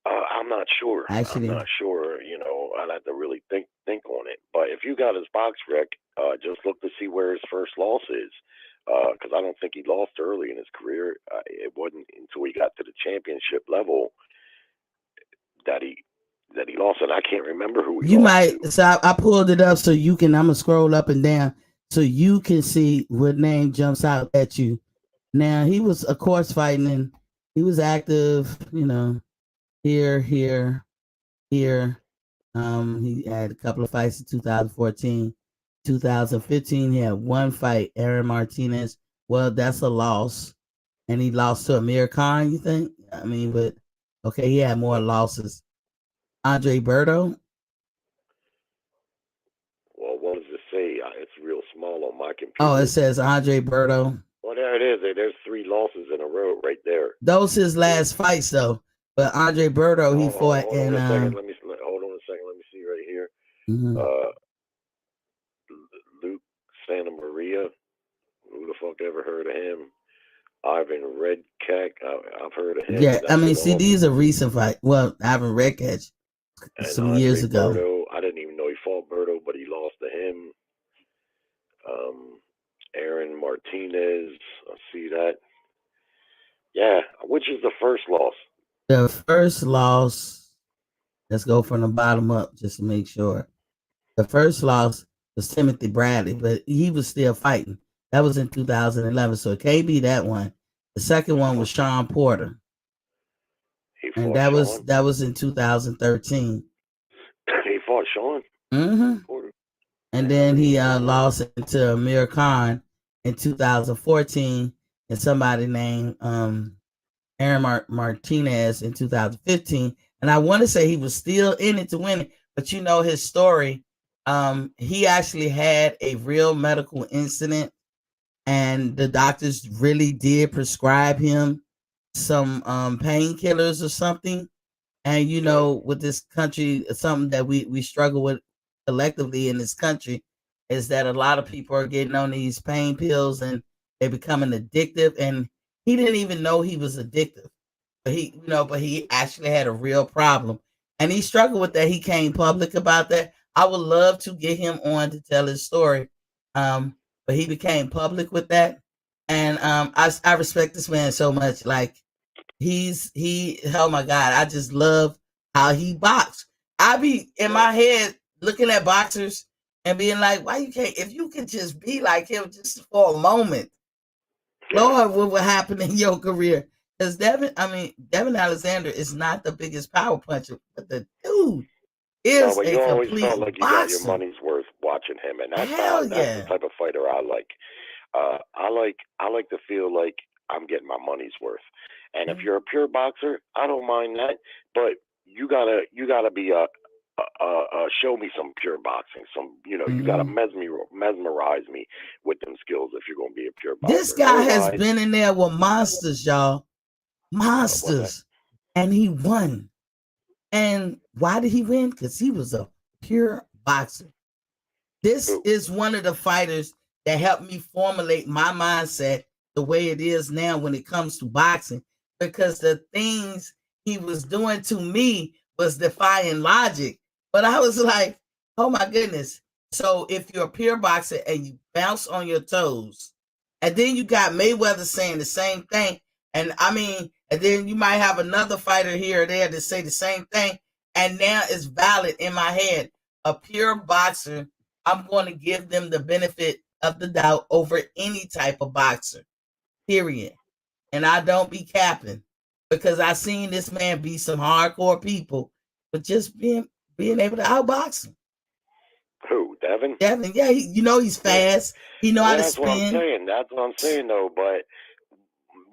I'm not sure. Actually, I'm not sure. You know, I'd have to really think on it. But if you got his box rec, just look to see where his first loss is. Because I don't think he lost early in his career. It wasn't until he got to the championship level that he lost, and I can't remember who he lost to. So I pulled it up so you can. I'm gonna scroll up and down so you can see what name jumps out at you. Now, he was, of course, fighting, and he was active, you know, here, He had a couple of fights in 2014. 2015, he had one fight, Aaron Martinez. Well, that's a loss. And he lost to Amir Khan, you think? I mean, but okay, he had more losses. Andre Berto. Well, what does it say? It's real small on my computer. Oh, it says Andre Berto. Well, there it is. There's 3 losses in a row right there. Those his last fights, though. But Andre Berto, he fought in. Hold on a second. Let me see right here. Mm-hmm. Luke Santa Maria. Who the fuck ever heard of him? Ivan Redkach. I've heard of him. Yeah, I mean, see, these are recent fights. Well, Ivan Redkach some years ago. Berto, I didn't even know he fought Berto, but he lost to him. Aaron Martinez. I see that. Yeah, which is the first loss? The first loss, let's go from the bottom up just to make sure. The first loss was Timothy Bradley, but he was still fighting. That was in 2011, so it can't be that one. The second one was Sean Porter. And that was in 2013. He fought Sean? Mm-hmm. Porter. And then he lost to Amir Khan in 2014 and somebody named Aaron Martinez in 2015. And I want to say he was still in it to win it, but you know his story. He actually had a real medical incident, and the doctors really did prescribe him some painkillers or something. And you know, with this country, something that we struggle with collectively in this country is that a lot of people are getting on these pain pills and they're becoming addictive. And he didn't even know he was addictive, but he actually had a real problem, and he struggled with that. He came public about that. I would love to get him on to tell his story, but he became public with that, and I respect this man so much. Like oh my God, I just love how he boxed. I be in my head looking at boxers and being like, why you can't, if you could just be like him just for a moment, Lord, what would happen in your career? Because Devin Alexander is not the biggest power puncher, but the dude is but a you always complete felt like you got your money's worth watching him, and that's the type of fighter I like. I like to feel like I'm getting my money's worth. And if you're a pure boxer, I don't mind that, but you gotta be show me some pure boxing. Some you gotta mesmerize me with them skills if you're gonna be a pure boxer. This guy has been in there with monsters, y'all, monsters, and he won. And why did he win? Because he was a pure boxer. This is one of the fighters that helped me formulate my mindset the way it is now when it comes to boxing, because the things he was doing to me was defying logic. But I was like, oh my goodness. So if you're a pure boxer and you bounce on your toes, and then you got Mayweather saying the same thing, and then you might have another fighter here or there to say the same thing, and now it's valid in my head. A pure boxer, I'm going to give them the benefit of the doubt over any type of boxer, period. And I don't be capping, because I seen this man beat some hardcore people, but just being able to outbox him. Who, Devin? Devin, yeah, he's fast. He know how to spin. That's what I'm saying, though. But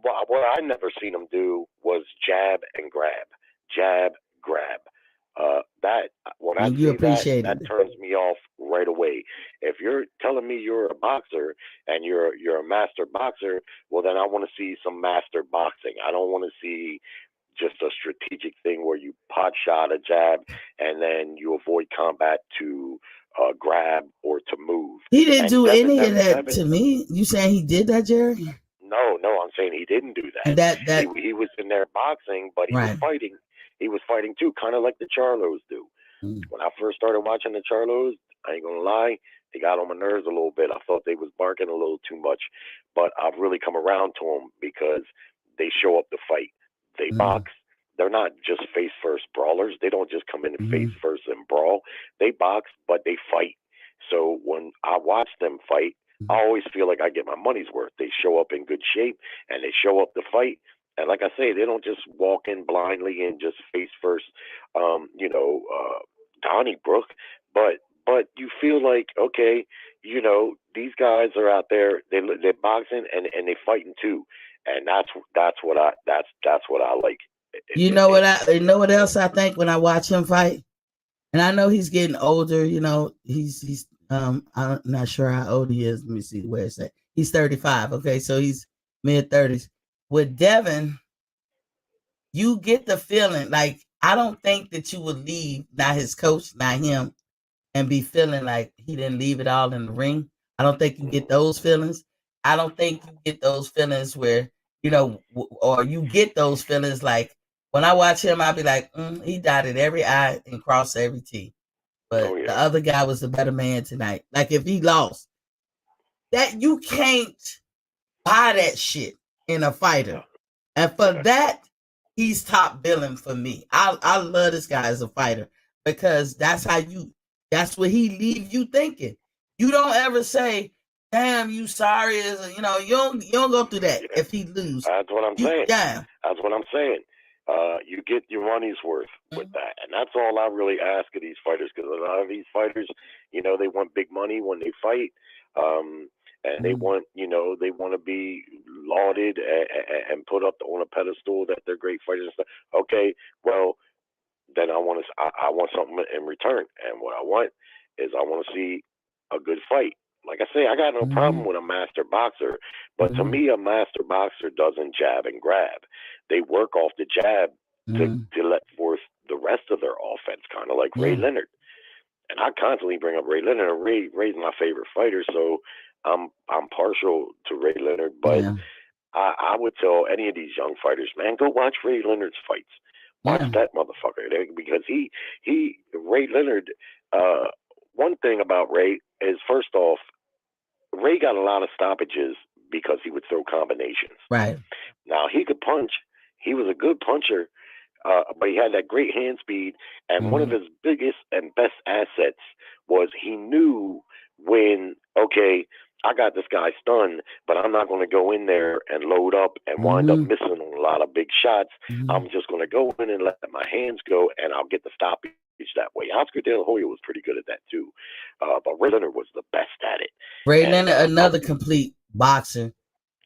what I never seen him do was jab and grab, jab, grab. That turns me off right away. If you're telling me you're a boxer and you're a master boxer, well then I want to see some master boxing. I don't want to see just a strategic thing where you pot shot a jab and then you avoid combat to grab or to move. He didn't do any of that to me. You saying he did that, Jerry? No, I'm saying he didn't do that. And he was in there boxing, but he was fighting. He was fighting too, kind of like the Charlos do. When I first started watching the Charlos, I ain't gonna lie, they got on my nerves a little bit. I thought they was barking a little too much, but I've really come around to them because they show up to fight. They box. They're not just face first brawlers. They don't just come in and face first and brawl. They box, but they fight. So when I watch them fight, I always feel like I get my money's worth. They show up in good shape and they show up to fight. And like I say, they don't just walk in blindly and just face first, Donnybrook, but you feel like, okay, you know, these guys are out there, they're boxing and they fighting too, and that's what I like. You know what you know what else I think when I watch him fight? And I know he's getting older, you know, he's I'm not sure how old he is. Let me see where it's at. He's 35. Okay, so he's mid-30s. With Devin, you get the feeling like I don't think that you would leave, not his coach, not him, and be feeling like he didn't leave it all in the ring. I don't think you get those feelings. I don't think you get those feelings where, you know, or you get those feelings like when I watch him, I'll be like, he dotted every I and crossed every T. Oh But the yeah, other guy was the better man tonight. Like if he lost, that you can't buy that shit in a fighter. no, And for that, he's top billing for me. I love this guy as a fighter because that's what he leaves you thinking. You don't ever say, damn, you sorry, you don't go through that yeah. if he lose. That's what I'm You saying. yeah. That's what I'm saying. You get your money's worth with Mhm. that, and that's all I really ask of these fighters. Because a lot of these fighters, you know, they want big money when they fight, and they Mhm. want, you know, they want to be lauded and put up on a pedestal that they're great fighters and stuff. Okay, well, then I want something in return, and what I want is I want to see a good fight. Like I say, I got no problem Mhm. with a master boxer, but to Mhm. me, a master boxer doesn't jab and grab. They work off the jab Mhm. to let forth the rest of their offense, kind of like Ray Yeah. Leonard. And I constantly bring up Ray Leonard. Ray's my favorite fighter, so I'm partial to Ray Leonard, but Yeah. I would tell any of these young fighters, man, go watch Ray Leonard's fights. Watch Yeah. that motherfucker because Ray Leonard. One thing about Ray is, first off, Ray got a lot of stoppages because he would throw combinations. Right. Now he could punch. He was a good puncher, but he had that great hand speed. And one of Mhm. his biggest and best assets was he knew when, okay, I got this guy stunned, but I'm not going to go in there and load up and wind up Mhm. missing on a lot of big shots. I'm Mhm. just going to go in and let my hands go, and I'll get the stoppage that way. Oscar De La Hoya was pretty good at that too, but Ray Leonard was the best at it. Ray And Leonard, another complete boxer.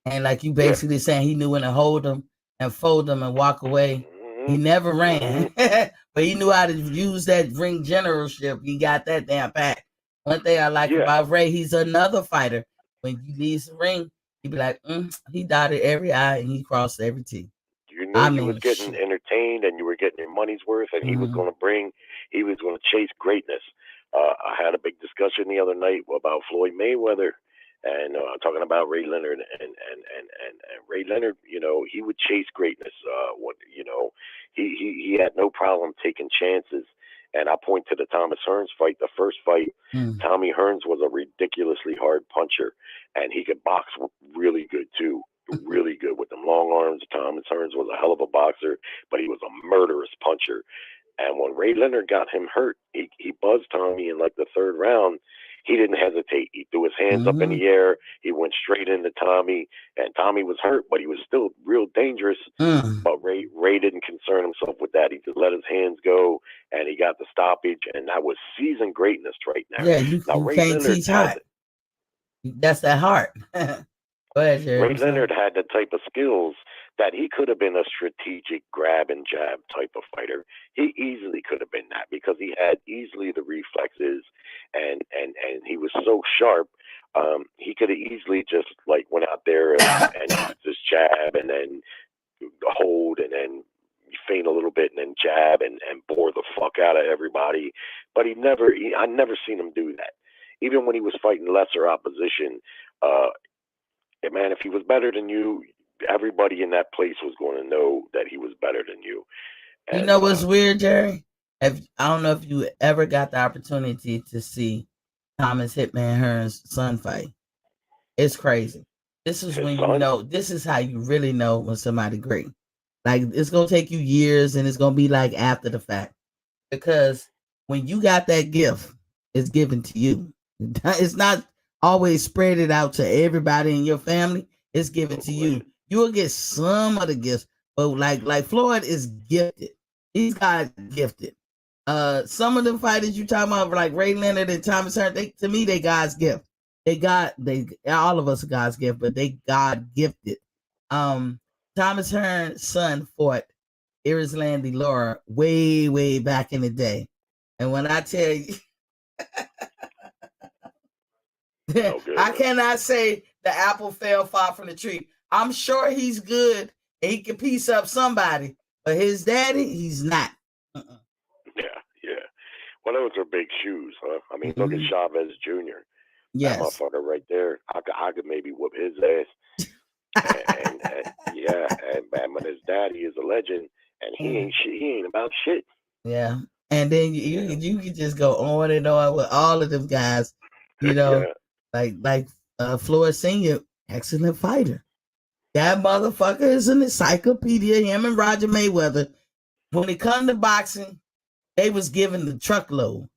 And like you yeah, basically saying, he knew when to hold them and fold them and walk away. He hmm never hmm ran, but he knew how to use that ring generalship. He got that damn pack. One thing I like yeah. about Ray, he's another fighter. When you leave the ring, he be like, he dotted every I and he crossed every T. You knew I you was mean, getting shit. entertained and you were getting your money's worth, and Mm-hmm. he was going to chase greatness. I had a big discussion the other night about Floyd Mayweather, and talking about Ray Leonard and Ray Leonard. You know, he would chase greatness. What you know, he had no problem taking chances. And I point to the Thomas Hearns fight, the first fight. Mm. Tommy Hearns was a ridiculously hard puncher, and he could box really good too, really good with them long arms. Thomas Hearns was a hell of a boxer, but he was a murderous puncher. And when Ray Leonard got him hurt, he buzzed Tommy in like the third round. He didn't hesitate. He threw his hands up in Mm-hmm. the air. He went straight into Tommy, and Tommy was hurt, but he was still real dangerous. Mm. But Ray didn't concern himself with that. He just let his hands go, and he got the stoppage, and that was seasoned greatness right there. Yeah, you Now you can't teach heart. That's that heart. Go ahead, Jerry. Ray I'm sorry. Leonard had the type of skills that he could have been a strategic grab and jab type of fighter. He easily could have been that because he had easily the reflexes, and he was so sharp. He could have easily just like went out there and used his jab and then hold and then feint a little bit and then jab and bore the fuck out of everybody. But I never seen him do that. Even when he was fighting lesser opposition, uh, man, if he was better than you, everybody in that place was going to know that he was better than you. You And know what's weird, Jerry? If I don't know if you ever got the opportunity to see Thomas Hitman Hearn's son fight. It's crazy. This is his when you son, know. This is how you really know when somebody great. Like it's gonna take you years, and it's gonna be like after the fact because when you got that gift, it's given to you. It's not always spread it out to everybody in your family. It's given to you. listen, You will get some of the gifts, but like Floyd is gifted. He's got gifted. Some of them fighters you talking about, like Ray Leonard and Thomas Hearn, to me, they God's gift. All of us are God's gift, but they God gifted. Thomas Hearn's son fought Irislandy Laura way back in the day. And when I tell you, No good. I cannot say the apple fell far from the tree. I'm sure he's good and he can piece up somebody, but his daddy, he's not. Yeah. Well, those are big shoes, huh? I mean, look at Chavez Jr. Yes. That motherfucker right there. I could maybe whoop his ass. and but his daddy is a legend, and he ain't about shit. Yeah, and then you can just go on and on with all of them guys, like Floyd Senior, excellent fighter. That motherfucker is an encyclopedia. Him and Roger Mayweather, when it comes to boxing, they was given the truckload.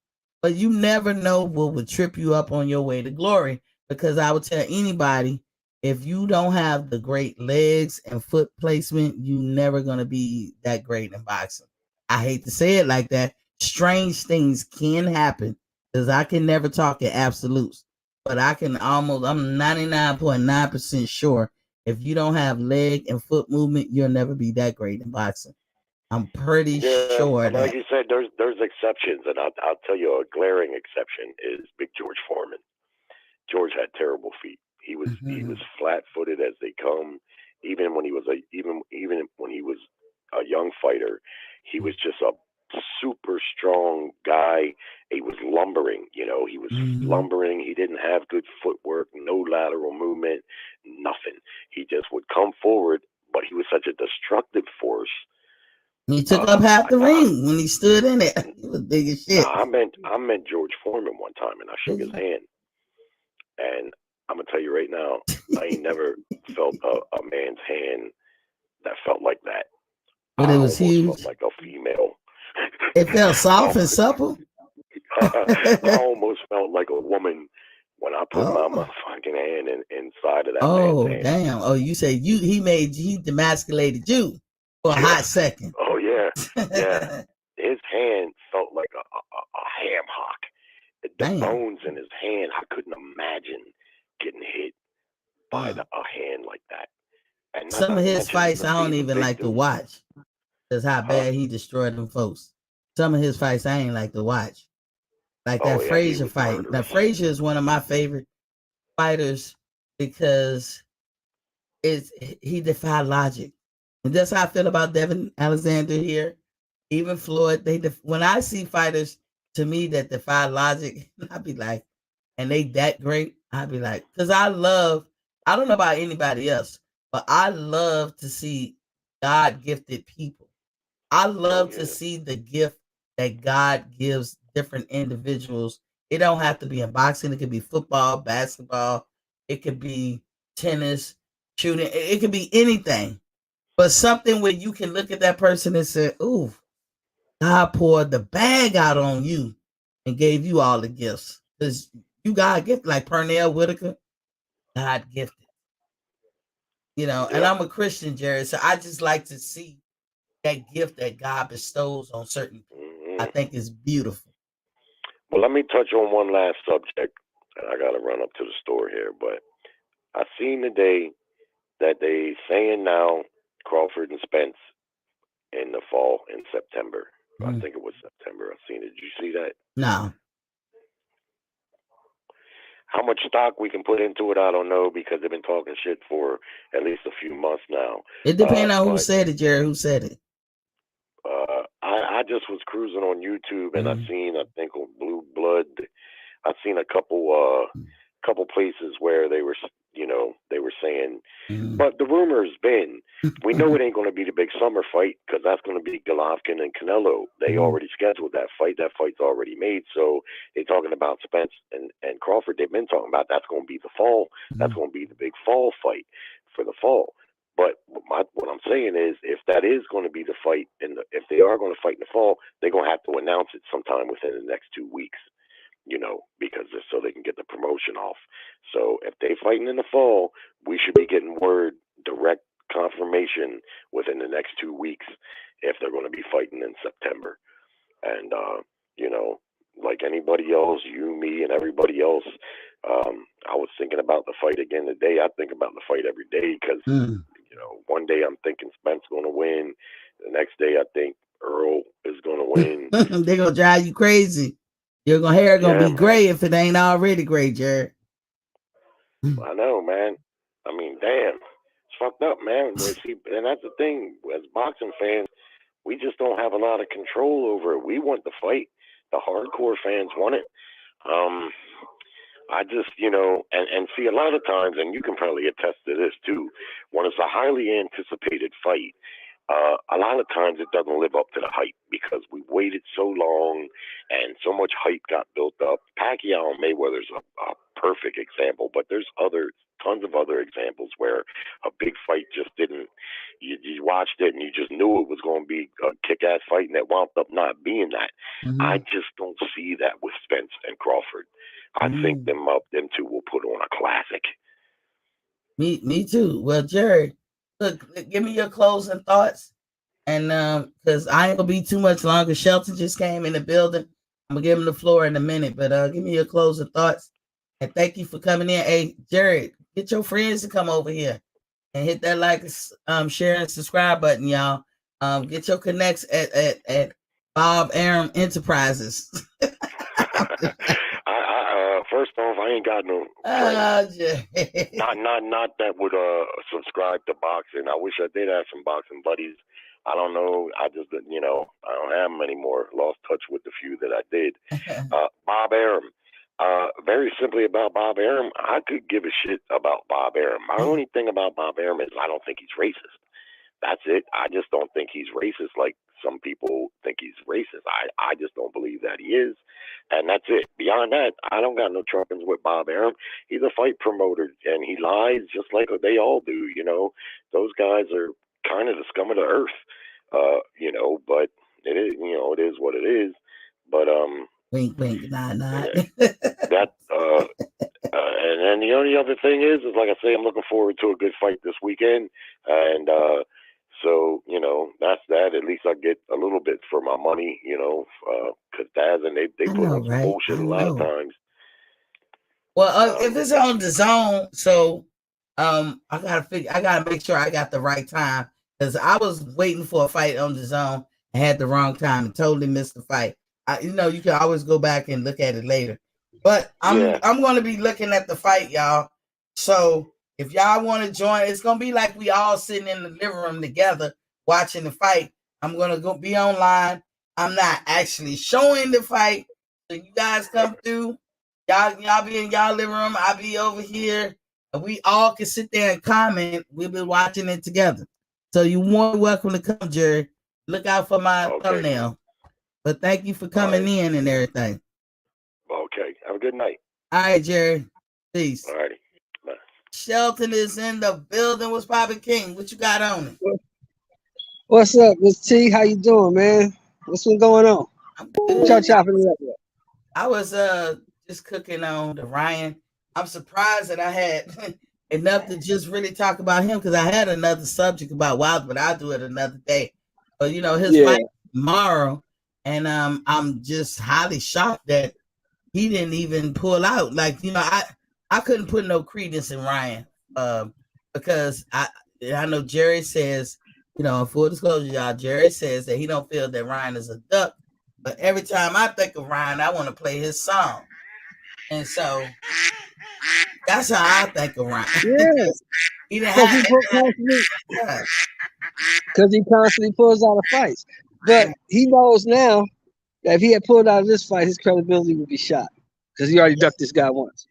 But you never know what would trip you up on your way to glory. Because I would tell anybody, if you don't have the great legs and foot placement, you never gonna be that great in boxing. I hate to say it like that. Strange things can happen because I can never talk in absolutes. But I'm 99.9% sure if you don't have leg and foot movement, you'll never be that great in boxing. I'm pretty sure like that. you said, there's exceptions, and I'll tell you a glaring exception is Big George Foreman. George had terrible feet. He was flat footed as they come. Even when he was a young fighter, he was just a super strong guy. He was lumbering, he was lumbering. He didn't have good footwork, no lateral movement, nothing. He just would come forward, but he was such a destructive force. He took up half the ring when he stood in it. He was big as shit. I met George Foreman one time, and I shook his hand. And I'm gonna tell you right now, I ain't never felt a man's hand that felt like that. But it was huge. Felt like a female. It felt soft and supple. I almost felt like a woman when I put my fucking hand inside of that man's hand. Damn! Oh, you say he demasculated you for a hot second. Oh yeah. His hand felt like a ham hock. The bones in his hand, I couldn't imagine getting hit by a hand like that. And some of his fights I don't even like to watch. That's how bad he destroyed them folks. Some of his fights I ain't like to watch. Like that Frazier fight. Now Frazier is one of my favorite fighters because he defied logic. And that's how I feel about Devin Alexander here. Even Floyd, when I see fighters to me that defy logic, I'd be like, and they that great, I'd be like, because I don't know about anybody else, but I love to see God gifted people. I love to see the gift that God gives different individuals. It don't have to be in boxing. It could be football, basketball. It could be tennis, shooting. It could be anything. But something where you can look at that person and say, ooh, God poured the bag out on you and gave you all the gifts. Because you got gifted, like Pernell Whitaker, God gifted. And I'm a Christian, Jared, so I just like to see that gift that God bestows on certain people. I think is beautiful. Well, let me touch on one last subject. I got to run up to the store here, but I seen today that they saying now Crawford and Spence in the fall in September. I think it was September. I seen it. Did you see that? No. How much stock we can put into it, I don't know, because they've been talking shit for at least a few months now. It depends on who said it, Jerry. Who said it? I just was cruising on YouTube and I think on Blue Blood, I seen a couple places where they were saying, but the rumor has been, we know it ain't going to be the big summer fight because that's going to be Golovkin and Canelo. They already scheduled that fight. That fight's already made. So they're talking about Spence and Crawford. They've been talking about that's going to be the fall. That's going to be the big fall fight for the fall. But what I'm saying is, if that is going to be the fight, and if they are going to fight in the fall, they're going to have to announce it sometime within the next 2 weeks, because so they can get the promotion off. So if they're fighting in the fall, we should be getting direct confirmation within the next 2 weeks if they're going to be fighting in September. And you know, like anybody else, you, me, and everybody else, I was thinking about the fight again today. I think about the fight every day because you know, one day I'm thinking Spence going to win, the next day I think Earl is going to win. They're gonna drive you crazy. Your hair gonna be man. gray if it ain't already gray, Jared. I know, man. I mean, damn, it's fucked up, man. But see, and that's the thing. As boxing fans, we just don't have a lot of control over it. We want the fight. The hardcore fans want it. Um, I just, you know, and see, a lot of times, and you can probably attest to this too, when it's a highly anticipated fight, a lot of times it doesn't live up to the hype because we waited so long and so much hype got built up. Pacquiao and Mayweather's a perfect example, but there's tons of other examples where a big fight just didn't. You watched it and you just knew it was going to be a kick-ass fight, and it wound up not being that. I just don't see that with Spence and Crawford. I think them two will put on a classic. Me too. Well, Jared, look, give me your closing thoughts. And because I ain't gonna be too much longer. Shelton just came in the building. I'm gonna give him the floor in a minute, but give me your closing thoughts. And thank you for coming in. Hey, Jared, get your friends to come over here and hit that like, share, and subscribe button, y'all. Get your connects at Bob Arum Enterprises. First off, I ain't got no friends. Not that would subscribe to boxing. I wish I did have some boxing buddies. I don't know. I just, you know, I don't have them anymore. Lost touch with the few that I did. Bob Arum. Very simply about Bob Arum, I could give a shit about Bob Arum. My only thing about Bob Arum is I don't think he's racist. That's it. I just don't think he's racist like some people think he's racist. I just don't believe that he is. And that's it. Beyond that, I don't got no troubles with Bob Arum. He's a fight promoter and he lies just like they all do, you know. Those guys are kind of the scum of the earth. You know, but it is, you know, it is what it is. But wink, nah. That and then the only other thing is like I say, I'm looking forward to a good fight this weekend, and so you know that's that. At least I get a little bit for my money, you know, because Daz and they put on some bullshit a lot of times. Well, if it's on the zone, so I gotta make sure I got the right time because I was waiting for a fight on the zone and had the wrong time and totally missed the fight. You know, you can always go back and look at it later. But I'm going to be looking at the fight, y'all. So if y'all want to join, it's going to be like we all sitting in the living room together watching the fight. I'm going to go be online. I'm not actually showing the fight. So you guys come through. Y'all be in y'all living room. I'll be over here. And we all can sit there and comment. We'll be watching it together. So you're more welcome to come, Jerry. Look out for my thumbnail. But thank you for coming in and everything. Okay. Have a good night. All right, Jerry. Peace. All righty. Bye. Shelton is in the building. What's poppin', King? What you got on it? What's up, Miss T? How you doing, man? What's been going on? I'm good. What y'all chopping it up with? I was just cooking on the Ryan. I'm surprised that I had enough to just really talk about him because I had another subject about Wilder, but I'll do it another day. But you know, his fight tomorrow. And I'm just highly shocked that he didn't even pull out. Like, you know, I couldn't put no credence in Ryan because I know Jerry says, you know, in full disclosure, y'all, Jerry says that he don't feel that Ryan is a duck. But every time I think of Ryan, I want to play his song. And so that's how I think of Ryan. Yeah. Because he constantly pulls out of fights. But he knows now that if he had pulled out of this fight, his credibility would be shot. Because he already ducked this guy once.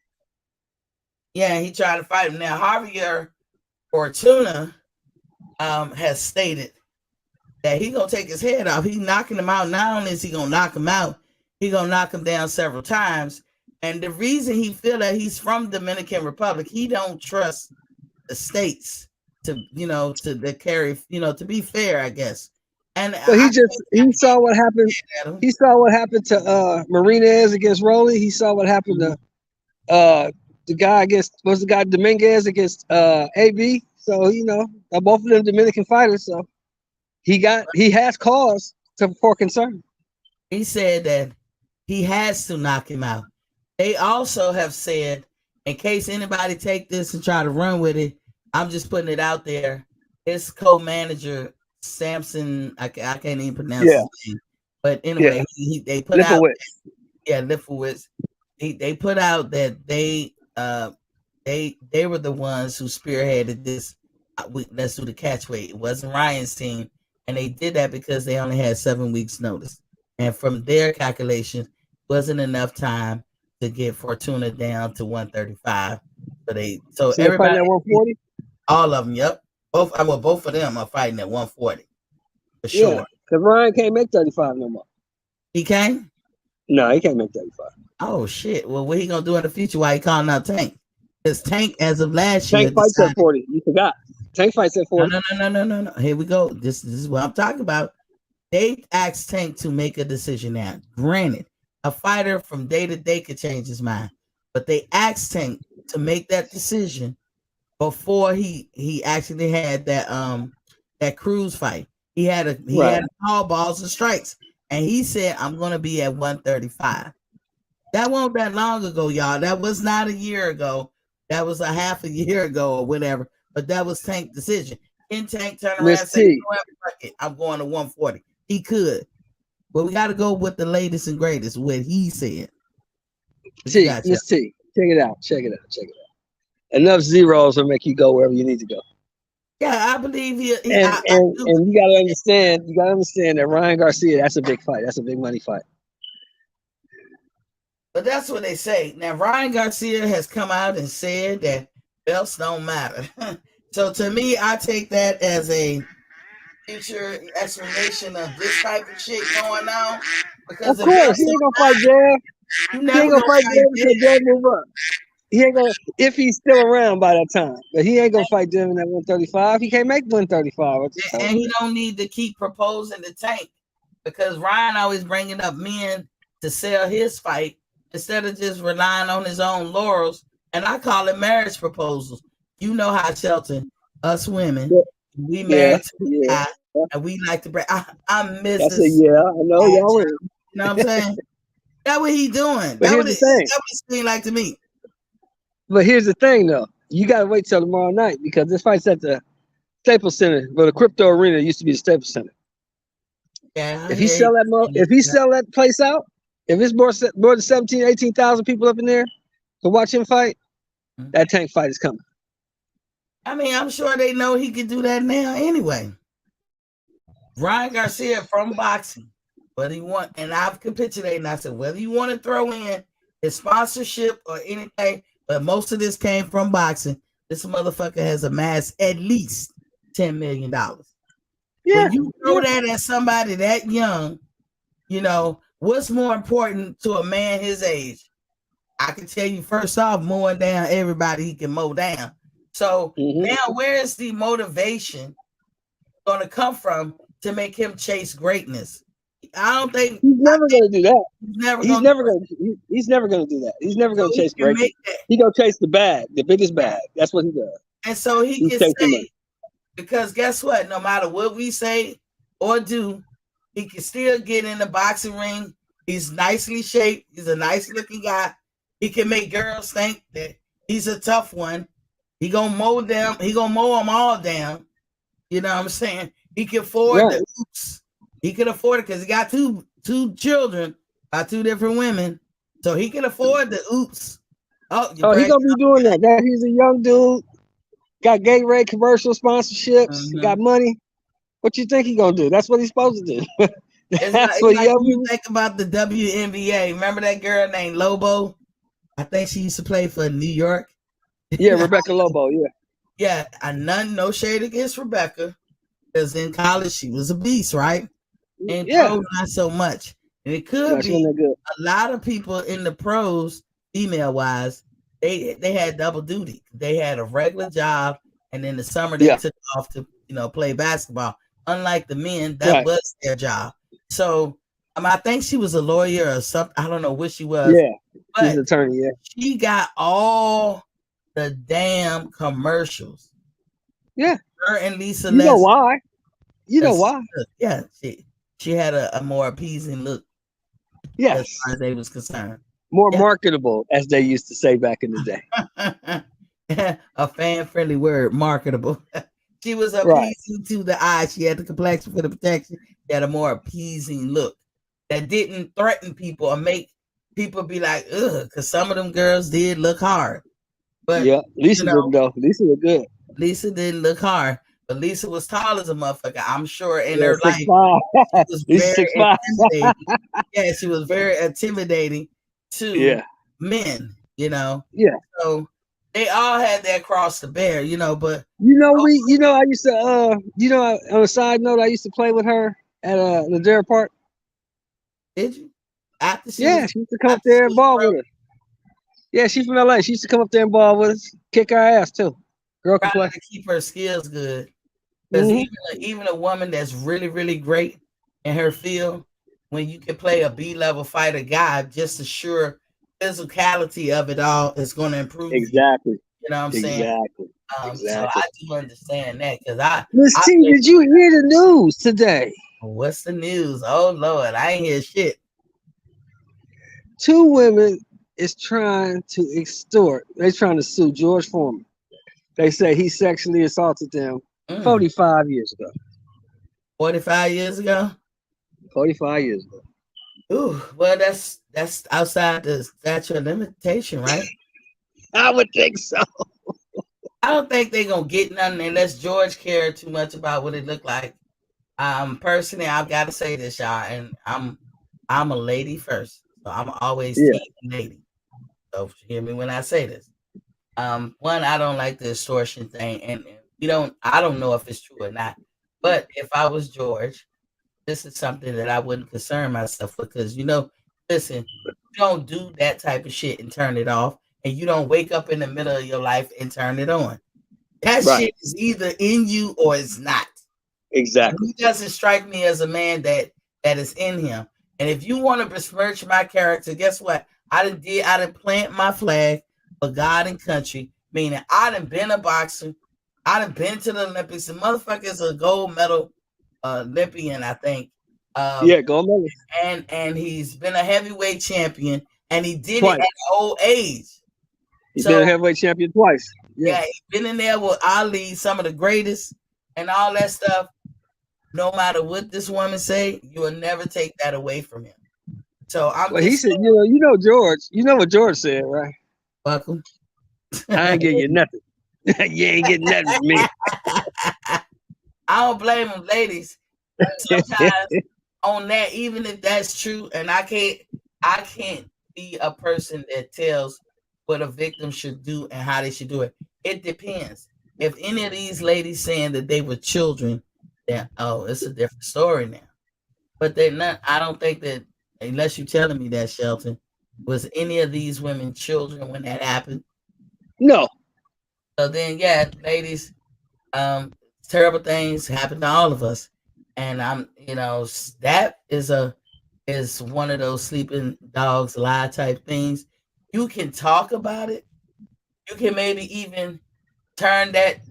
Yeah, he tried to fight him. Now, Javier Fortuna has stated that he's going to take his head off. He's knocking him out. Not only is he going to knock him out, he's going to knock him down several times. And the reason he feel that he's from Dominican Republic, he don't trust the states to, you know, to carry, you know, to be fair, I guess. And but he saw what happened. He saw what happened to Marinez against Rolly. He saw what happened to the guy against Dominguez against AB. So you know, both of them Dominican fighters. So he has cause for concern. He said that he has to knock him out. They also have said, in case anybody take this and try to run with it, I'm just putting it out there. His co-manager Samson, I can't even pronounce his name, but anyway, they put out, Lifowitz. They put out that they were the ones who spearheaded this. Let's do the catch weight. It wasn't Ryan's team, and they did that because they only had 7 weeks notice, and from their calculations, wasn't enough time to get Fortuna down to 135. So everybody at 140. All of them, yep. Both of them are fighting at 140 for sure. Because Ryan can't make 35 no more. He can't? No, he can't make 35. Oh shit! Well, what he gonna do in the future? Why he calling out Tank? Because Tank, as of last year, Tank fights at 40. You forgot. Tank fights at 40. No. Here we go. This is what I'm talking about. They asked Tank to make a decision now. Granted, a fighter from day to day could change his mind, but they asked Tank to make that decision before he actually had that cruise fight. He had a call balls and strikes, and he said, "I'm gonna be at 135." That wasn't that long ago, y'all. That was not a year ago. That was a half a year ago or whatever. But that was Tank's decision. Can Tank turn around and say, "You know what, fuck it, I'm going to 140"? He could. But we got to go with the latest and greatest, what he said. Miss T, check it out. Enough zeros will make you go wherever you need to go. Yeah, I believe he and you gotta understand that Ryan Garcia, that's a big fight. That's a big money fight. But that's what they say. Now, Ryan Garcia has come out and said that belts don't matter. So to me, I take that as a future explanation of this type of shit going on. Because of course, he ain't gonna fight Jab. He ain't gonna fight Jab until Jab move up. He ain't gonna, if he's still around by that time. But he ain't gonna fight Jab in that 135. He can't make 135. And he don't need to keep proposing the Tank, because Ryan always bringing up men to sell his fight instead of just relying on his own laurels. And I call it marriage proposals. You know how, Shelton, us women, we married to the guy, and we like to bring. I miss this. I know y'all. You know what I'm saying? That's what he doing. But here's the thing. That's what it seemed like to me. But here's the thing, though. You gotta wait till tomorrow night, because this fight's at the Staples Center, but the Crypto Arena used to be the Staples Center. Yeah. If he sell that place out, if it's more than 17, 18,000 people up in there to watch him fight, that Tank fight is coming. I mean, I'm sure they know he can do that now anyway. Ryan Garcia from boxing, whether he want, and I've capitulated and I said, whether you want to throw in his sponsorship or anything, but most of this came from boxing. This motherfucker has amassed at least $10 million. When you throw that at somebody that young, you know, what's more important to a man his age? I can tell you, first off, mowing down everybody he can mow down. So now, where is the motivation going to come from to make him chase greatness? I don't think he's never going to do that. He's never going to do that. He's never going to chase greatness. He's going to chase the bag, the biggest bag. That's what he does. And so he can say, because guess what? No matter what we say or do, he can still get in the boxing ring. He's nicely shaped. He's a nice looking guy. He can make girls think that he's a tough one. He gonna mow them. He gonna mow them all down. You know what I'm saying? He can afford the oops. He can afford it because he got two children by two different women, so he can afford the oops. Oh, he gonna be doing that. He's a young dude, got Gatorade commercial sponsorships, got money. What you think he gonna do? That's what he's supposed to do. That's what you think about the WNBA. Remember that girl named Lobo? I think she used to play for New York. Yeah, Rebecca Lobo. Yeah, and no shade against Rebecca, because in college she was a beast, right? And pro, not so much. And it could be a lot of people in the pros, female wise, they had double duty. They had a regular job, and in the summer they took off to play basketball. Unlike the men, that was their job. So I think she was a lawyer or something. I don't know what she was. Yeah, she's an attorney. Yeah, she got all the damn commercials. Yeah, her and Lisa. You know why? Yeah, she had a more appeasing look Yes. as far as they was concerned. More Yeah. marketable, as they used to say back in the day. A fan-friendly word, marketable. She was Right. appeasing to the eye. She had the complexion for the protection. She had a more appeasing look that didn't threaten people or make people be like, ugh, because some of them girls did look hard. But, Yeah. Lisa you know, didn't though. Lisa looked good. Lisa didn't look hard. But Lisa was tall as a motherfucker. I'm sure in Yeah, her life, 6'5". she was Lisa very 6'5". intimidating. Yeah, she was very intimidating to Yeah. men, you know. Yeah. So they all had that cross to bear, you know, but I used to on a side note, I used to play with her at Ladera Park. did you? After she Yeah, was she used to come up after there she and was ball broke, with us. Yeah, she's from LA. She used to come up there and ball with us, kick our ass too. Girl can play. trying to keep her skills good. Because Hmm. even a woman that's really, really great in her field, when you can play a B-level fighter guy, just the sure physicality of it all is going to improve you. Exactly. You know what I'm saying? Exactly. So Exactly. I do understand that because I Miss T, play. did you hear the news today? What's the news? Oh Lord, I ain't hear shit. 2 women is trying to extort. They're trying to sue George Foreman. They say he sexually assaulted them 45 years ago. 45 years ago. 45 years ago. Ooh, well, that's outside the statute of limitation, right? I would think so. I don't think they're gonna get nothing unless George cared too much about what it looked like. Personally, I've got to say this, y'all, and I'm a lady first, so I'm always Yeah. team lady. So hear me when I say this. One, I don't like the extortion thing, and I don't know if it's true or not. But if I was George, this is something that I wouldn't concern myself with because listen, you don't do that type of shit and turn it off, and you don't wake up in the middle of your life and turn it on. That Right. shit is either in you or it's not. Exactly. He doesn't strike me as a man that is in him. And if you want to besmirch my character, guess what? I done plant my flag for God and country, meaning I done been a boxer. I done been to the Olympics. The motherfucker is a gold medal Olympian, I think. Yeah, gold medal. And he's been a heavyweight champion, and he did Twice. it at old age. He's So been a heavyweight champion twice. yeah, he's been in there with Ali, some of the greatest, and all that stuff. No matter what this woman say, you will never take that away from him. So I'm Well, he just said, George, you know what George said, right? welcome. I ain't getting you nothing. You ain't getting nothing from me. I don't blame them, ladies. Sometimes on that, even if that's true, and I can't be a person that tells what a victim should do and how they should do it. It depends. If any of these ladies saying that they were children, then it's a different story now. But they're not. I don't think that unless you're telling me that, Shelton, was any of these women children when that happened. No. So then, yeah, ladies, terrible things happen to all of us, and that is one of those sleeping dogs lie type things. You can talk about it. You can maybe even turn that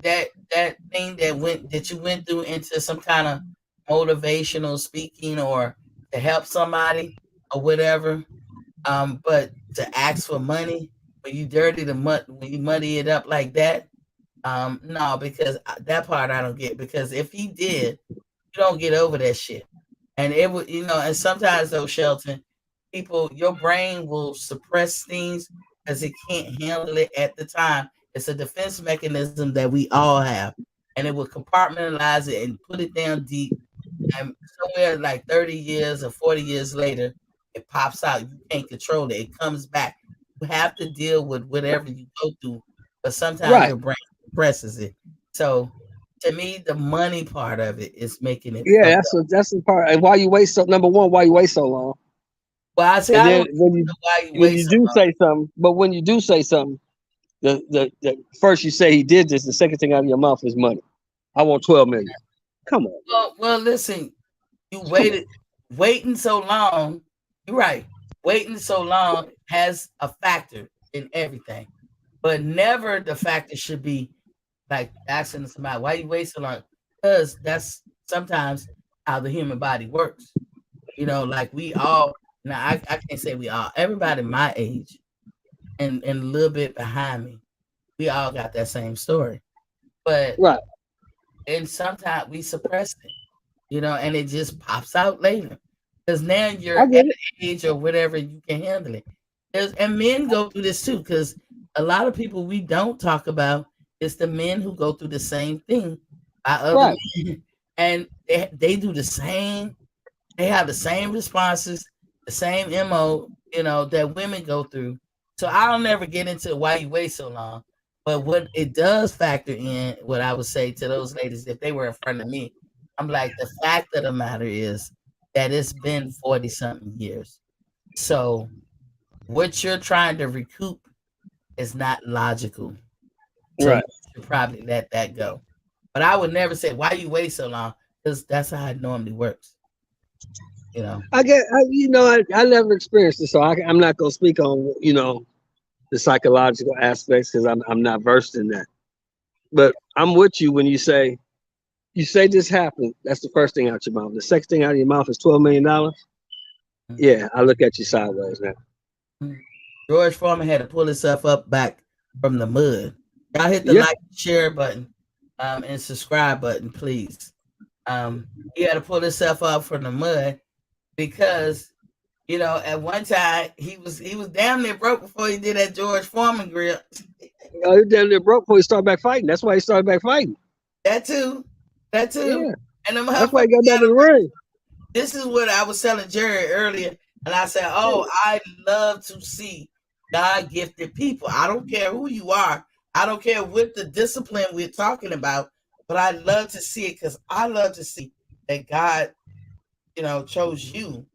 thing that you went through into some kind of motivational speaking or to help somebody or whatever. But to ask for money when you muddy it up like that, no, because that part I don't get. Because if he did, you don't get over that shit. And it would, and sometimes though, Shelton, your brain will suppress things because it can't handle it at the time. It's a defense mechanism that we all have, and it will compartmentalize it and put it down deep. And somewhere like 30 years or 40 years later, it pops out. You can't control it. It comes back. You have to deal with whatever you go through, but sometimes your brain suppresses it. So to me, the money part of it is making it Yeah, fucked up. that's the part. And why you wait so why you wait so long? Well, I say And I then don't know why you when wait you so do long. say something, but when you do say something, the first you say he did this, the second thing out of your mouth is money. I want 12 million. Come on. Well, listen, you waiting so long. You're right. Waiting so long has a factor in everything, but never the factor should be like asking somebody why you wait so long, because that's sometimes how the human body works. Like we all Now I can't say we all. Everybody my age and a little bit behind me, we all got that same story. But Right. and sometimes we suppress it, and it just pops out later. Because now you're I at get an it. age or whatever you can handle it. And men go through this too, because a lot of people we don't talk about is the men who go through the same thing by other Right. men. And they do the same, they have the same responses, the same MO, that women go through. So I'll never get into why you wait so long. But what it does factor in, what I would say to those ladies, if they were in front of me, I'm like, the fact of the matter is that it's been 40 something years. So what you're trying to recoup is not logical. So you Right. should probably let that go. But I would never say, why you wait so long? Because that's how it normally works. I never experienced it, so I'm not gonna speak on the psychological aspects because I'm not versed in that. But I'm with you when you say this happened. That's the first thing out your mouth. The second thing out of your mouth is $12 million. Yeah, I look at you sideways now. George Foreman had to pull himself up back from the mud. Y'all hit the Yeah. like, share button, and subscribe button, please. He had to pull himself up from the mud because, at one time he was damn near broke before he did that George Foreman grill. He damn near broke before he started back fighting. That's why he started back fighting. That too. Yeah. And them That's why he motherfuckers got back in the ring. This is what I was telling Jerry earlier, and I said, "Oh, I love to see God gifted people. I don't care who you are. I don't care what the discipline we're talking about, but I love to see it because I love to see that God, chose you,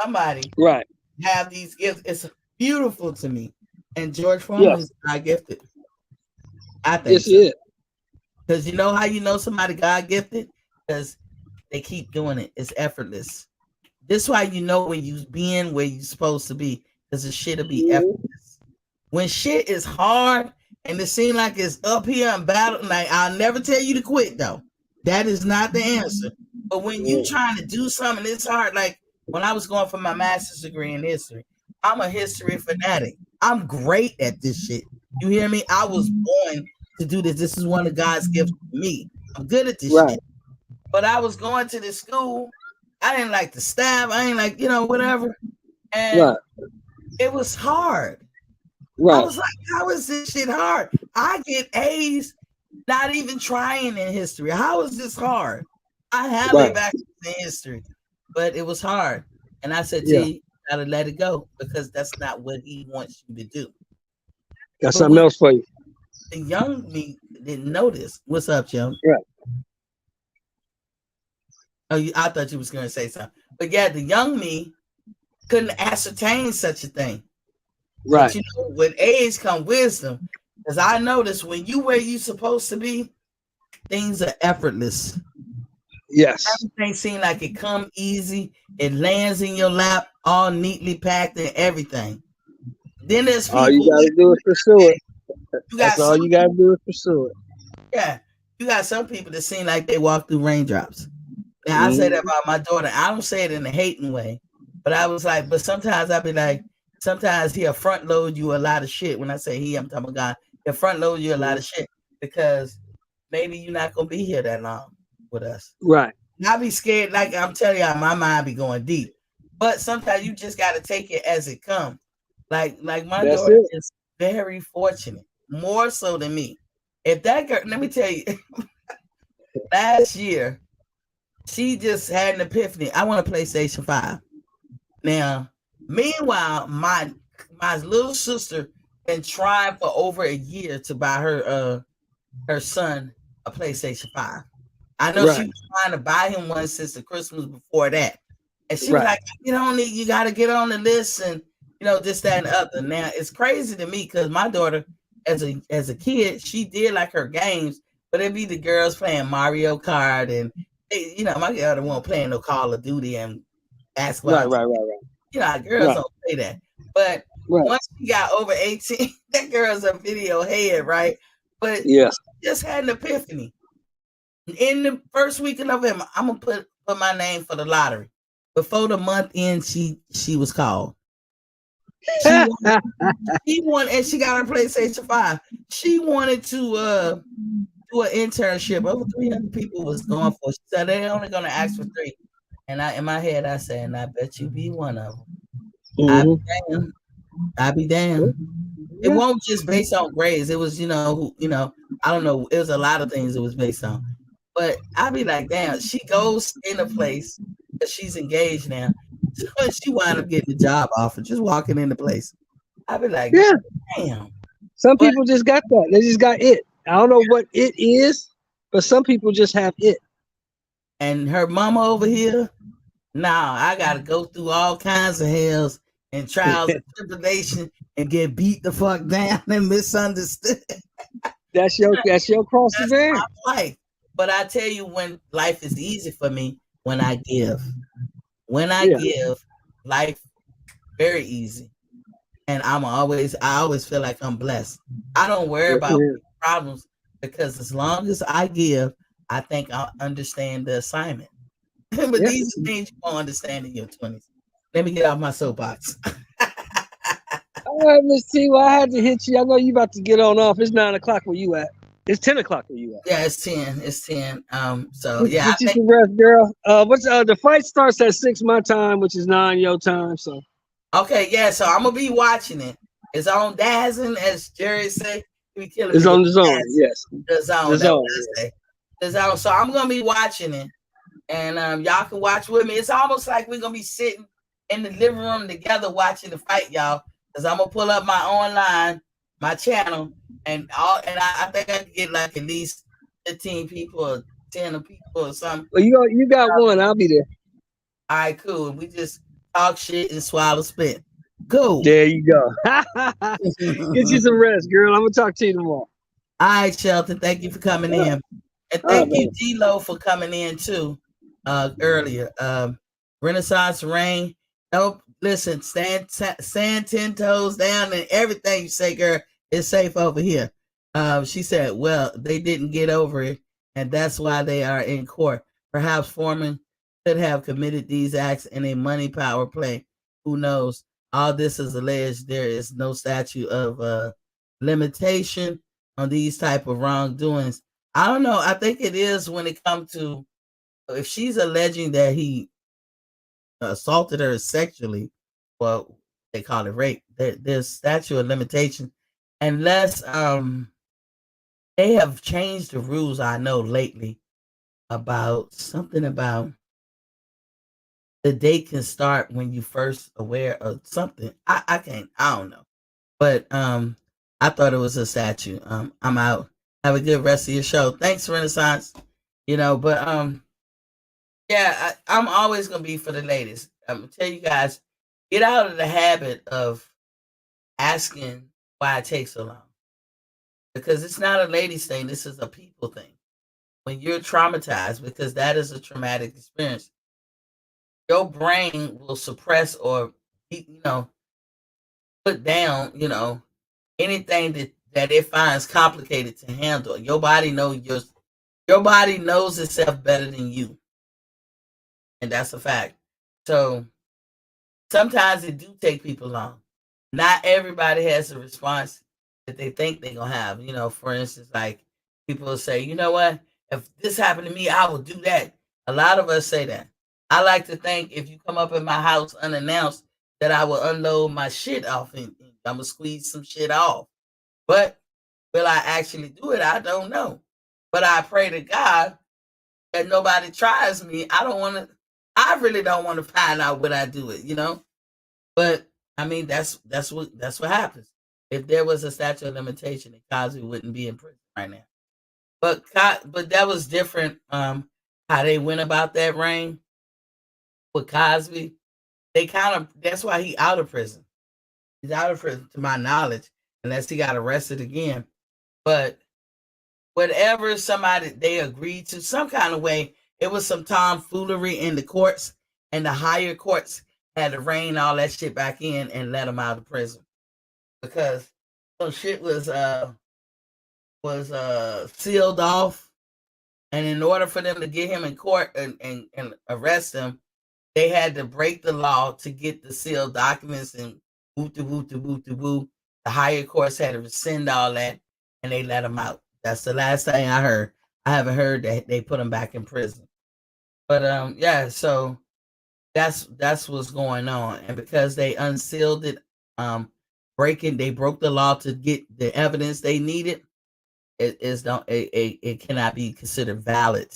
somebody, Right. have these gifts. It's beautiful to me. And George Foreman Yes. is God gifted. I think Yes, so. he is. Because you know how you know somebody God gifted? Because they keep doing it. It's effortless. This is why you know when you being where you supposed to be, because the shit'll be effortless. When shit is hard and it seems like it's up here and battle, like I'll never tell you to quit though. That is not the answer. But when you trying to do something, it's hard. Like when I was going for my master's degree in history, I'm a history fanatic. I'm great at this shit. You hear me? I was born to do this. This is one of God's gifts to me. I'm good at this shit. But I was going to this school. I didn't like the staff. I ain't like, whatever. And it was hard. I was like, how is this shit hard? I get A's not even trying in history. How is this hard? I have a bachelor's in history, but it was hard. And I said, T, gotta let it go because that's not what he wants you to do. Got something else for you. The young me didn't know this. What's up, Jim? Right. Oh, I thought you was going to say something. But yeah, the young me couldn't ascertain such a thing. Right. But with age come wisdom. Because I noticed when you where you supposed to be, things are effortless. Yes. Everything seems like it come easy. It lands in your lap, all neatly packed and everything. Then there's people. All you gotta do is pursue it. That's all you gotta do is pursue it. Yeah. You got some people that seem like they walk through raindrops. Now I say that about my daughter. I don't say it in a hating way, but I was like, but sometimes I'll be like, sometimes he'll front load you a lot of shit. When I say he, I'm talking about God. He'll front load you a lot of shit because maybe you're not gonna be here that long with us. Right. And I be scared, like I'm telling y'all, my mind be going deep. But sometimes you just gotta take it as it comes. Like my daughter is very fortunate, more so than me. If that girl, let me tell you, last year. She just had an epiphany. I want a PlayStation 5. Now, meanwhile, my little sister been trying for over a year to buy her son a PlayStation 5. I know she was trying to buy him one since the Christmas before that. And she was like, you gotta get on the list and this, that, and the other. Now it's crazy to me because my daughter, as a kid, she did like her games, but it'd be the girls playing Mario Kart and my girl won't play no Call of Duty and basketball. Right. Girls don't play that. But once she got over 18, that girl's a video head, right? But she just had an epiphany. In the first week of November, I'm gonna put my name for the lottery. before the month end, she was called. She wanted, and she got her PlayStation 5. She wanted to do an internship. Over 300 people was going for it. She said they're only gonna ask for 3. And in my head, I said, and I bet you be one of them. I be damn. I be damn. It won't just based on grades. It was, I don't know. It was a lot of things it was based on. But I be like, damn, she goes in a place because she's engaged now. So she wound up getting the job offer, just walking in the place. I be like, damn. Some people just got that. They just got it. I don't know what it is, but some people just have it. And her mama over here, I got to go through all kinds of hells and trials and tribulation and get beat the fuck down and misunderstood. That's your cross to bear. That's my life. But I tell you, when life is easy for me, when I give. When I give, life very easy. And I always feel like I'm blessed. I don't worry about problems because as long as I give, I think I'll understand the assignment. But these are things you won't understand in your 20s. Let me get off my soapbox. All right, Miss T, well, I had to hit you. I know you about to get on off. It's 9 o'clock where you at. It's 10 o'clock where you at. Yeah, it's 10. It's 10. Get you some rest, girl. The fight starts at 6 my time, which is 9 your time. So okay, yeah. So I'm gonna be watching it. It's on Dazzin, as Jerry say. It's on the zone. Yes, the zone. The zone. The zone. So I'm gonna be watching it, and y'all can watch with me. It's almost like we're gonna be sitting in the living room together watching the fight, y'all. Because I'm gonna pull up my channel, and I think I can get like at least 15 people or 10 people or something. Well, you got one. I'll be there. All right, cool. We just talk shit and swallow spit. Cool. There you go. Get you some rest, girl. I'm gonna talk to you tomorrow. All right, Shelton. Thank you for coming in, and thank you, D-Lo, for coming in too earlier. Renaissance Rain. Nope. Listen, stand 10 toes down, and everything you say, girl, is safe over here. She said, well, they didn't get over it, and that's why they are in court. Perhaps Foreman could have committed these acts in a money power play. Who knows? All this is alleged. There is no statute of limitation on these type of wrongdoings. I don't know. I think it is when it comes to, if she's alleging that he assaulted her sexually, well, they call it rape. There's statute of limitation, unless they have changed the rules. I know lately about something about the date can start when you first aware of something. I don't know, but I thought it was a statute. I'm out. Have a good rest of your show. Thanks, Renaissance. But yeah, I'm always gonna be for the ladies. I'm gonna tell you guys, get out of the habit of asking why it takes so long, because it's not a ladies thing. This is a people thing. When you're traumatized, because that is a traumatic experience, your brain will suppress or put down anything that it finds complicated to handle. Your body knows itself better than you, and that's a fact. So sometimes it do take people long. Not everybody has a response that they think they're gonna have. For instance, like people will say, you know what, if this happened to me, I will do that. A lot of us say that. I like to think if you come up in my house unannounced, that I will unload my shit off and I'm gonna squeeze some shit off. But will I actually do it? I don't know. But I pray to God that nobody tries me. I really don't want to find out when I do it, But I mean, that's what happens. If there was a statute of limitation, Cosby wouldn't be in prison right now. But that was different. How they went about that, Rain, with Cosby. That's why he out of prison. He's out of prison, to my knowledge, unless he got arrested again. But whatever they agreed to, some kind of way, it was some tomfoolery in the courts, and the higher courts had to rein all that shit back in and let him out of prison, because some shit was sealed off, and in order for them to get him in court and arrest him, they had to break the law to get the sealed documents and woo to woo to woo to woo. The higher courts had to rescind all that, and they let him out. That's the last thing I heard. I haven't heard that they put him back in prison. But yeah, so that's what's going on. And because they unsealed it, they broke the law to get the evidence they needed. It cannot be considered valid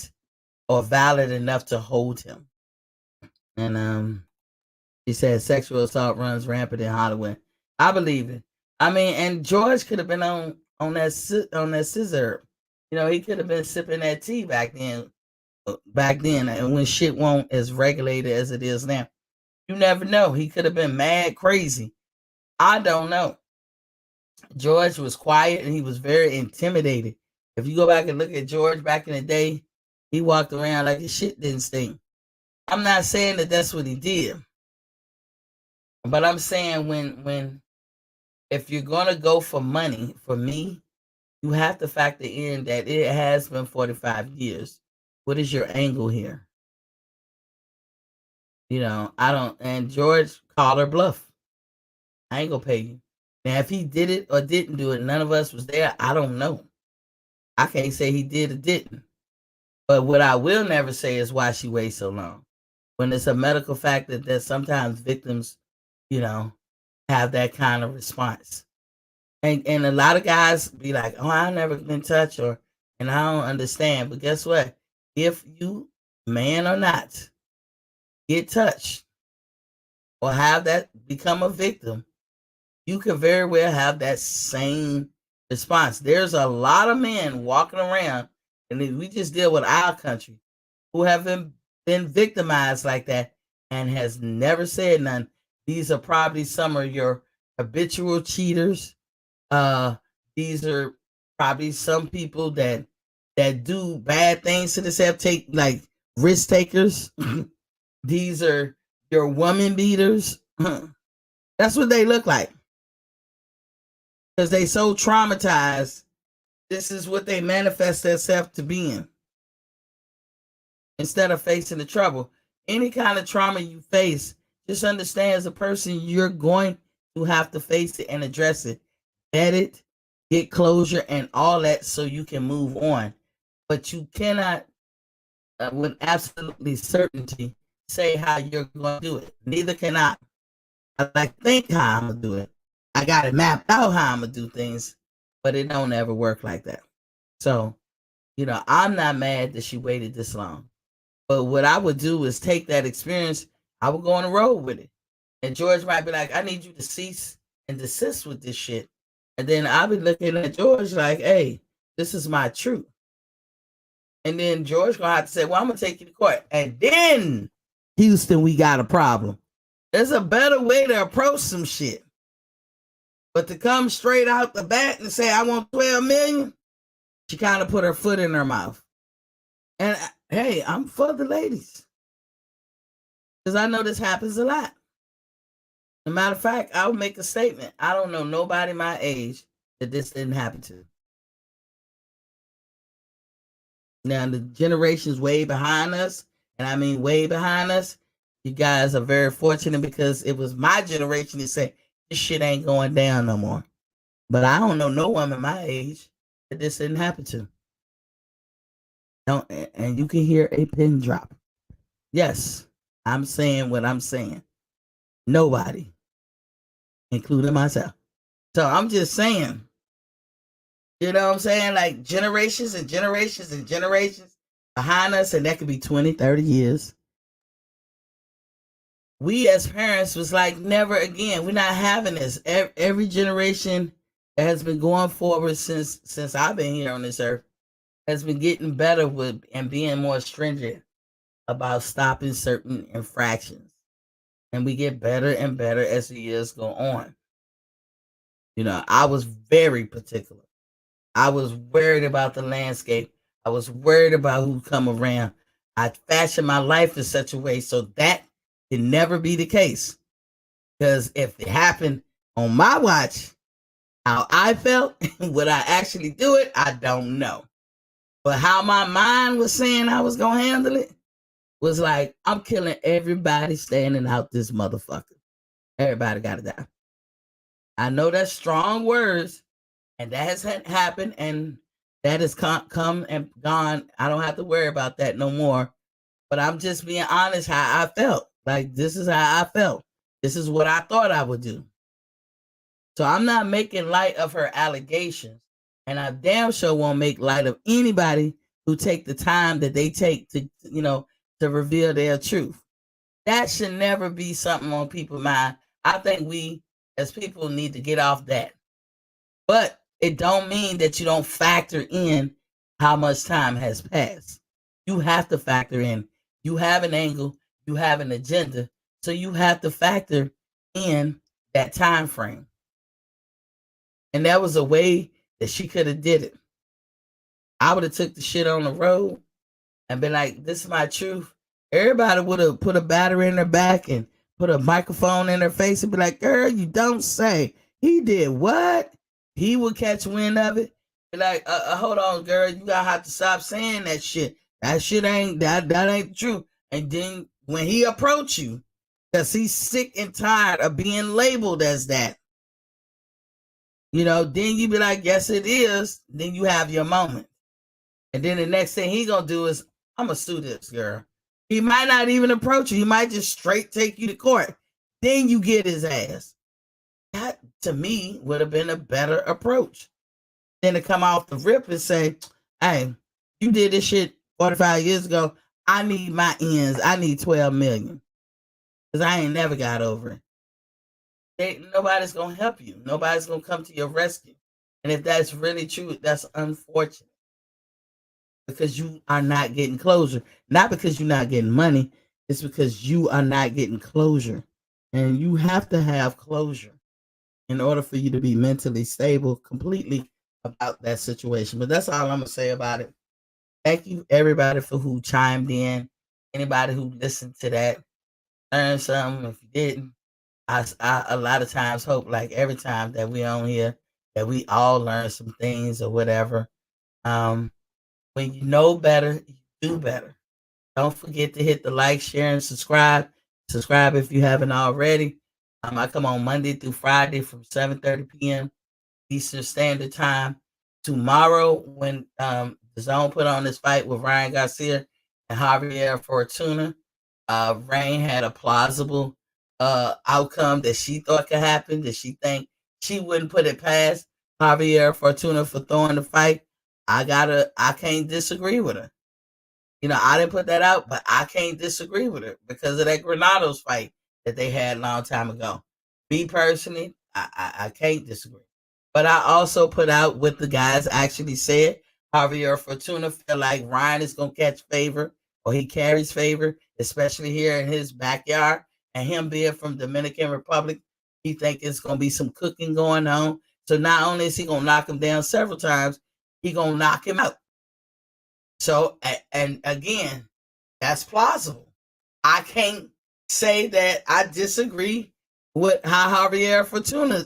or valid enough to hold him. And he said sexual assault runs rampant in Hollywood. I believe it. I mean, and George could have been on that scissor. You know, he could have been sipping that tea back then, and when shit won't as regulated as it is now. You never know. He could have been mad crazy. I don't know. George was quiet and he was very intimidated. If you go back and look at George back in the day, he walked around like his shit didn't stink. I'm not saying that that's what he did, but I'm saying when if you're gonna go for money, for me, you have to factor in that it has been 45 years. What is your angle here? You know, I don't. And George called her bluff. I ain't gonna pay you. Now, if he did it or didn't do it, none of us was there. I don't know. I can't say he did or didn't. But what I will never say is why she waits so long. When it's a medical fact that sometimes victims, you know, have that kind of response. And a lot of guys be like, oh, I've never been touched and I don't understand. But guess what? If you, man or not, get touched or have that become a victim, you could very well have that same response. There's a lot of men walking around, and we just deal with our country, who have been victimized like that and has never said none. These are probably some of your habitual cheaters. These are probably some people that do bad things to themselves, take like risk takers. These are your woman beaters. That's what they look like. Because they so traumatized, this is what they manifest themselves to be in. Instead of facing the trouble. Any kind of trauma you face, just understand as a person, you're going to have to face it and address it. Vet it, get closure and all that so you can move on. But you cannot, with absolutely certainty, say how you're going to do it. Neither can I. I think how I'm going to do it. I got it mapped out how I'm going to do things, but it don't ever work like that. So, you know, I'm not mad that she waited this long. But what I would do is take that experience, I would go on the road with it. And George might be like, I need you to cease and desist with this shit. And then I'll be looking at George like, hey, this is my truth. And then George going to have to say, well, I'm going to take you to court. And then, Houston, we got a problem. There's a better way to approach some shit. But to come straight out the bat and say, I want 12 million, she kind of put her foot in her mouth. And hey, I'm for the ladies. Because I know this happens a lot. As a matter of fact, I'll make a statement. I don't know nobody my age that this didn't happen to. Now, the generations way behind us, and I mean way behind us, you guys are very fortunate because it was my generation that said, this shit ain't going down no more. But I don't know no woman my age that this didn't happen to. And you can hear a pin drop. Yes, I'm saying what I'm saying. Nobody, including myself. So I'm just saying, you know what I'm saying? Like generations and generations and generations behind us, and that could be 20, 30 years. We as parents was like, never again. We're not having this. Every generation that has been going forward since I've been here on this earth has been getting better with and being more stringent about stopping certain infractions. And we get better and better as the years go on. You know, I was very particular. I was worried about the landscape. I was worried about who come around. I fashioned my life in such a way so that can never be the case. Because if it happened on my watch, how I felt, would I actually do it? I don't know. But how my mind was saying I was going to handle it, was like, I'm killing everybody standing out this motherfucker. Everybody got to die. I know that's strong words, and that has happened, and that has come and gone. I don't have to worry about that no more. But I'm just being honest how I felt. Like, this is how I felt. This is what I thought I would do. So I'm not making light of her allegations. And I damn sure won't make light of anybody who take the time that they take to, to reveal their truth. That should never be something on people's mind. I think we as people need to get off that. But it don't mean that you don't factor in how much time has passed. You have to factor in. You have an angle, you have an agenda, so you have to factor in that time frame. And that was a way that she could have did it. I would have took the shit on the road and been like, this is my truth. Everybody would have put a battery in their back and put a microphone in their face and be like, girl, you don't say. He did what? He would catch wind of it. Be like, hold on, girl, you gotta have to stop saying that shit. That shit ain't that ain't true. And then when he approach you, because he's sick and tired of being labeled as that, then you be like, yes, it is. Then you have your moment. And then the next thing he gonna do is, I'm gonna sue this girl. He might not even approach you. He might just straight take you to court. Then you get his ass. That, to me, would have been a better approach than to come off the rip and say, hey, you did this shit 45 years ago. I need my ends. I need 12 million. Because I ain't never got over it. Nobody's going to help you. Nobody's going to come to your rescue. And if that's really true, that's unfortunate. Because you are not getting closure. Not because you're not getting money. It's because you are not getting closure. And you have to have closure in order for you to be mentally stable completely about that situation. But that's all I'm going to say about it. Thank you, everybody, for who chimed in. Anybody who listened to that, learned something. If you didn't, I a lot of times hope, like every time that we're on here, that we all learn some things or whatever. When you know better, you do better. Don't forget to hit the like, share, and subscribe. Subscribe if you haven't already. I come on Monday through Friday from 7:30 p.m. Eastern Standard Time. Tomorrow, when the Zone put on this fight with Ryan Garcia and Javier Fortuna, Rain had a plausible outcome that she thought could happen, that she think she wouldn't put it past Javier Fortuna for throwing the fight. I can't disagree with her. I didn't put that out, but I can't disagree with her because of that Granados fight that they had a long time ago. Me personally, I can't disagree. But I also put out what the guys actually said. Javier Fortuna feel like Ryan is going to catch favor, or he carries favor, especially here in his backyard. And him being from Dominican Republic, he think it's going to be some cooking going on. So not only is he going to knock him down several times, he going to knock him out. So, and again, that's plausible. I can't say that I disagree with how Javier Fortuna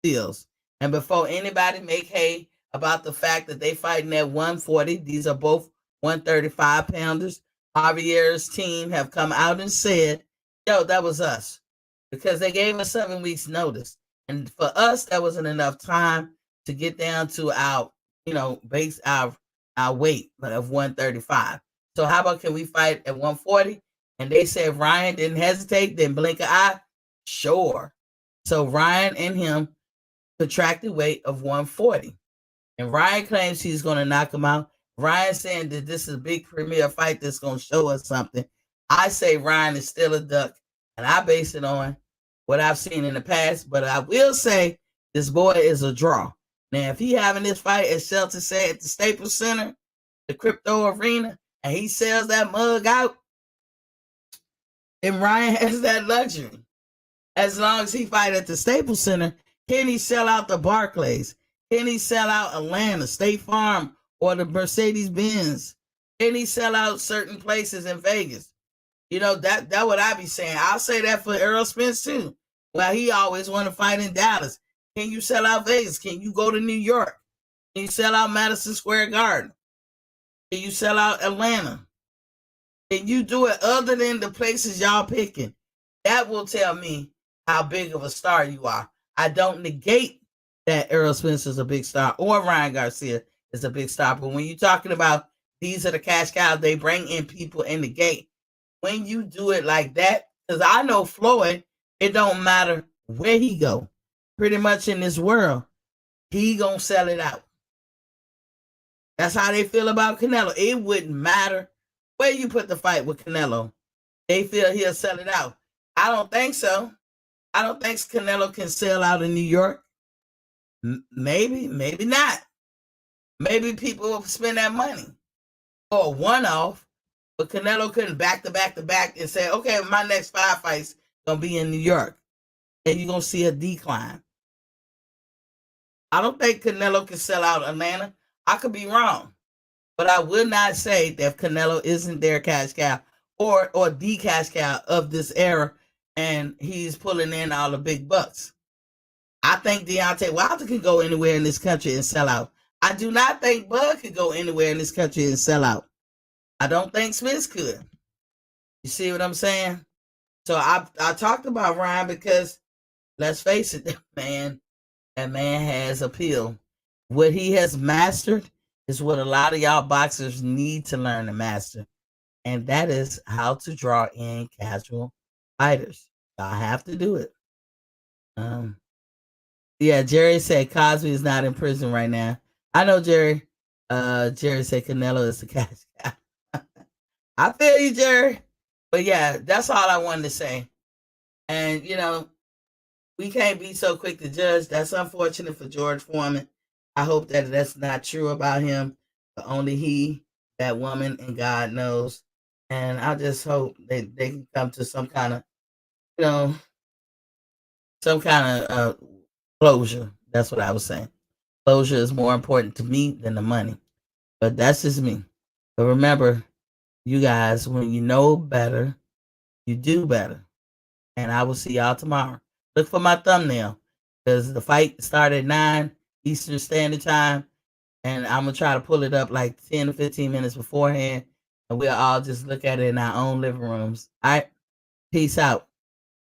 feels. And before anybody make hay about the fact that they fighting at 140, these are both 135 pounders. Javier's team have come out and said, yo, that was us. Because they gave us 7 weeks notice. And for us, that wasn't enough time to get down to our, base our weight of 135. So how about, can we fight at 140? And they said Ryan didn't hesitate, didn't blink an eye. Sure. So Ryan and him contracted weight of 140. And Ryan claims he's going to knock him out. Ryan saying that this is a big premier fight that's going to show us something. I say Ryan is still a duck, and I base it on what I've seen in the past. But I will say this boy is a draw. Now, if he having this fight, as Shelton said, at the Staples Center, the crypto arena, and he sells that mug out, then Ryan has that luxury. As long as he fight at the Staples Center, can he sell out the Barclays? Can he sell out Atlanta, State Farm, or the Mercedes-Benz? Can he sell out certain places in Vegas? That what I be saying. I'll say that for Errol Spence too. Well, he always want to fight in Dallas. Can you sell out Vegas? Can you go to New York? Can you sell out Madison Square Garden? Can you sell out Atlanta? and you do it other than the places y'all picking, that will tell me how big of a star you are. I don't negate that Errol Spence is a big star or Ryan Garcia is a big star. But when you're talking about these are the cash cows, they bring in people in the gate. When you do it like that, because I know Floyd, it don't matter where he go, pretty much in this world, he gonna sell it out. That's how they feel about Canelo. It wouldn't matter where you put the fight with Canelo. They feel he'll sell it out. I don't think so. I don't think Canelo can sell out in New York. Maybe, maybe not. Maybe people will spend that money for a one-off, but Canelo couldn't back to back to back and say, okay, my next 5 fights gonna be in New York, and you're gonna see a decline. I don't think Canelo can sell out Atlanta. I could be wrong, but I would not say that Canelo isn't their cash cow or the cash cow of this era, and he's pulling in all the big bucks. I think Deontay Wilder can go anywhere in this country and sell out. I do not think Bud could go anywhere in this country and sell out. I don't think Smith could. You see what I'm saying? So I talked about Ryan because let's face it, that man has appeal. What he has mastered is what a lot of y'all boxers need to learn to master. And that is how to draw in casual fighters. Y'all have to do it. Yeah, Jerry said Cosby is not in prison right now. I know, Jerry. Jerry said Canelo is the cash cow. I feel you, Jerry. But yeah, that's all I wanted to say. And, we can't be so quick to judge. That's unfortunate for George Foreman. I hope that that's not true about him. But only he, that woman, and God knows. And I just hope they can come to some kind of, closure. That's what I was saying. Closure is more important to me than the money. But that's just me. But remember, you guys, when you know better, you do better. And I will see y'all tomorrow. Look for my thumbnail because the fight started at 9 Eastern Standard Time. And I'm going to try to pull it up like 10 to 15 minutes beforehand. And we'll all just look at it in our own living rooms. All right. Peace out.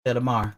Till tomorrow.